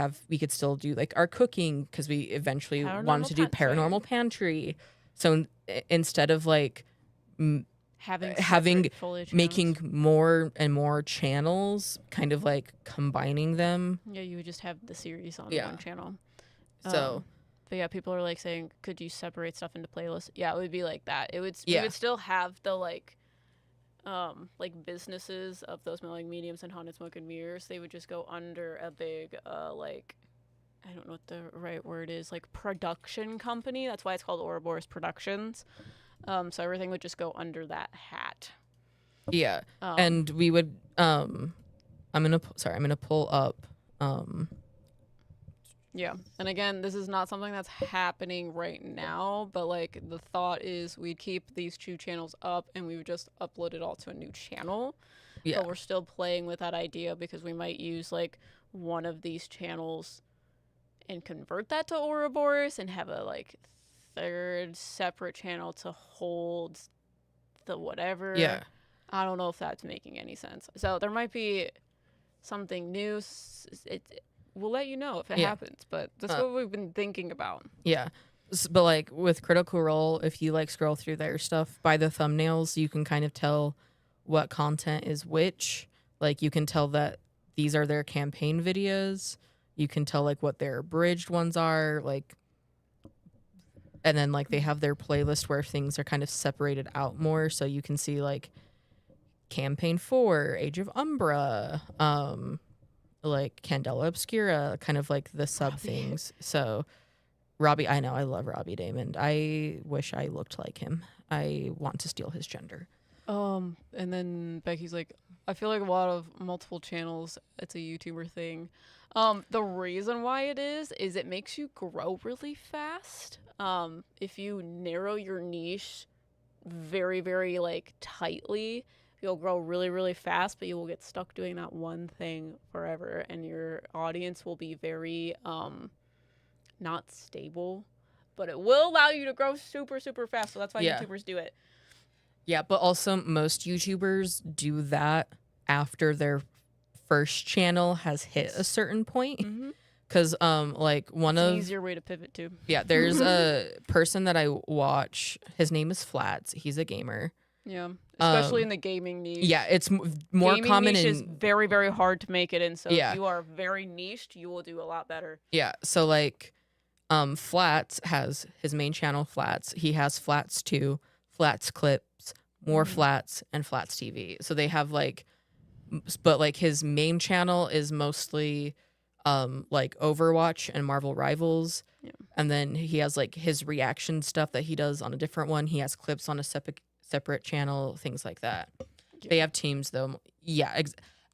still do like our cooking because we eventually wanted to do Paranormal Pantry. So instead of like having having separate fully channels. making more and more channels, kind of like combining them. Yeah, you would just have the series on Yeah. one channel. So But yeah, people are like saying, could you separate stuff into playlists? Yeah, it would be like that. We Yeah. would still have the like businesses of those Meddling Mediums and Haunted Smoke and Mirrors. They would just go under a big like, I don't know what the right word is, like production company. That's why it's called Ouroboros Productions. So everything would just go under that hat. yeah, and we would I'm gonna pull up Yeah, and again, this is not something that's happening right now, but like the thought is we'd keep these 2 channels up and we would just upload it all to a new channel. Yeah. But we're still playing with that idea because we might use like one of these channels and convert that to Ouroboros and have a like 3rd separate channel to hold the whatever. Yeah. I don't know if that's making any sense. So there might be something new. We'll let you know if it happens, but that's what we've been thinking about. Yeah. But like with Critical Role, if you like scroll through their stuff by the thumbnails, you can kind of tell what content is which. Like you can tell that these are their campaign videos. You can tell like what their abridged ones are, like, and then like they have their playlist where things are kind of separated out more, so you can see like Campaign 4, Age of Umbra, like Candela Obscura, kind of like the sub things. So Robbie, I know, I love Robbie Damon. I wish I looked like him. I want to steal his gender. And then Becky's like, I feel like a lot of multiple channels, it's a YouTuber thing. The reason why it is it makes you grow really fast. If you narrow your niche very, very like tightly, you'll grow really, really fast, but you will get stuck doing that one thing forever, and your audience will be very not stable, but it will allow you to grow super, super fast. So that's why YouTubers do it. Yeah, but also most YouTubers do that after their first channel has hit a certain point. Because like it's an easier way to pivot to. Yeah, there's a person that I watch. His name is Flats. He's a gamer. Yeah, especially in the gaming niche. Yeah, it's more gaming common niche in. is very, very hard to make it in. So if you are very niched, you will do a lot better. Yeah, so like, Flats has his main channel, Flats. He has Flats 2, Flats Clips, more Flats, and Flats TV. So they have like, but like his main channel is mostly like Overwatch and Marvel Rivals. Yeah. And then he has like his reaction stuff that he does on a different one. He has clips on a separate channel, things like that. Yeah. They have teams though. Yeah.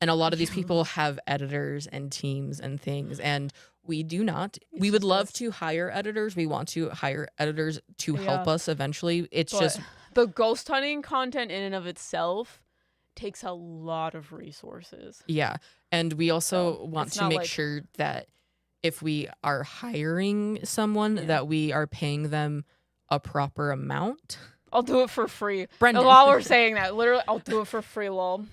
And a lot of these people have editors and teams and things. And we do not. We would love to hire editors. We want to hire editors to help us eventually. It's just the ghost hunting content in and of itself takes a lot of resources. Yeah. And we also want to make sure that if we are hiring someone, that we are paying them a proper amount. I'll do it for free. Brendan. While we're saying that, literally, I'll do it for free, lol.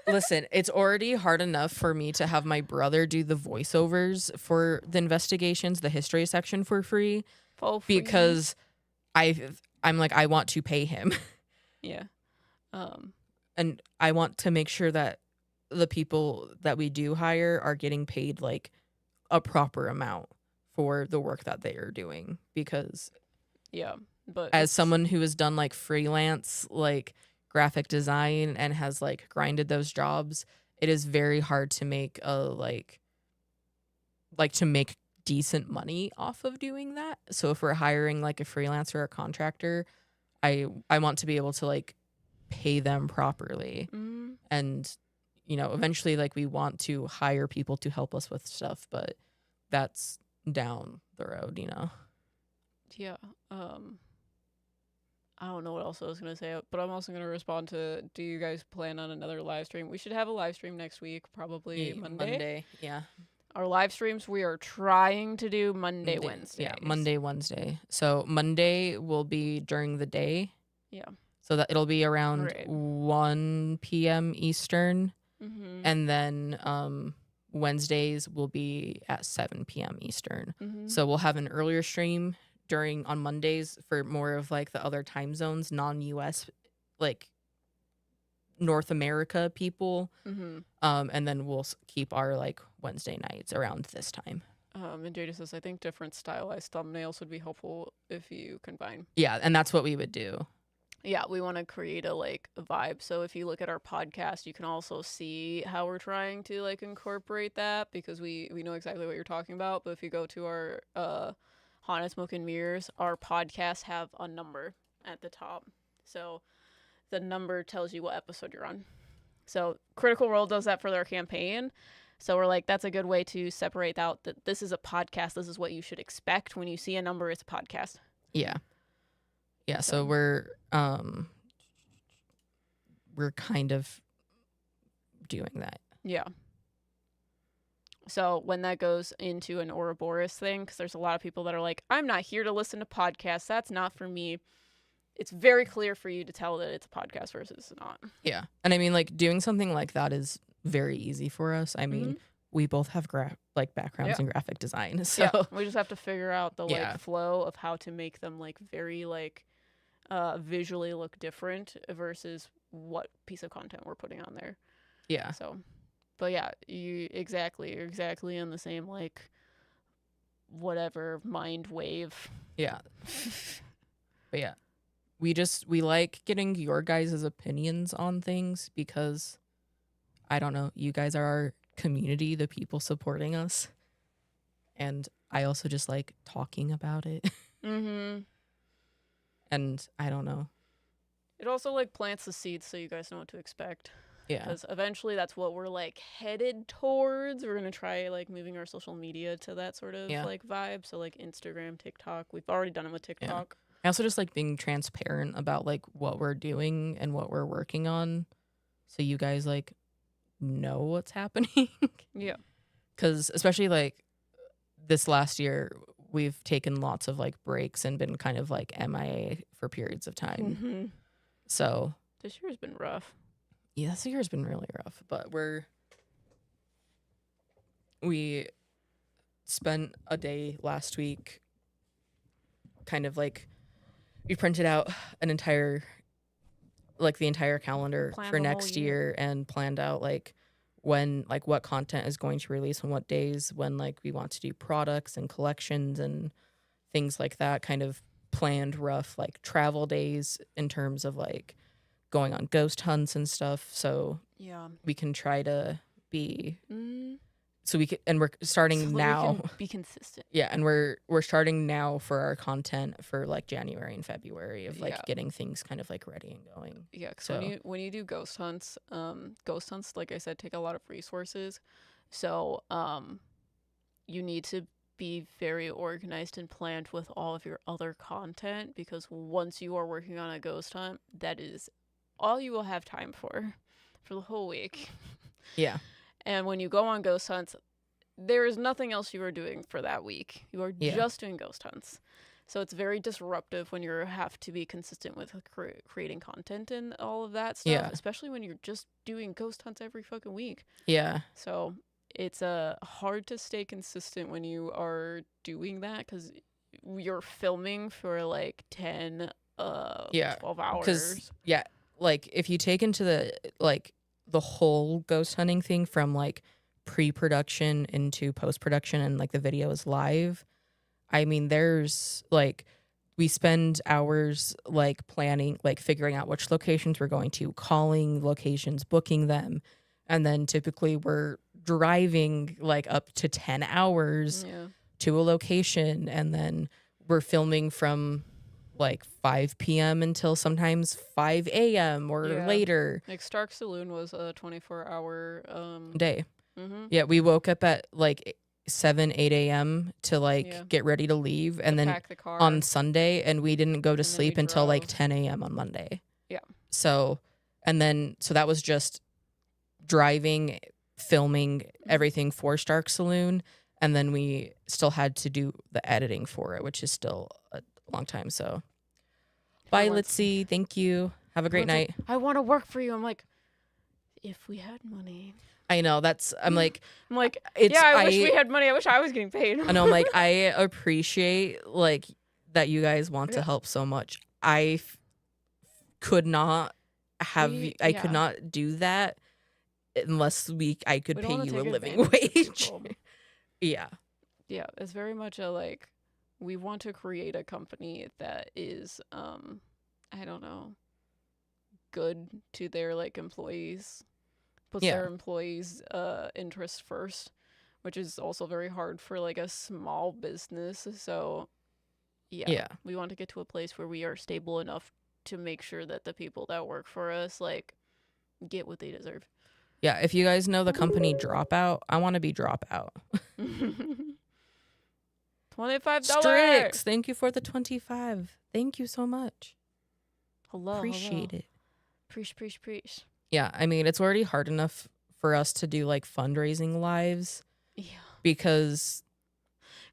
Listen, it's already hard enough for me to have my brother do the voiceovers for the investigations, the history section for free. Because I'm like, I want to pay him. Yeah. And I want to make sure that the people that we do hire are getting paid like a proper amount for the work that they are doing. Because but as someone who has done like freelance like graphic design and has like grinded those jobs, it is very hard to make to make decent money off of doing that. So if we're hiring like a freelancer or a contractor, I want to be able to like pay them properly. And eventually like we want to hire people to help us with stuff, but that's down the road. Yeah. I don't know what else I was going to say, but I'm also going to respond to, do you guys plan on another live stream? We should have a live stream next week, probably Monday. Yeah. Our live streams, we are trying to do Monday, Wednesday. Yeah, Monday, Wednesday. So Monday will be during the day. Yeah. So that it'll be around 1 p.m. Eastern. And then Wednesdays will be at 7 p.m. Eastern. So we'll have an earlier stream on Mondays for more of like the other time zones, non-US like North America people. Mm-hmm. And then we'll keep our like Wednesday nights around this time. And Jada says, I think different stylized thumbnails would be helpful if you combine. Yeah, and that's what we would do. Yeah, we want to create a like a vibe. So if you look at our podcast, you can also see how we're trying to like incorporate that, because we know exactly what you're talking about. But if you go to our Haunted Smoke and Mirrors, our podcasts have a number at the top. So the number tells you what episode you're on. So Critical Role does that for their campaign. So we're like, that's a good way to separate out that this is a podcast. This is what you should expect. When you see a number, it's a podcast. Yeah. Yeah, so we're kind of doing that. Yeah. So when that goes into an Ouroboros thing, because there's a lot of people that are like, I'm not here to listen to podcasts. That's not for me. It's very clear for you to tell that it's a podcast versus not. Yeah. And I mean, like, doing something like that is very easy for us. I mean, we both have backgrounds in graphic design. So yeah, we just have to figure out the like flow of how to make them like very like visually look different versus what piece of content we're putting on there. Yeah. So, but yeah, you're exactly in the same like whatever mind wave. Yeah. But yeah, we like getting your guys' opinions on things because I don't know, you guys are our community, the people supporting us. And I also just like talking about it. Mm-hmm. And I don't know. It also like plants the seeds so you guys know what to expect. Yeah. Because eventually that's what we're like headed towards. We're going to try like moving our social media to that sort of like vibe. So like Instagram, TikTok. We've already done it with TikTok. Yeah. I also just like being transparent about like what we're doing and what we're working on. So you guys like know what's happening. Yeah. Because especially like this last year, we've taken lots of like breaks and been kind of like MIA for periods of time. Mm-hmm. So this year's been rough. Yeah, this year's been really rough. But we spent a day last week kind of like we printed out an entire like the entire calendar for next year and planned out like when like what content is going to release on what days, when like we want to do products and collections and things like that, kind of planned rough like travel days in terms of like going on ghost hunts and stuff, so we can try to be so we can, and we're starting so now we can be consistent. Yeah, and we're starting now for our content for like January and February of like getting things kind of like ready and going. Yeah, so when you do ghost hunts, like I said, take a lot of resources. So you need to be very organized and planned with all of your other content, because once you are working on a ghost hunt, that is all you will have time for the whole week. Yeah. And when you go on ghost hunts, there is nothing else you are doing for that week. You are just doing ghost hunts. So it's very disruptive when you have to be consistent with creating content and all of that stuff, especially when you're just doing ghost hunts every fucking week. Yeah. So it's hard to stay consistent when you are doing that, because you're filming for like 10, 12 hours. Yeah. Like if you take into the whole ghost hunting thing from like pre-production into post-production and like the video is live, I mean there's like we spend hours like planning, like figuring out which locations we're going to, calling locations, booking them, and then typically we're driving like up to 10 hours to a location, and then we're filming from like 5 p.m. until sometimes 5 a.m. or later. Like Stark Saloon was a 24-hour day. Mm-hmm. Yeah, we woke up at like 7, 8 a.m. to like get ready to leave, and then pack the car on Sunday, and we didn't go to sleep until like 10 a.m. on Monday. Yeah. So that was just driving, filming everything for Stark Saloon, and then we still had to do the editing for it, which is still a long time. So bye, Litzy. Thank you. Have a great night. I want to work for you. I'm like, if we had money. I know, I'm like, it's, I wish we had money. I wish I was getting paid. I know, I'm like, I appreciate like that you guys want to help so much. I could not I could not do that unless I could We don't pay want to you a take living advantage of wage. people. Yeah. Yeah, it's very much a like we want to create a company that is I don't know, good to their like employees, puts Yeah. their employees interest first, which is also very hard for like a small business. So Yeah. we want to get to a place where we are stable enough to make sure that the people that work for us like get what they deserve. Yeah. If you guys know the company Dropout, I want to be Dropout. $25. Strix, thank you for the 25. Thank you so much. Appreciate it. Preach. Yeah, I mean, it's already hard enough for us to do like fundraising lives Yeah. because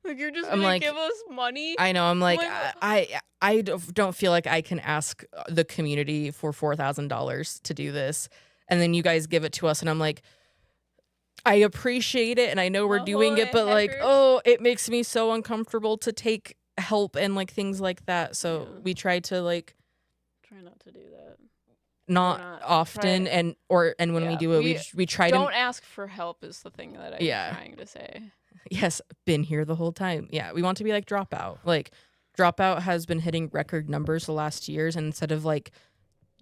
Like you're just I'm gonna like, give us money? I know, I'm like, Like, I don't feel like I can ask the community for $4,000 to do this, and then you guys give it to us, and I'm like, I appreciate it, and I know we're doing it, but like, oh, it makes me so uncomfortable to take help and like things like that. So we try to like try not to do that. not often, and when we do it, we try don't ask for help is the thing that I'm Yeah. trying to say. Yes, been here the whole time. Yeah, we want to be like Dropout. Like Dropout has been hitting record numbers the last years, and instead of like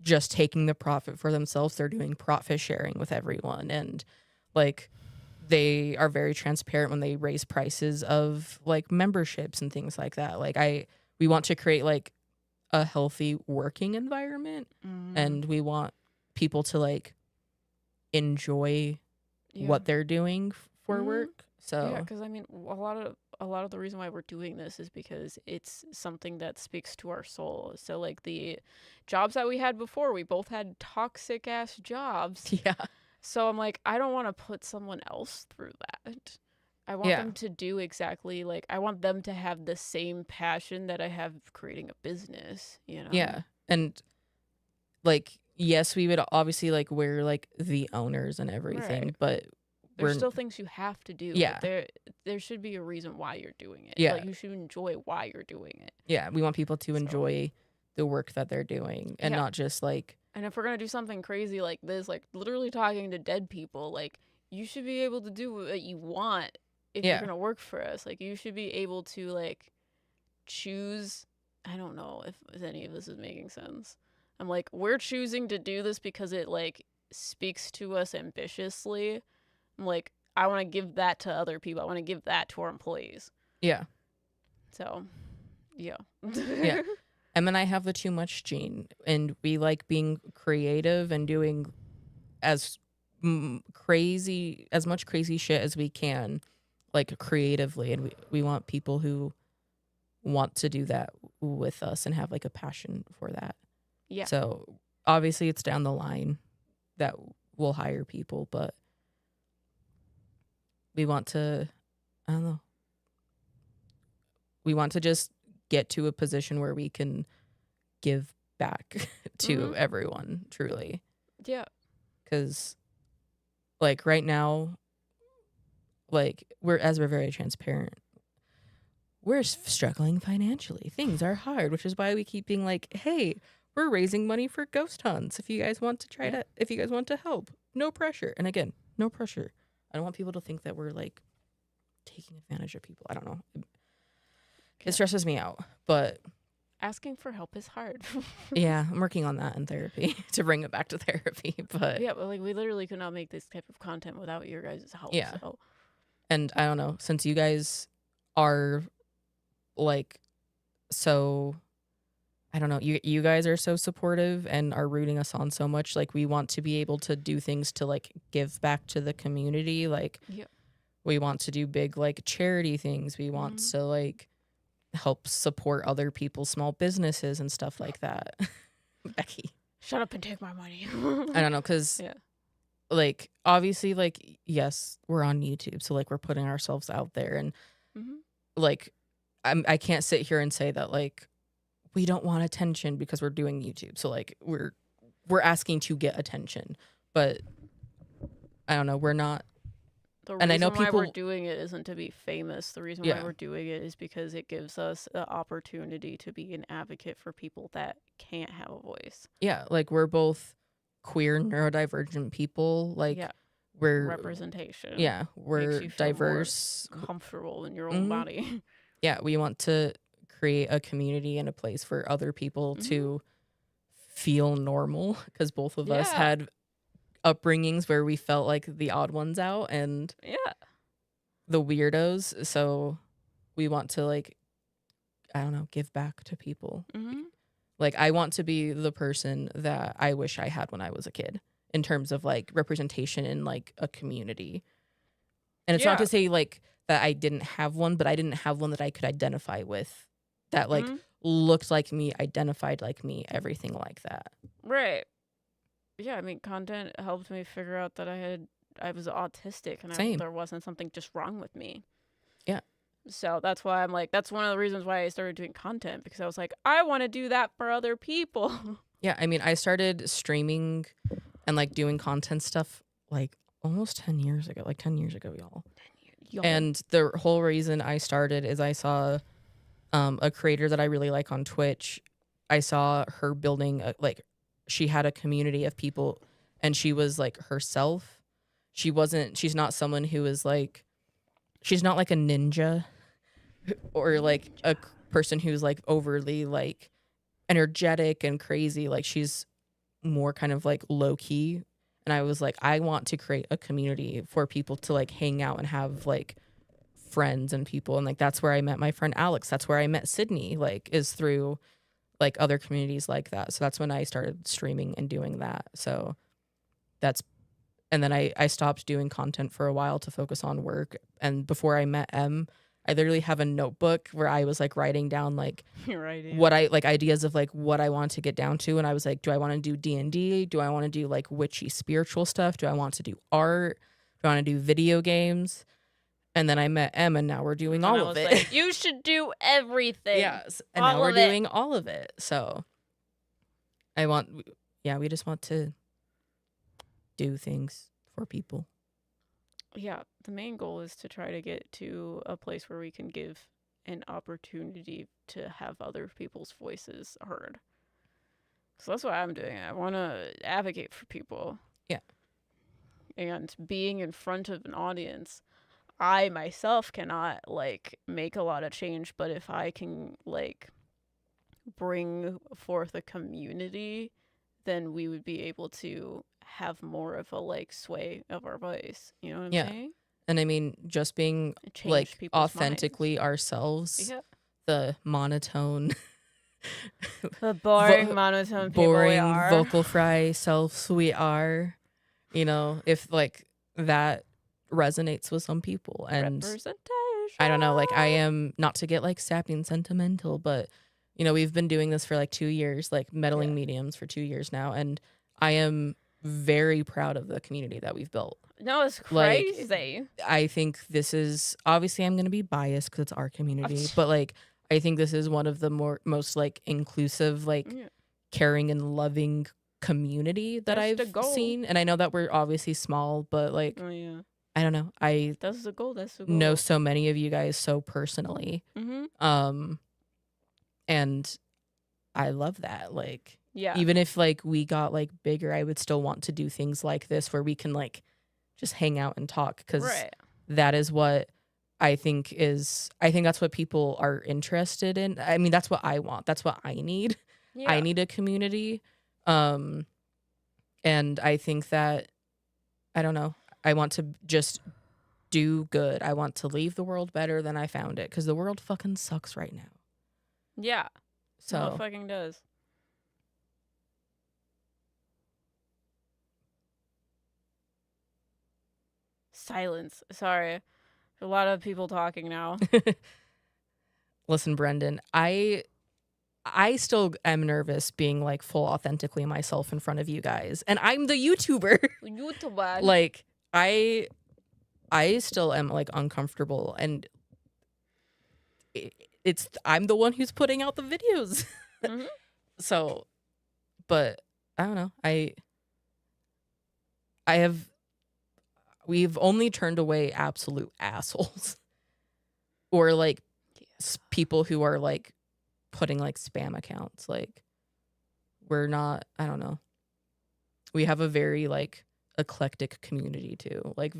just taking the profit for themselves, they're doing profit sharing with everyone, and like they are very transparent when they raise prices of like memberships and things like that. Like we want to create like a healthy working environment, and we want people to like enjoy what they're doing for work. So yeah, because I mean, a lot of the reason why we're doing this is because it's something that speaks to our soul. So like the jobs that we had before, we both had toxic ass jobs. Yeah. So I'm like, I don't want to put someone else through that. I want them to do exactly like I want them to have the same passion that I have creating a business, you know? Yeah. And like, yes, we would obviously like we're like the owners and everything, but there's still things you have to do. Yeah. There should be a reason why you're doing it. Yeah. Like you should enjoy why you're doing it. Yeah. We want people to enjoy the work that they're doing and not just like. And if we're going to do something crazy like this, like literally talking to dead people, like you should be able to do what you want if you're going to work for us. Like you should be able to like choose. I don't know if any of this is making sense. I'm like, we're choosing to do this because it like speaks to us ambitiously. I'm like, I want to give that to other people. I want to give that to our employees. Yeah. So, yeah. Yeah. Em and I have the too much gene, and we like being creative and doing as much crazy shit as we can, like creatively. And we want people who want to do that with us and have like a passion for that. Yeah. So obviously it's down the line that we'll hire people, but we want to, I don't know. We want to just get to a position where we can give back to everyone, truly. Yeah. Because, like, right now, like, we're very transparent. We're struggling financially. Things are hard, which is why we keep being like, hey, we're raising money for ghost hunts. If you guys want to if you guys want to help, no pressure. And again, no pressure. I don't want people to think that we're like taking advantage of people. I don't know. It stresses me out, but asking for help is hard. Yeah, I'm working on that in therapy to bring it back to therapy. But yeah, but like we literally could not make this type of content without your guys' help. Yeah. So. And I don't know, since you guys are like so, I don't know, you guys are so supportive and are rooting us on so much. Like we want to be able to do things to like give back to the community. Like we want to do big like charity things. We want to like help support other people's small businesses and stuff like that. Becky, shut up and take my money. I don't know, because like obviously like yes, we're on YouTube, so like we're putting ourselves out there, and like I can't sit here and say that like we don't want attention because we're doing YouTube. So like we're asking to get attention, but I don't know, we're not. The reason why we're doing it isn't to be famous. The reason why we're doing it is because it gives us the opportunity to be an advocate for people that can't have a voice. Yeah, like we're both queer neurodivergent people, like Yeah. we're Representation. yeah, Makes we're you feel more diverse. comfortable in your own Mhm. body. Yeah, we want to create a community and a place for other people Mhm. to feel normal, because both of us Yeah. had upbringings where we felt like the odd ones out and Yeah. the weirdos. So we want to, like, I don't know, give back to people. Mhm. Like, I want to be the person that I wish I had when I was a kid in terms of like representation in like a community. And it's not Yeah. to say like that I didn't have one, but I didn't have one that I could identify with, that like Mhm. looked like me, identified like me, everything like that. Right. Yeah, I mean, content helped me figure out that I was autistic and Same. there wasn't something just wrong with me. Yeah. So that's why I'm like, that's one of the reasons why I started doing content, because I was like, I want to do that for other people. Yeah, I mean, I started streaming and like doing content stuff like almost 10 years ago, like 10 years ago, y'all. Yo. And the whole reason I started is I saw a creator that I really like on Twitch. I saw her building she had a community of people, and she was like herself. She's not someone who is like, she's not like a ninja or like a person who's like overly like energetic and crazy. Like, she's more kind of like low key. And I was like, I want to create a community for people to like hang out and have like friends and people. And like, that's where I met my friend Alex. That's where I met Sydney, like, is through like other communities like that. So that's when I started streaming and doing that. So that's, and then I stopped doing content for a while to focus on work. And before I met M, I literally have a notebook where I was like writing down like You're right. Yeah. what I like, ideas of like what I want to get down to. And I was like, do I want to do D&D? Do I want to do like witchy spiritual stuff? Do I want to do art? Do I want to do video games? And then I met Em, and now we're doing And all I of was it. like, you should do everything. Yes, and all now we're of it. doing all of it. So we just want to do things for people. Yeah, the main goal is to try to get to a place where we can give an opportunity to have other people's voices heard. So that's what I'm doing. I want to advocate for people. Yeah. And being in front of an audience, I myself cannot like make a lot of change, but if I can like bring forth a community, then we would be able to have more of a like sway of our voice. You know what I'm saying? And I mean, just being Change like people's authentically minds. ourselves, Yeah. the monotone, The boring monotone people we boring are. vocal fry selves we are, you know, if like that resonates with some people. And Representation. I don't know, like, I am, not to get like sappy and sentimental, but you know, we've been doing this for like 2 years, like meddling mediums for 2 years now, and I am very proud of the community that we've built. No, it's crazy. Like, I think this is, obviously I'm going to be biased because it's our community, but like, I think this is one of the most like inclusive, like caring and loving community that That's the I've goal. seen. And I know that we're obviously small, but like, I don't know. That's the goal. That's the goal. Know so many of you guys so personally. And I love that. Like, even if like we got like bigger, I would still want to do things like this where we can like just hang out and talk, because that is what I think that's what people are interested in. I mean, that's what I want. That's what I need. I need a community. And I think that, I don't know, I want to just do good. I want to leave the world better than I found it, because the world fucking sucks right now. Yeah. So no, it fucking does. Silence. Sorry. A lot of people talking now. Listen, Brendan, I still am nervous being like full authentically myself in front of you guys, and I'm the YouTuber. Like, I still am like uncomfortable, and I'm the one who's putting out the videos. So, but I don't know. We've only turned away absolute assholes, or like people who are like putting like spam accounts. Like, we're not, I don't know. we have a very like eclectic community too, like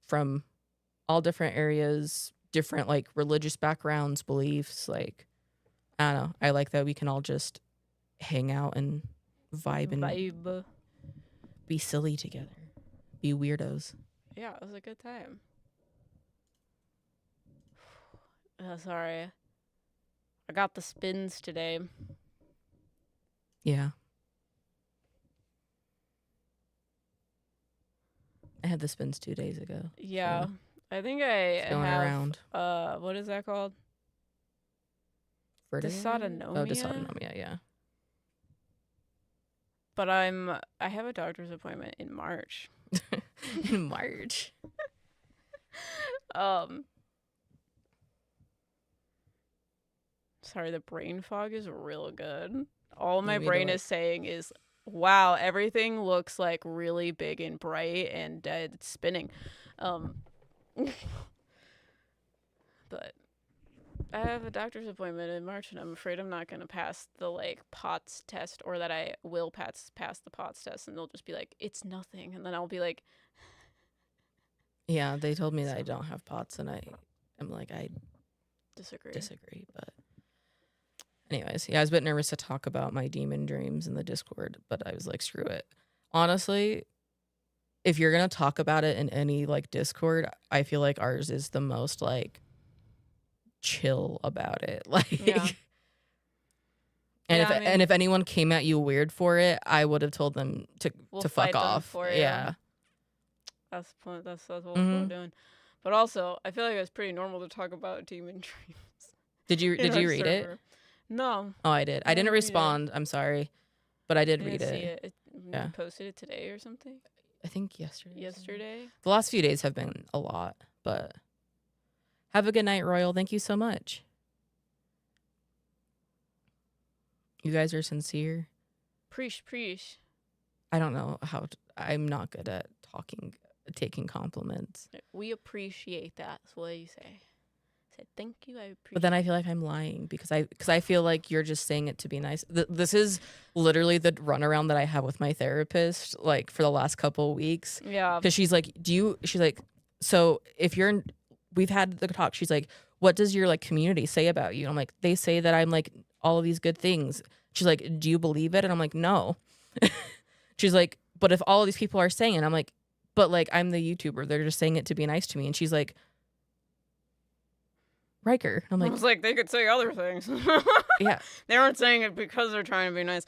from all different areas, different like religious backgrounds, beliefs. Like, I don't know. I like that we can all just hang out and vibe and be silly together, be weirdos. Yeah, it was a good time. Sorry. I got the spins today. Yeah. I had the spins 2 days ago. Yeah. So I think I it's going have around. What is that called? Vertigo? Dysautonomia. Oh, dysautonomia, yeah. But I have a doctor's appointment in March. In March. Sorry, the brain fog is real good. All my You need to, brain like- is saying is, wow, everything looks like really big and bright and it's spinning. But I have a doctor's appointment in March, and I'm afraid I'm not going to pass the like POTS test, or that I will pass the POTS test, and they'll just be like, it's nothing, and then I'll be like, Yeah, they told me that I don't have POTS, and I'm like, I disagree. But anyways, yeah, I was a bit nervous to talk about my demon dreams in the Discord, but I was like, screw it. Honestly, if you're gonna talk about it in any like Discord, I feel like ours is the most like chill about it. Like, Yeah. and if anyone came at you weird for it, I would have told them to We'll fuck fight them off. for it. Yeah. That's the point. That's what Mhm. we're doing. But also, I feel like it's pretty normal to talk about demon dreams. Did you in our read it? server. No, Oh, I did. I didn't didn't read it. respond. I'm sorry, but I did I read didn't see it. it. Yeah. You posted it today or something. I think yesterday. or something. Yesterday. The last few days have been a lot, but have a good night, Royal. Thank you so much. You guys are sincere. Preach. I don't know how I'm not good at taking compliments. We appreciate that. That's what you say. Say thank you. I appreciate. But then I feel like I'm lying because I feel like you're just saying it to be nice. This is literally the runaround that I have with my therapist, like for the last couple of weeks. Yeah. Because she's like, she's like, so if we've had the talk, she's like, what does your like community say about you? I'm like, they say that I'm like all of these good things. She's like, do you believe it? And I'm like, no. She's like, but if all of these people are saying it, I'm like, but like I'm the YouTuber. They're just saying it to be nice to me. And she's like, Ryker. I'm I like, was like, they could say other things. yeah. They aren't saying it because they're trying to be nice.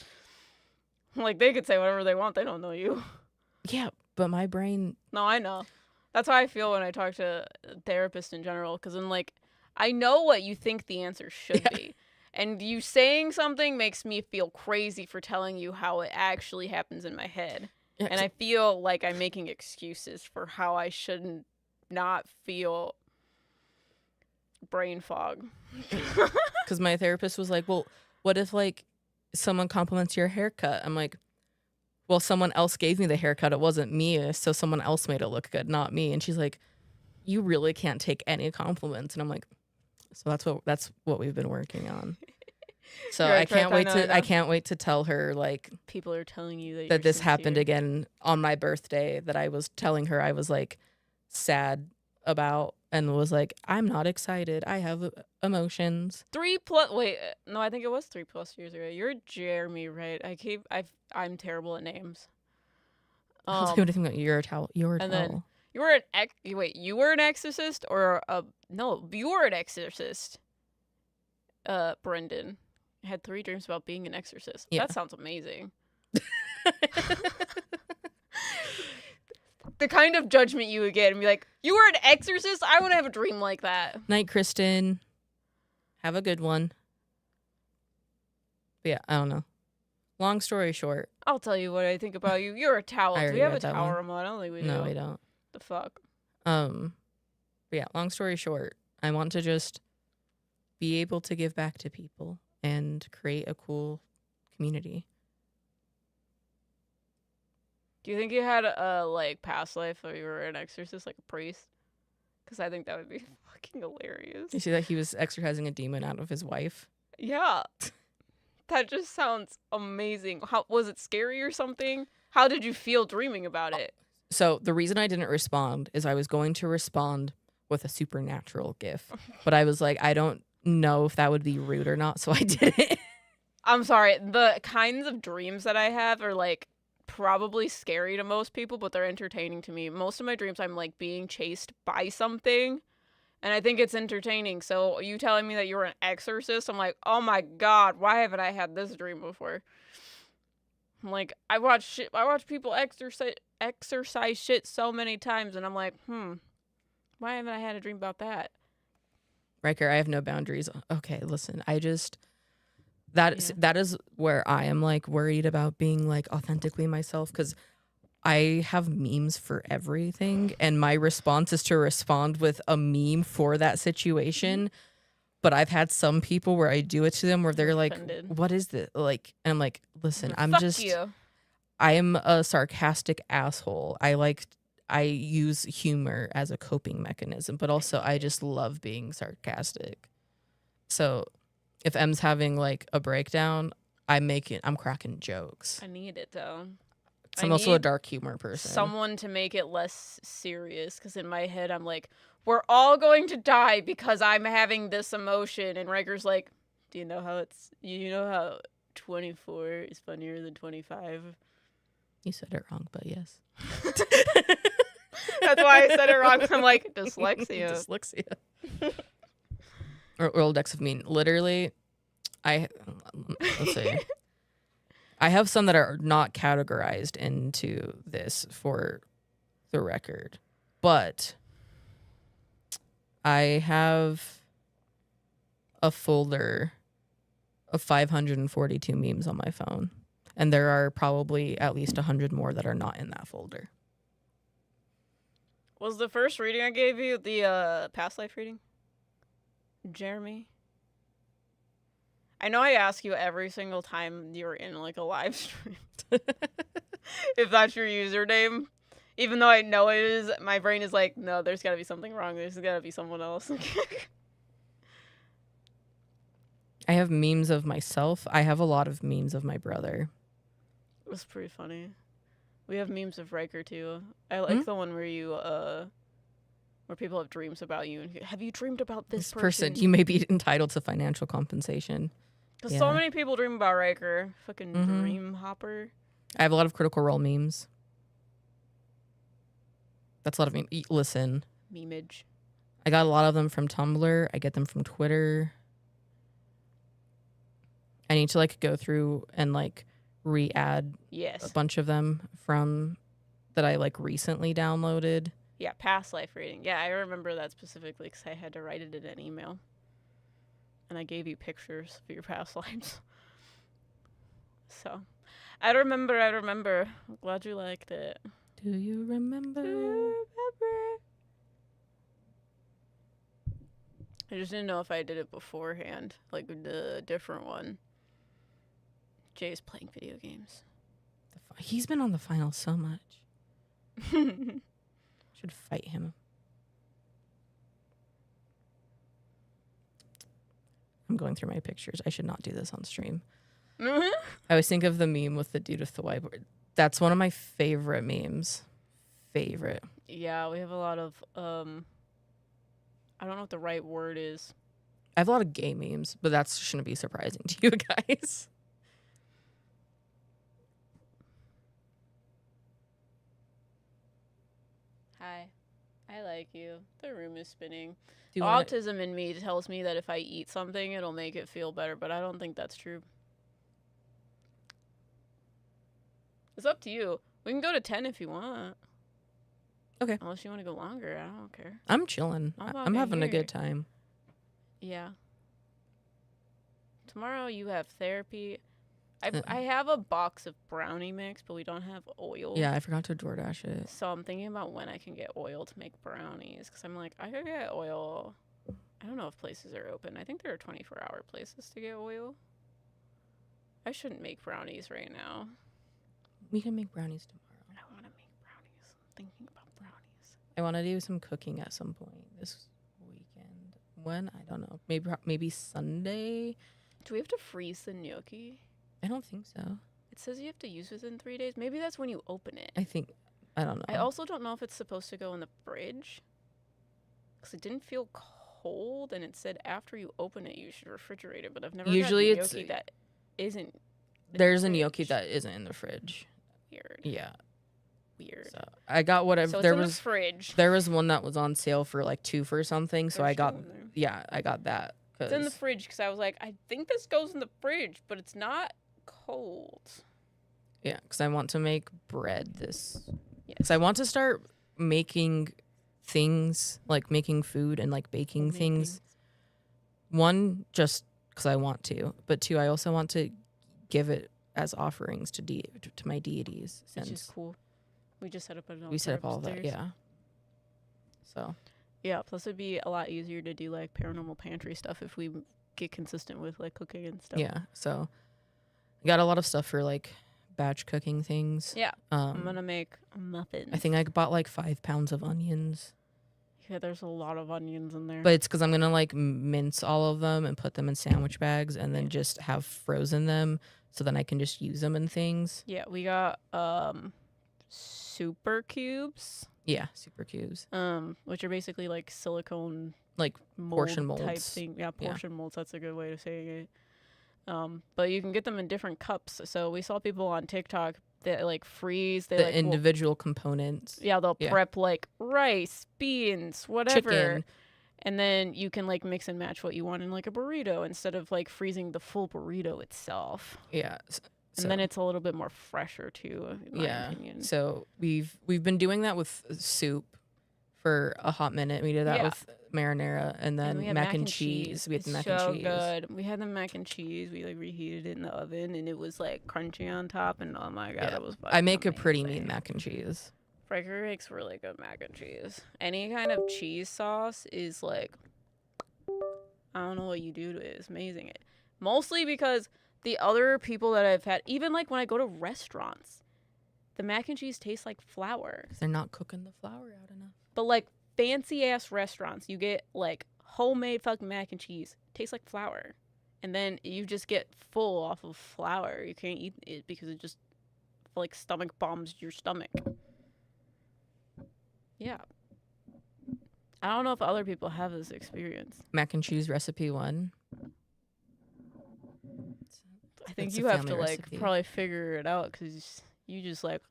Like, they could say whatever they want. They don't know you. Yeah, but my brain. No, I know. That's how I feel when I talk to therapists in general. Because I'm like, I know what you think the answer should be. And you saying something makes me feel crazy for telling you how it actually happens in my head. Yeah, And I feel like I'm making excuses for how I shouldn't not feel brain fog. because my therapist was like, well, what if like someone compliments your haircut? I'm like, well, someone else gave me the haircut. It wasn't me. So someone else made it look good, not me. And she's like, you really can't take any compliments. And I'm like, so that's what we've been working on. So Right, I can't wait to tell her like People are telling you that, that this you're happened sincere. again on my birthday, that I was telling her I was like sad about, and was like, I'm not excited. I have emotions. 3+. Wait, no, I think it was 3+ years ago. You're Jeremy, right? I'm terrible at names. I was like, what do you think about your towel? Your and towel. then you were you were an exorcist, or no, you were an exorcist. Brendan had 3 dreams about being an exorcist. Yeah. That sounds amazing. The kind of judgment you would get and be like, you were an exorcist? I want to have a dream like that. Night, Kristen. Have a good one. But yeah, I don't know. Long story short. I'll tell you what I think about you. You're a tower. I Do already we have a read that tower one. remote? I don't think we No, do. we don't. The fuck? But yeah, long story short, I want to just be able to give back to people and create a cool community. Do you think you had a like past life where you were an exorcist, like a priest? Because I think that would be fucking hilarious. You see that he was exorcising a demon out of his wife? Yeah. That just sounds amazing. How was it, scary or something? How did you feel dreaming about it? So the reason I didn't respond is I was going to respond with a supernatural gif, but I was like, I don't know if that would be rude or not, so I didn't. I'm sorry. The kinds of dreams that I have are like probably scary to most people, but they're entertaining to me. Most of my dreams, I'm like being chased by something, and I think it's entertaining. So you telling me that you were an exorcist, I'm like, oh my god, why haven't I had this dream before? I'm like, I watch people exercise shit so many times, and I'm like, why haven't I had a dream about that? Riker, I have no boundaries. Okay, listen, Yeah. that is where I am like worried about being like authentically myself, because I have memes for everything, and my response is to respond with a meme for that situation. But I've had some people where I do it to them where they're like, Offended. what is this? Like, and I'm like, listen, Fuck you. I am a sarcastic asshole. I use humor as a coping mechanism, but also I just love being sarcastic. So if M's having like a breakdown, I'm cracking jokes. I need it though. So I'm also a dark humor person. Someone to make it less serious, because in my head I'm like, we're all going to die because I'm having this emotion, and Riker's like, you know how 24 is funnier than 25? You said it wrong, but yes. That's why I said it wrong. I'm like, dyslexia. Dyslexia. Or Rolodex of mean. Literally, let's see. I have some that are not categorized into this for the record, but I have a folder of 542 memes on my phone, and there are probably at least 100 more that are not in that folder. Was the first reading I gave you the past life reading? Jeremy? I know I ask you every single time you're in like a live stream if that's your username. Even though I know it is, my brain is like, no, there's gotta be something wrong. There's gotta be someone else. I have memes of myself. I have a lot of memes of my brother. It was pretty funny. We have memes of Ryker too. I like the one where you where people have dreams about you. And have you dreamed about this person? You may be entitled to financial compensation. Because so many people dream about Ryker. Fucking dream hopper. I have a lot of Critical Role memes. That's a lot of memes. Listen. Memeage. I got a lot of them from Tumblr. I get them from Twitter. I need to like go through and like re-add a bunch of them from that I like recently downloaded. Yeah, past life reading. Yeah, I remember that specifically because I had to write it in an email. And I gave you pictures of your past lives. So, I remember. I'm glad you liked it. Do you remember? I just didn't know if I did it beforehand, like the different one. Jay's playing video games. He's been on the finals so much. Should fight him. I'm going through my pictures. I should not do this on stream. I always think of the meme with the dude with the whiteboard. That's one of my favorite memes. Favorite. Yeah, we have a lot of I don't know what the right word is. I have a lot of gay memes, but that shouldn't be surprising to you guys. Hi. I like you. The room is spinning. Autism in me tells me that if I eat something, it'll make it feel better, but I don't think that's true. It's up to you. We can go to 10 if you want. Okay. Unless you want to go longer, I don't care. I'm chilling. I'm having a good time. Yeah. Tomorrow you have therapy. I have a box of brownie mix, but we don't have oil. Yeah, I forgot to DoorDash it. So I'm thinking about when I can get oil to make brownies. Because I'm like, I could get oil. I don't know if places are open. I think there are 24-hour places to get oil. I shouldn't make brownies right now. We can make brownies tomorrow. I want to make brownies. I'm thinking about brownies. I want to do some cooking at some point this weekend. When? I don't know. Maybe Sunday. Do we have to freeze the gnocchi? I don't think so. It says you have to use within 3 days. Maybe that's when you open it. I don't know. I also don't know if it's supposed to go in the fridge. Because it didn't feel cold, and it said after you open it, you should refrigerate it. But I've never Usually had it's gnocchi that isn't. There's a gnocchi that isn't in the fridge. Weird. Yeah. Weird. So I got whatever. So it's there in was the fridge. There was one that was on sale for like 2 for something. So There's I got two in there. I got that. It's in the fridge because I was like, I think this goes in the fridge, but it's not cold. Yeah, because I want to make bread this. Yes. Because I want to start making things, like making food and like baking things. One, just because I want to, but 2, I also want to give it as offerings to my deities. Which is cool. We just set up an altar. We set up all upstairs. that, yeah. So. Yeah, plus it'd be a lot easier to do like paranormal pantry stuff if we get consistent with like cooking and stuff. Yeah, so I got a lot of stuff for like batch cooking things. Yeah, I'm gonna make muffins. I think I bought like 5 pounds of onions. Yeah, there's a lot of onions in there. But it's because I'm gonna like mince all of them and put them in sandwich bags and then just have frozen them so then I can just use them in things. Yeah, we got super cubes. Yeah, super cubes. Which are basically like silicone like portion mold type molds. thing. Yeah, portion molds. That's a good way of saying it. But you can get them in different cups. So we saw people on TikTok that like freeze The individual components. Yeah, they'll prep like rice, beans, whatever. Chicken. And then you can like mix and match what you want in like a burrito instead of like freezing the full burrito itself. Yeah. And then it's a little bit more fresher too, in my opinion. So we've been doing that with soup for a hot minute. We did that with marinara and then mac and cheese. We had the mac and cheese. So good. We had the mac and cheese. We like reheated it in the oven and it was like crunchy on top and oh my god, it was I make a pretty mean mac and cheese. Ryker makes really good mac and cheese. Any kind of cheese sauce is like, I don't know what you do to it. It's amazing. Mostly because the other people that I've had, even like when I go to restaurants, the mac and cheese tastes like flour. Because they're not cooking the flour out enough. But like fancy ass restaurants, you get like homemade fucking mac and cheese. Tastes like flour. And then you just get full off of flour. You can't eat it because it just like stomach bombs your stomach. Yeah. I don't know if other people have this experience. Mac and cheese recipe 1. I think you have to like probably figure it out because you just like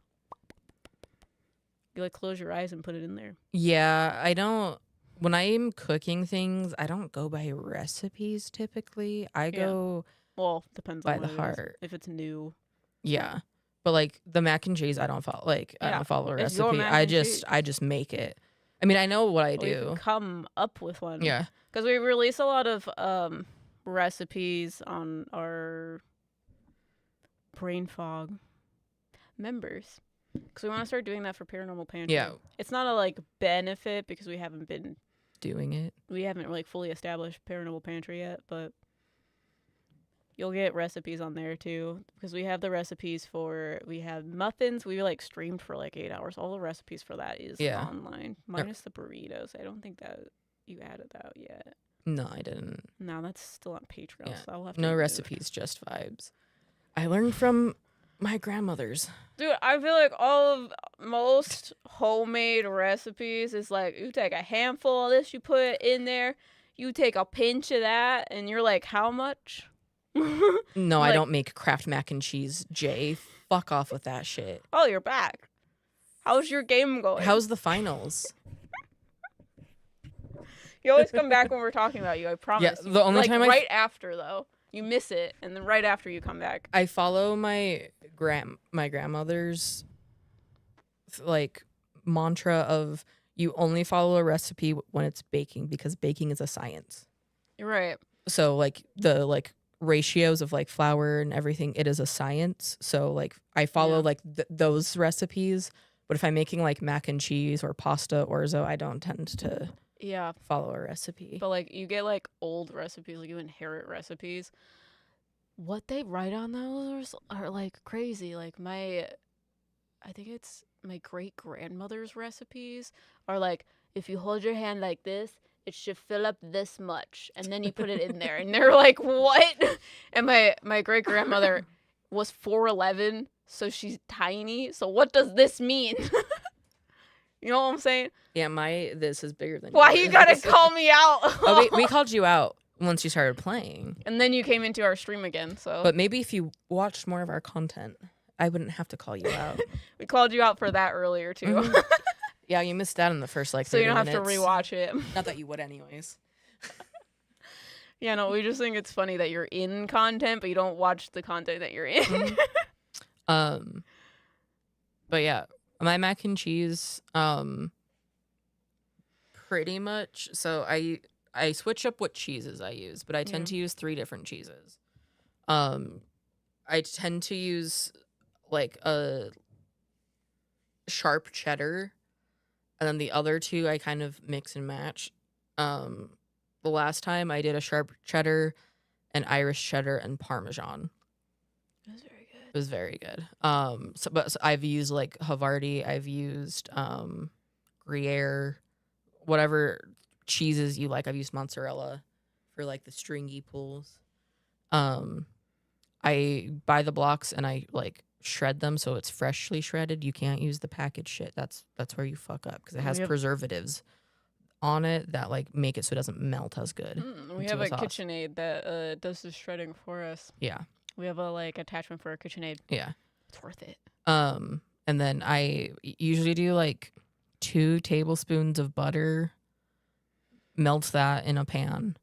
close your eyes and put it in there. Yeah, I don't. When I'm cooking things, I don't go by recipes typically. I go depends by on the heart. If it's new. Yeah. But like the mac and cheese, I don't follow. I don't follow a recipe. I just make it. I mean, I know what I do. You can come up with one. Yeah. Because we release a lot of recipes on our brain fog members. Because we want to start doing that for Paranormal Pantry. Yeah. It's not a benefit because we haven't been doing it. We haven't fully established Paranormal Pantry yet, but you'll get recipes on there too. Because we have the recipes we have muffins. We streamed for 8 hours. All the recipes for that is online. Minus the burritos. I don't think that you added that yet. No, I didn't. No, that's still on Patreon. Yeah. So I'll have to no recipes, just vibes. I learned from my grandmother's. Dude, I feel like most homemade recipes is you take a handful of this, you put it in there, you take a pinch of that, and you're like, how much? No, I don't make Kraft mac and cheese, Jay. Fuck off with that shit. Oh, you're back. How's your game going? How's the finals? You always come back when we're talking about you, I promise. Yeah, the only time right after, though. You miss it, and then right after you come back. I follow my grandmother's mantra of you only follow a recipe when it's baking because baking is a science. You're right. So the ratios of flour and everything, it is a science. So I follow those recipes, but if I'm making mac and cheese or pasta orzo, I don't tend to follow a recipe. But you get old recipes, you inherit recipes. What they write on those are crazy. I think it's my great grandmother's recipes are if you hold your hand like this, it should fill up this much, and then you put it in there, and they're like, what? And my great grandmother was 4'11", so she's tiny. So what does this mean? You know what I'm saying? Yeah, this is bigger than Why yours. you gotta call me out? Oh, we called you out once you started playing. And then you came into our stream again, so. But maybe if you watched more of our content, I wouldn't have to call you out. We called you out for that earlier, too. Mm-hmm. Yeah, you missed out in the first, like, 30 so you don't have minutes. to rewatch it. Not that you would anyways. Yeah, no, we just think it's funny that you're in content, but you don't watch the content that you're in. But yeah, my mac and cheese, pretty much. So I switch up what cheeses I use, but I tend to use 3 different cheeses. I tend to use like a sharp cheddar, and then the other 2 I kind of mix and match. The last time I did a sharp cheddar, an Irish cheddar, and Parmesan. It was very good. It was very good. So I've used like Havarti, I've used Gruyere, whatever cheeses you like. I've used mozzarella for like the stringy pulls. I buy the blocks and I like shred them so it's freshly shredded. You can't use the packaged shit. That's where you fuck up because it has preservatives on it that like make it so it doesn't melt as good. We have a KitchenAid that does the shredding for us. Yeah. We have a like attachment for a KitchenAid. Yeah. It's worth it. And then I usually do like 2 tablespoons of butter, melt that in a pan.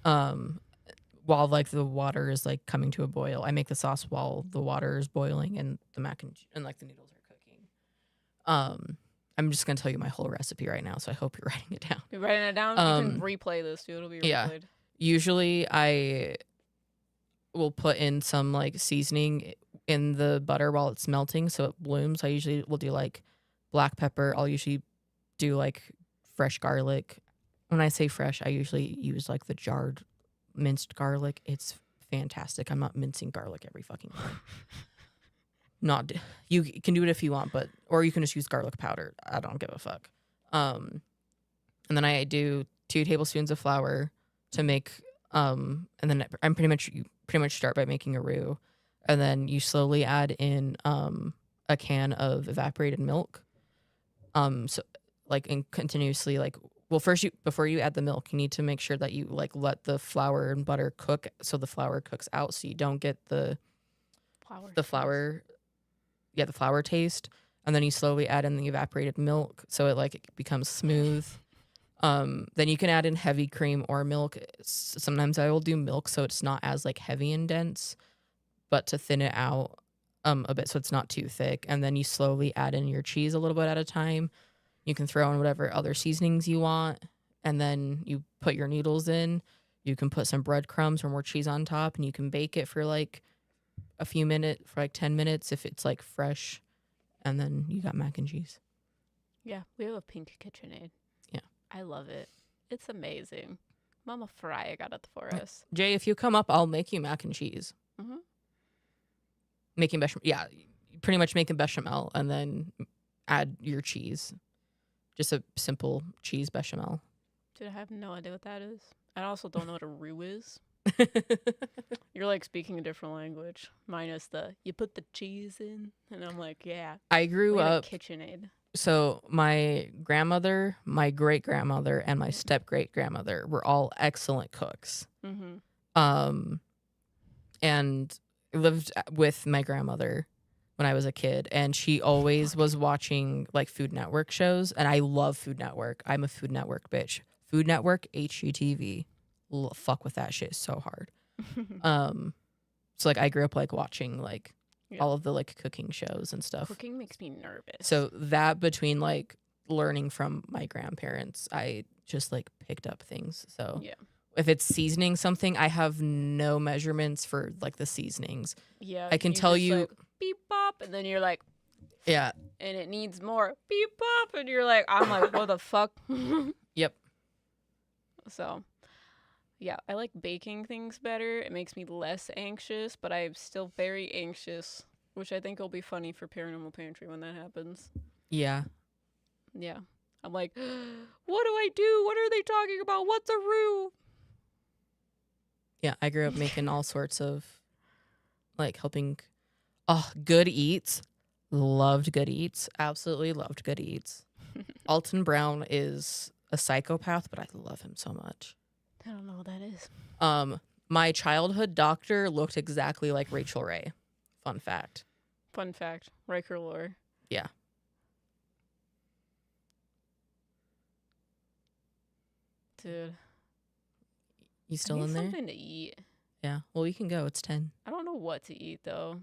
While like the water is like coming to a boil. I make the sauce while the water is boiling and the mac and like the noodles are cooking. I'm just gonna tell you my whole recipe right now, so I hope you're writing it down. You're writing it down? You can replay this too. It'll be replayed. Yeah. Usually I will put in some like seasoning in the butter while it's melting so it blooms. I usually will do like black pepper. I'll usually do like fresh garlic. When I say fresh, I usually use like the jarred minced garlic. It's fantastic. I'm not mincing garlic every fucking time. You can do it if you want, or you can just use garlic powder. I don't give a fuck. And then I do 2 tablespoons of flour to make and then I'm pretty much start by making a roux, and then you slowly add in a can of evaporated milk. So like and continuously like. Well, first, before you add the milk, you need to make sure that you like let the flour and butter cook, so the flour cooks out, so you don't get the flour taste. And then you slowly add in the evaporated milk, so it becomes smooth. Then you can add in heavy cream or milk. Sometimes I will do milk, so it's not as like heavy and dense, but to thin it out a bit, so it's not too thick. And then you slowly add in your cheese a little bit at a time. You can throw in whatever other seasonings you want, and then you put your noodles in. You can put some breadcrumbs or more cheese on top, and you can bake it for like a few minutes, for like 10 minutes if it's like fresh, and then you got mac and cheese. Yeah, we have a pink KitchenAid. Yeah. I love it. It's amazing. Mama Freya got it for us. Jay, if you come up, I'll make you mac and cheese. Mm-hmm. Making bechamel, yeah, pretty much making bechamel, and then add your cheese. Just a simple cheese bechamel. Dude, I have no idea what that is. I also don't know what a roux is. You're like speaking a different language. Minus you put the cheese in. And I'm like, yeah. I grew up. KitchenAid. So my grandmother, my great-grandmother, and my step-great-grandmother were all excellent cooks. Mm-hmm. And lived with my grandmother when I was a kid, and she always was watching like Food Network shows, and I love Food Network. I'm a Food Network bitch. Food Network, HGTV, fuck with that shit so hard. So like I grew up like watching like all of the like cooking shows and stuff. Cooking makes me nervous. So that between like learning from my grandparents, I just like picked up things. So yeah. If it's seasoning something, I have no measurements for like the seasonings. Yeah. I can tell you. Like, beep bop, and then you're like, yeah, and it needs more beep bop, and you're like, I'm like, what the fuck? Yep. So, yeah, I like baking things better. It makes me less anxious, but I'm still very anxious, which I think will be funny for Paranormal Pantry when that happens. Yeah. Yeah. I'm like, what do I do? What are they talking about? What's a roux? Yeah, I grew up making all sorts of, like, helping. Oh, Good Eats. Loved Good Eats. Absolutely loved Good Eats. Alton Brown is a psychopath, but I love him so much. I don't know what that is. My childhood doctor looked exactly like Rachel Ray. Fun fact. Fun fact. Riker lore. Yeah. Dude. You I still need in there? something to eat. Yeah. Well, we can go. It's 10. I don't know what to eat, though.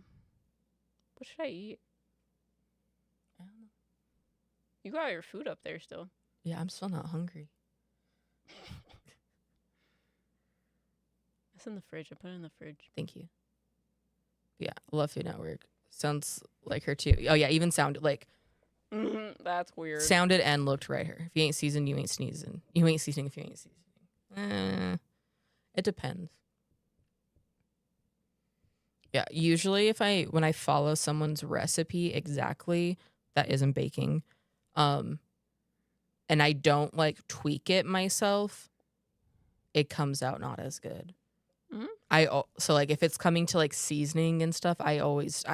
What should I eat? I don't know. You got your food up there still. Yeah, I'm still not hungry. It's in the fridge. I put it in the fridge. Thank you. Yeah, love Food Network. Sounds like her too. Oh yeah, even sounded like That's weird. sounded and looked right her. If you ain't seasoned, you ain't sneezing. You ain't seasoning if you ain't seasoning. It depends. Yeah, usually when I follow someone's recipe exactly, that isn't baking, and I don't like tweak it myself, it comes out not as good. Mhm. So like if it's coming to like seasoning and stuff, I always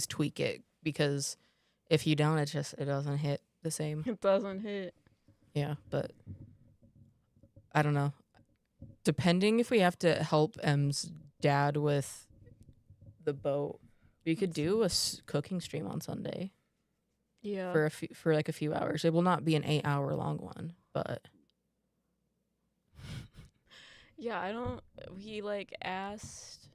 tweak it, because if you don't, it doesn't hit the same. It doesn't hit. Yeah, but I don't know. Depending if we have to help M's dad with the boat, we could do a cooking stream on Sunday Yeah. for like a few hours. It will not be an 8-hour long one, but Yeah, we like asked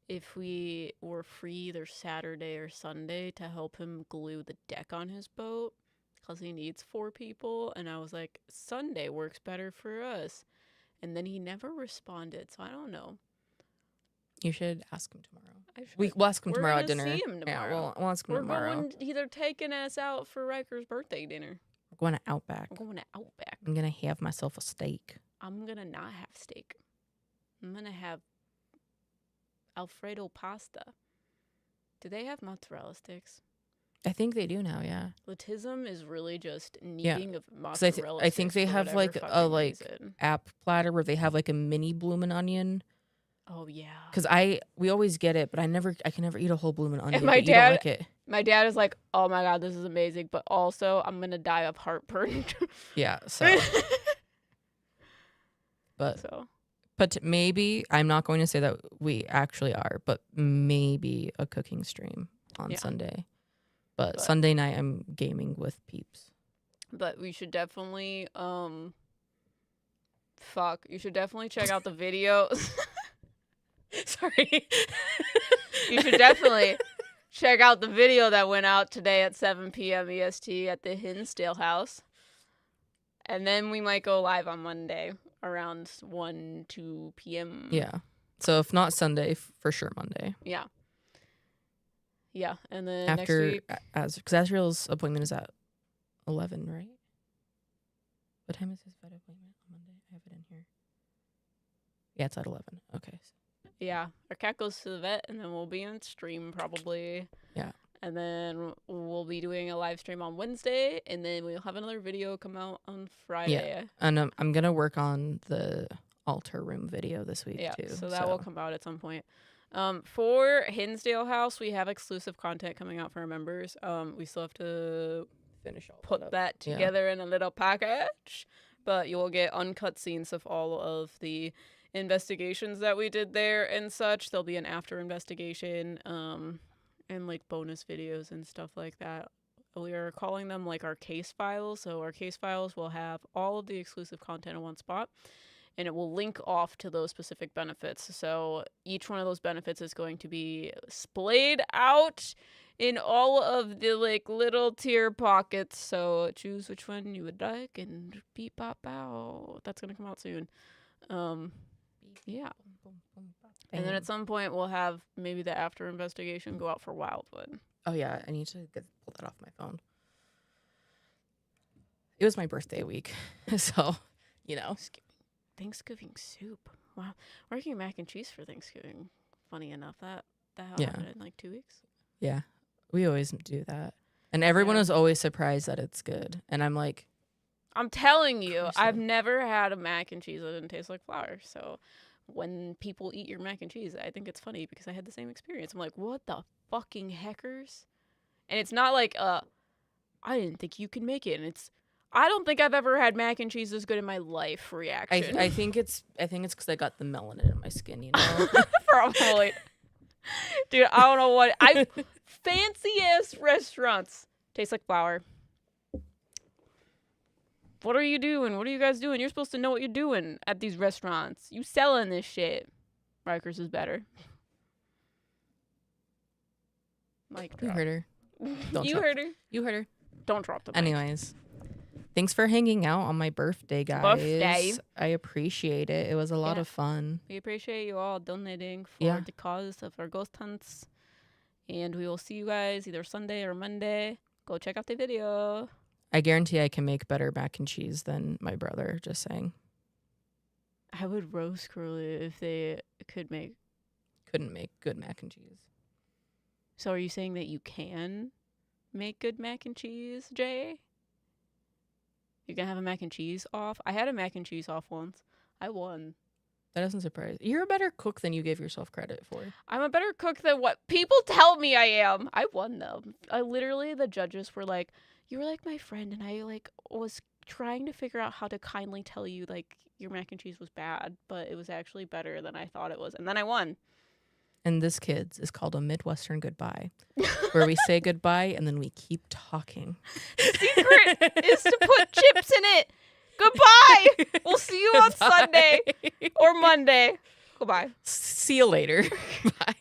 if we were free either Saturday or Sunday to help him glue the deck on his boat because he needs 4 people. And I was like, Sunday works better for us. And then he never responded. So I don't know. you should ask him tomorrow. I should. We'll ask him We're tomorrow gonna at dinner. see him Yeah, tomorrow. we'll ask him We're tomorrow. they're taking us out for Riker's birthday dinner. We're going to Outback. We're going to Outback. I'm gonna have myself a steak. I'm gonna not have steak. I'm gonna have Alfredo pasta. Do they have mozzarella sticks? I think they do now. Yeah. Latisim is really just kneading of 'Cause mozzarella I think they sticks for have whatever like a fucking reason. app platter where they have like a mini bloomin' onion. Oh yeah. Because we always get it, but I can never eat a whole bloomin' onion. my but you don't dad- like it. My dad is like, oh my god, this is amazing, but also I'm gonna die of heartburn. Yeah. So, but maybe I'm not going to say that we actually are, but maybe a cooking stream on Sunday. But Sunday night I'm gaming with peeps. But we should definitely you should definitely check out the video. Sorry. You should definitely check out the video that went out today at 7 p.m. EST at the Hinsdale House. And then we might go live on Monday around 2 p.m. Yeah. So if not Sunday, for sure Monday. Yeah. Yeah. And then After, next week. because Azriel's appointment is at 11, right? What time is his vet appointment on Monday? I have it in here. Yeah, it's at 11. Okay. Yeah. Our cat goes to the vet, and then we'll be on stream probably. Yeah. And then we'll be doing a live stream on Wednesday, and then we'll have another video come out on Friday. Yeah. And I'm going to work on the altar room video this week, too. So that will come out at some point. For Hinsdale House, we have exclusive content coming out for our members. We still have to put that together in a little package, but you will get uncut scenes of all of the investigations that we did there and such. There'll be an after investigation, and like bonus videos and stuff like that. We are calling them like our case files. So our case files will have all of the exclusive content in one spot, and it will link off to those specific benefits. So each one of those benefits is going to be splayed out in all of the like little tier pockets. So choose which one you would like and beep pop out. That's gonna come out soon. Yeah. And then at some point we'll have maybe the after investigation go out for Wildwood. Oh yeah, I need to pull that off my phone. It was my birthday week, so Thanksgiving soup. Wow, we're making mac and cheese for Thanksgiving. Funny enough, that happened in like 2 weeks. Yeah, we always do that, and everyone is always surprised that it's good. And I'm like, I'm telling you, course I've you- never had a mac and cheese that didn't taste like flour. So when people eat your mac and cheese, I think it's funny because I had the same experience. I'm like, what the fucking heckers? And it's not like, I didn't think you could make it. And it's, I don't think I've ever had mac and cheese as good in my life reaction. I think it's because I got the melanin in my skin, you know. Probably. Dude, I don't know what. Fancy ass restaurants taste like flour. What are you doing? What are you guys doing? You're supposed to know what you're doing at these restaurants. You selling this shit. Rikers is better. Mic You drop. heard her. Don't You drop- heard her. You heard her. Don't drop the mic. Anyways, thanks for hanging out on my birthday, guys. Birthday. I appreciate it. It was a lot Yeah. of fun. We appreciate you all donating for Yeah. the cause of our ghost hunts. And we will see you guys either Sunday or Monday. Go check out the video. I guarantee I can make better mac and cheese than my brother. Just saying. I would roast Curly if they could make. Couldn't make good mac and cheese. So are you saying that you can make good mac and cheese, Jay? You can have a mac and cheese off? I had a mac and cheese off once. I won. That doesn't surprise. You're a better cook than you give yourself credit for. I'm a better cook than what people tell me I am. I won though. I literally, the judges were like, you were like my friend, and I like was trying to figure out how to kindly tell you like your mac and cheese was bad, but it was actually better than I thought it was. And then I won. And this, kids, is called a Midwestern goodbye, where we say goodbye and then we keep talking. Secret is to put chips in it. Goodbye. We'll see you on Sunday or Monday. Goodbye. See you later. Bye.